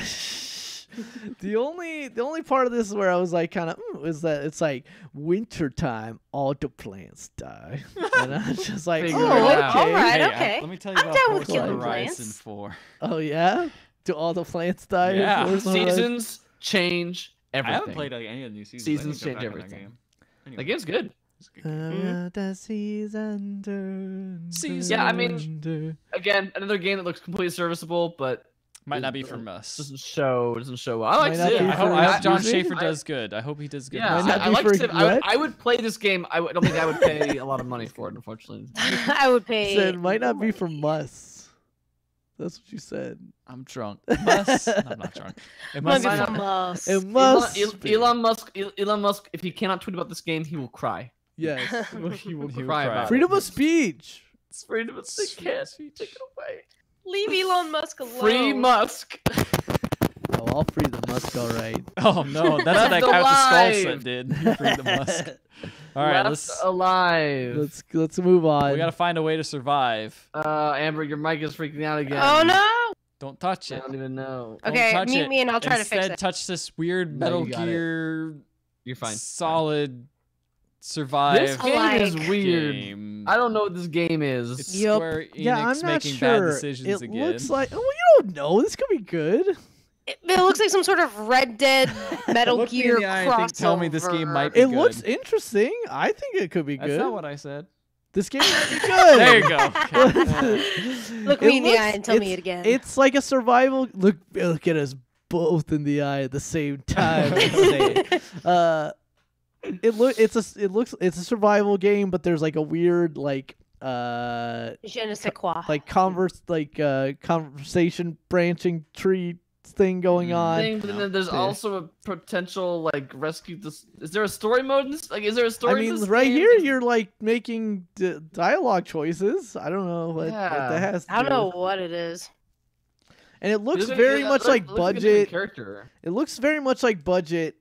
the only part of this where I was like kind of is that it's like wintertime, all the plants die, and I'm just like, Figure oh, it okay, out. All right, Hey, okay. let me tell you I'm about down with Forza killing Horizon plants. 4. oh yeah, do all the plants die? in Yeah. Forza Horizon? Seasons change everything. I haven't played like any of the new seasons. Seasons I need to go change back on that everything. game. Anyway, The game's good. it's a good game. The season turns. Season. Yeah, I mean- Again, another game that looks completely serviceable, but Might not be from us. doesn't show well. I like Might not Civ. be I for hope, I hope John Excuse me? Schaefer does good. I hope he does good. Yeah, Might not I be like for Civ. what? I would play this game. I don't think I would pay a lot of money for it, unfortunately. I would pay. Said might not be from us. That's what you said. I'm drunk. Must. No, I'm not drunk. It Might must be be from us. It must. be. Elon Musk, if he cannot tweet about this game, he will cry. Yes. He will He will cry cry. about Freedom it. of speech. It's freedom of speech. Freedom of Can't speech. take it away. Leave Elon Musk alone. Free Musk. Oh, I'll free the Musk, all right. Oh no, that's what that Left guy with the skull alive. set did. Free the Musk. All right, Left let's. alive. Let's move on. We gotta find a way to survive. Amber, your mic is freaking out again. Oh no. Don't touch I it. don't even know. Don't Okay, touch meet it. me and I'll try to Instead, fix it. touch this weird No, Metal you got it. Gear You're fine. solid survive This game is Like- weird. game. I don't know what this game is. It's Yup. Square Enix Yeah, I'm not making sure. bad decisions it again. looks like. Oh, you don't know. This could be good. It looks like some sort of Red Dead Metal Look me in Gear the eye and think- tell me this game might be It good. looks interesting. I think it could be That's good. not what I said. This game might be good. There you go. Okay. Look It me in the looks- eye and tell me it's- it again. It's like a survival. Look at us both in the eye at the same time. and say, it's a survival game, but there's like a weird Je ne sais quoi. conversation branching tree thing going on. Thing, but then there's Yeah. also a potential like rescue. This is there a story mode in this? Like, is there a I story? mean, in this right game? here you're like making dialogue choices. I don't know what Yeah. that has. To I don't do know with- what it is. And it looks Looks very it much looks- like looks like a different budget. character. It looks very much like budget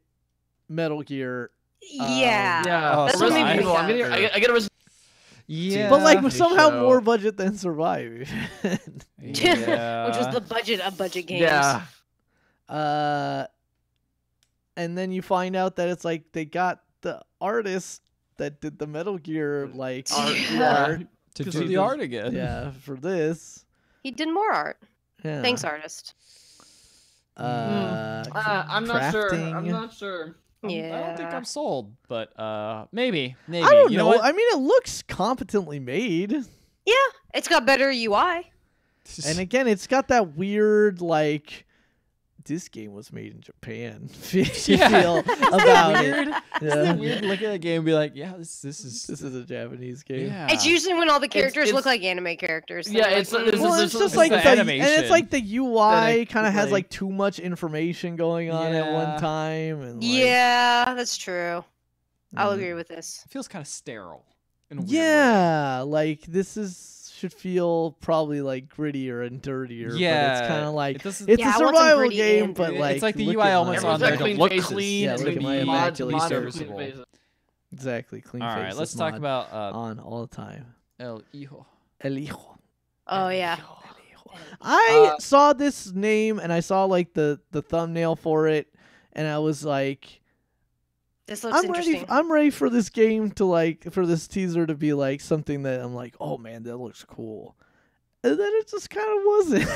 Metal Gear. Yeah. Yeah, Oh, That's Resident what made me Evil. I'm think getting, of. I get a Resident Yeah. But like TV somehow show. more budget than Survive. Yeah. Which was the budget of budget games. Yeah, And then you find out that it's like they got the artist that did the Metal Gear like Art, Yeah. yeah. to 'Cause do it the was- art again. yeah, for this. He did more art. Yeah. Thanks, artist. I'm not sure. I'm crafting. not sure. I don't think Yeah. I'm sold, but maybe. I don't You know. what? I mean, it looks competently made, It's got better UI. and again, it's got that weird like. This game was made in Japan. Yeah. Feel about weird? it. Isn't Yeah. it weird looking at a game and be like, yeah, this is This is a Japanese game. yeah. It's usually when all the characters it's- look like anime characters. Yeah, They're it's- like, it's- Well, mm. it's just it's like the the animation. and it's like the UI That kind of has like- like too much information going on at Yeah. one time, and like, Yeah, that's true. I'll Mm. agree with this. It feels kind of sterile. In a weird Yeah, like this should feel probably like grittier and dirtier. way. Yeah. but it's kind of like it doesn't, it's Yeah, a I want some survival gritty game, and but dirty. like it's like the look UI at almost my- on there to clean look faces. clean Yeah, and look at be my immaculate Mod- serviceable. clean faces. exactly clean. All right, faces let's talk mod about on all the time. El Hijo. El Hijo. Oh yeah. I saw this name and I saw like the thumbnail for it, and I was like, This looks I'm ready. interesting. I'm ready for this game to like for this teaser to be like something that I'm like, oh man, that looks cool. and then it just kind of wasn't.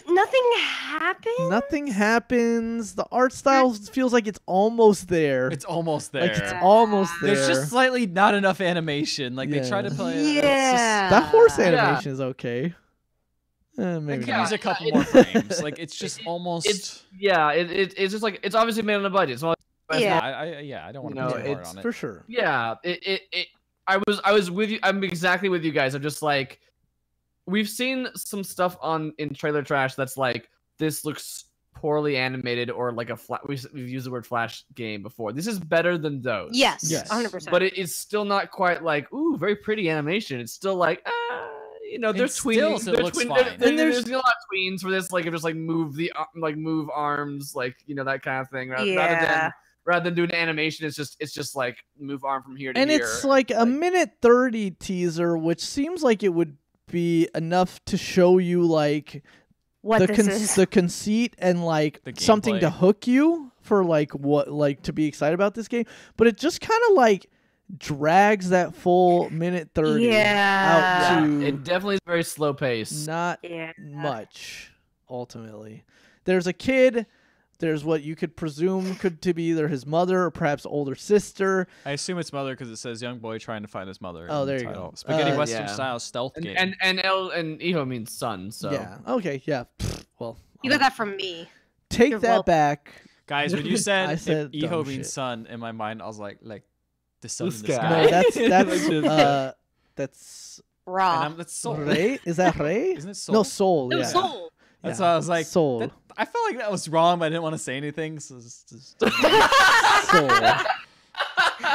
Nothing happened. Nothing happens. The art style feels like it's almost there. It's almost there. like it's almost there. There's just slightly not enough animation. Like they try to Yeah. play. It's just- Yeah. that horse Yeah. animation is okay. They Maybe could not. use a couple more frames. Like it's just almost. It's it's just like it's obviously made on a budget. So Yeah. I don't want You to know, be too hard it's on it. for sure. yeah, I was with you. I'm exactly with you guys. I'm just like, we've seen some stuff in trailer trash that's like, this looks poorly animated, or like we've used the word flash game before. This is better than those. Yes. Yes. 100%. But it's still not quite like, ooh, very pretty animation. It's still like, there's still tweens. it looks fine. And there's a lot of tweens for this, like just like move move arms, like that kind of thing. Rather than doing animation, it's just like move arm from here to And here. it's like a minute 30 teaser, which seems like it would be enough to show you like what the this is. the conceit and like The something to gameplay. hook you for like what like to be excited about this game. But it just kind of like drags that full minute 30 Yeah. out to It definitely is very slow pace. not Yeah. much ultimately. There's a kid. There's what you could presume could to be either his mother or perhaps older sister. I assume it's mother because it says young boy trying to find his mother. Oh, in the there you go. title. Spaghetti Western Yeah. style stealth And game. and Iho means son, so Yeah. Okay. Yeah. Well, You got that from me. take You're that welcome. back. Guys, when you said, I said if Iho dumb means shit. son, in my mind I was like the sun The in the sky. sky. No, that's Raw. And that's soul. Ray. Is that Ray? Isn't it soul? No, Soul. It Yeah. was Soul. That's Yeah. why I was like, Soul. that- I felt like that was wrong, but I didn't want to say anything. So just Soul.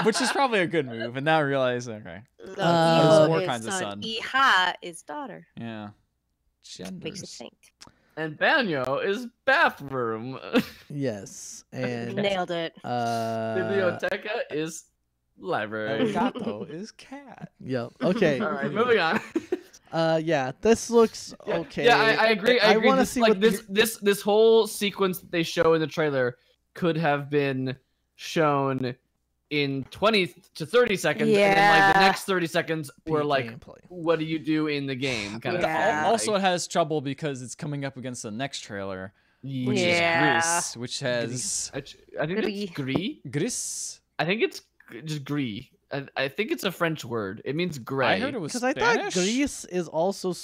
which is probably a good move. And now I realize, okay, No, There's Iho more is kinds of son. sun. Iha is daughter. yeah. Makes you Genders. think. and Banyo is bathroom. Yes. And Nailed it. Biblioteca is library. Arigato is cat. Yep. Okay. All right, moving on. Yeah. This looks okay. Yeah, I agree. I agree. want to This, see like what this whole sequence that they show in the trailer could have been shown in 20 to 30 seconds, and then like the Yeah. next 30 seconds were like, gameplay. what do you do in the game? Kind of. Yeah. thing. Also, it has trouble because it's coming up against the next trailer, which Yeah. is Gris, which has I think it's gris. Gris. I think it's just gris. I think it's a French word. It means gray. I heard it was Because I Spanish. thought Greece is also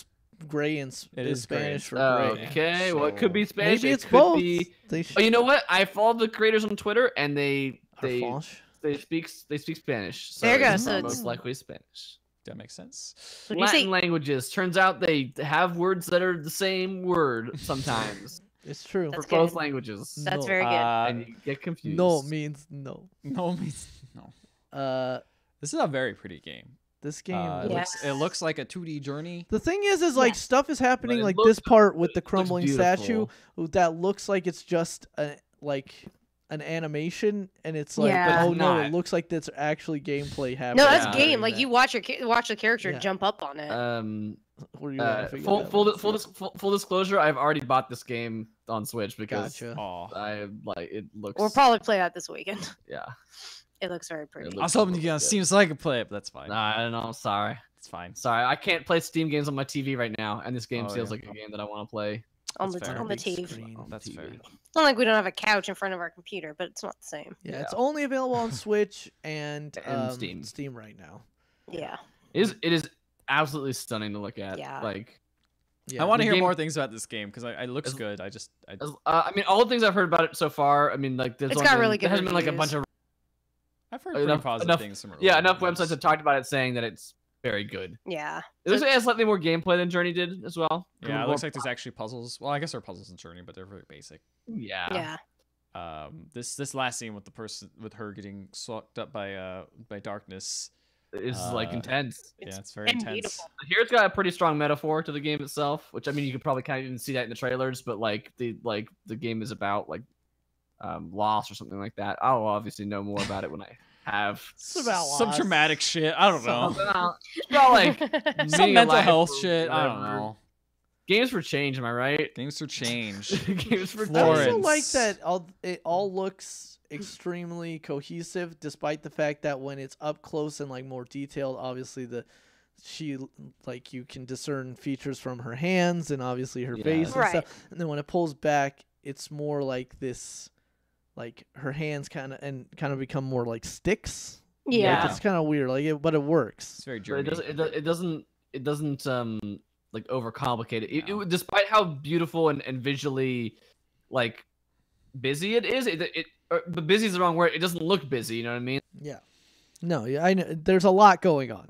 gray in It is Spanish gray. for gray. Okay, well, it So could be Spanish. Maybe it it's could both. Be... They Oh, you know what? I followed the creators on Twitter, and they French. speak Spanish. So There you go, it's so most it's- likely Spanish. That makes sense. What do you Latin say? languages. Turns out they have words that are the same word sometimes It's true. That's for both good. languages, That's No. very good. and you get confused. No means no. No means no. This is a very pretty game. This game. It Yes. looks like a 2D journey. The thing is like Yes. stuff is happening But it like looks- this part with it the looks crumbling statue beautiful. that looks like it's just like an animation, and it's like, Yeah. oh But no, not. it looks like that's actually gameplay happening. No, that's Yeah. game. Like you watch watch the character Yeah. jump up on it. What are you laughing full at? full disclosure, I've already bought this game on Switch because Gotcha. Oh, I like it looks. We'll probably play that this weekend. yeah. It looks very pretty. It I looks was hoping really you can good. Steam so I could play it, but that's fine. Nah, I don't know. Sorry. It's fine. Sorry, I can't play Steam games on my TV right now, and this game Oh, feels yeah. like a game that I want to play. on That's the fair. on the Big TV. screen That's TV. fair. It's not like we don't have a couch in front of our computer, but it's not the same. Yeah, Yeah. it's only available on Switch and, And Steam. Steam right now. Yeah. It is absolutely stunning to look at. Yeah. Like, Yeah. I want to the hear game- more things about this game because it looks As- good. I mean, all the things I've heard about it so far. I mean, like, there's It's only got been- really good There hasn't been like a reviews. bunch of I've heard pretty enough- positive enough- things from enough reviews. websites have talked about it, saying that it's very good. Yeah. It looks like it has slightly more gameplay than Journey did as well. Yeah, it looks like there's actually puzzles. Well, I guess there are puzzles in Journey, but they're very basic. Yeah. Yeah. This last scene with the person with her getting sucked up by darkness. It's like intense. Yeah, it's very and intense. beautiful. Here it's got a pretty strong metaphor to the game itself, which I mean you could probably kind of even see that in the trailers, but like the game is about like loss or something like that. I'll obviously know more about it when I have It's about Some loss. dramatic shit. I don't know. something else. It's about like Some being mental alive health for shit. I don't whatever. know. Games for change, am I right? Games for change. Games for I also Florence. like that it all looks extremely cohesive, despite the fact that when it's up close and like more detailed, obviously the she like you can discern features from her hands and obviously her Yeah. face and Right. stuff. And then when it pulls back, it's more like this, like her hands kind of become more like sticks. Like, Yeah. it's kind of weird, like but it works. It's very But German. it doesn't like overcomplicate it. No. Despite how beautiful and visually like busy it is, but busy is the wrong word. It doesn't look busy. You know what I mean? Yeah. No, yeah, I know. There's a lot going on.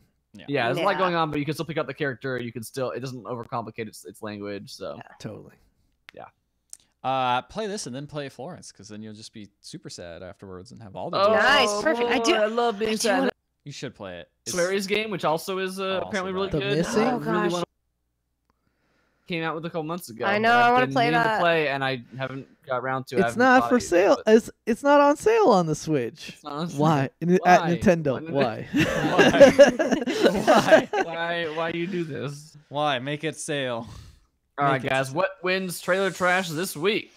Yeah, there's a lot Yeah. going on, but you can still pick up the character. You can still. It doesn't overcomplicate its language. So Totally. Play this and then play Florence, because then you'll just be super sad afterwards and have all the. oh, joy. Nice, perfect. I do- I love being I do sad. wanna- You should play it. It's- Swery's game, which also is also apparently really that. The good. Missing? I Oh, really gosh. wanna- Came out with a couple months ago. I know, that I I've wanna been play meaning that. To play, and I haven't got around to. I It's haven't not bought for it yet, sale. but It's not on sale on the Switch. it's not on sale. Why? At Why? Nintendo. Why? Why? Why you do this? Why make it sale? All right, Make it guys. What wins trailer trash this week?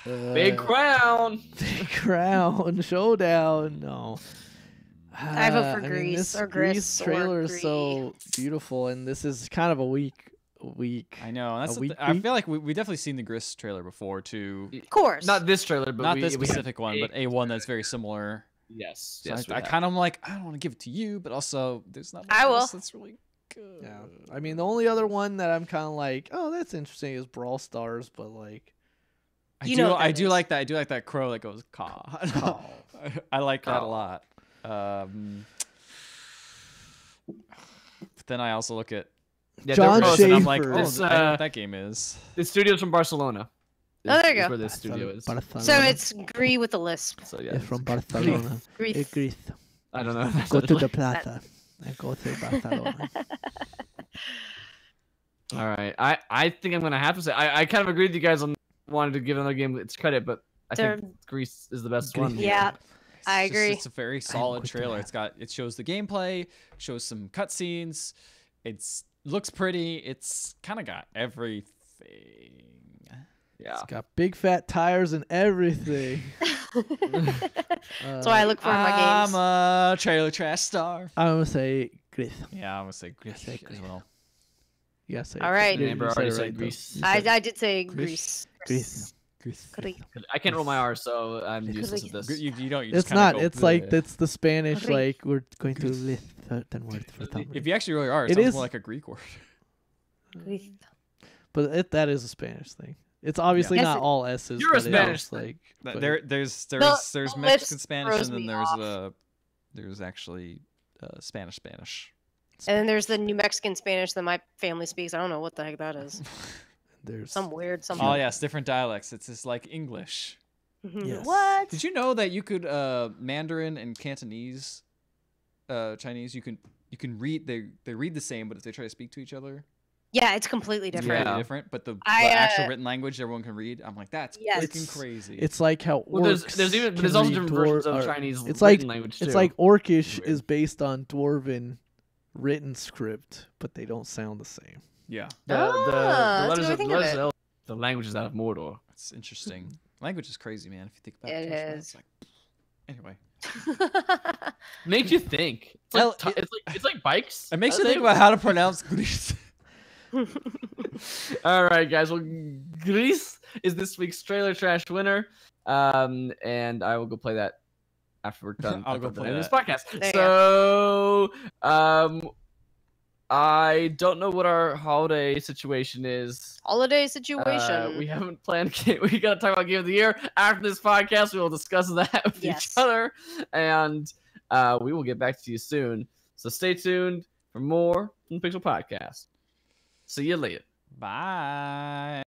Uh, Big Crown. Big Crown Showdown. No. I vote for mean, Grease this or Grease Gris or trailer is Gris. so beautiful, and this is kind of a weak. I know. That's week I week? feel like we definitely seen the Gris trailer before too. Of course. Not this trailer, but Not we, this we have specific one, but a one that's very similar. Yes. So Yes. we I have. kind of like, I don't want to give it to you, but also there's not much I will. else that's really good. Yeah. I mean, the only other one that I'm kind of like, oh, that's interesting is Brawl Stars, but like, You know what that I do is. like that. I do like that crow that goes caw. Caw. I like that a Caw. lot. But then I also look at Yeah, John they're- Ghost and I'm like, Schaefer. oh, This, I know what that game is. the studio's from Barcelona. Oh, there you is go. Where this studio is. Barcelona. So it's Gree with a lisp. So yeah, It's from Barcelona. Grease. Greece. I don't know. Go to the plaza and go to Barcelona. All right. I think I'm gonna have to say I kind of agree with you guys on wanting to give another game its credit, but I think Greece is the best one. Grease. Yeah. It's I just- agree. It's a very solid with trailer. that. It shows the gameplay, shows some cutscenes. It's looks pretty. It's kind of got everything. Yeah. It's got big fat tires and everything. That's why I look for in my games. I'm a trailer trash star. I'm gonna say Greece. Yeah, I'm gonna say Greece say as Greece. well. You gotta say. All right. You Amber said already it said right, though. Greece. You I said did say Grease. Grease. Greece. Grease. I can't roll my R, so I'm Greece. useless at this. You don't. You It's just kinda not. go, It's like "Bleh." that's the Spanish. Greece. Like we're going to live certain word for If something. If you actually really are, it It sounds is- more like a Greek word. Grease. But that is a Spanish thing. It's obviously Yes, not it- all S's. You're a but it Spanish is, thing. like. But but there's the Mexican lisp Spanish, throws and then me there's off. there's actually Spanish. And then there's the New Mexican Spanish that my family speaks. I don't know what the heck that is. there's Some weird something. Oh yes, different dialects. It's just like English. Mhm. Yes. What? Did you know that you could Mandarin and Cantonese, Chinese? You can read they read the same, but if they try to speak to each other, Yeah, it's completely it's different. completely Yeah. different. But the I, actual uh, written language everyone can read. I'm like, that's Yes. freaking crazy. It's like how Well, there's orcs there's can also read different versions dwar- of or- Chinese It's like written language too. it's like Orcish Weird. is based on Dwarven written script, but they don't sound the same. yeah, the Ah, that's a good letters way to of think of it. L, the languages out of Mordor. it's interesting. Language is crazy, man. If you think about It it, is. It's like, anyway, Makes you think. It's Well, like, it's like bikes. it makes I you think about how to pronounce Greece. All right, guys. Well, Greece is this week's trailer trash winner, and I will go play that after we're done. I'll go at the play end of that. this podcast. There you So, I don't know what our holiday situation is. Holiday situation. We haven't planned. We got to talk about Game of the Year after this podcast. We will discuss that with Yes. each other, and we will get back to you soon. So stay tuned for more from the Pixel Podcast. See you later. Bye.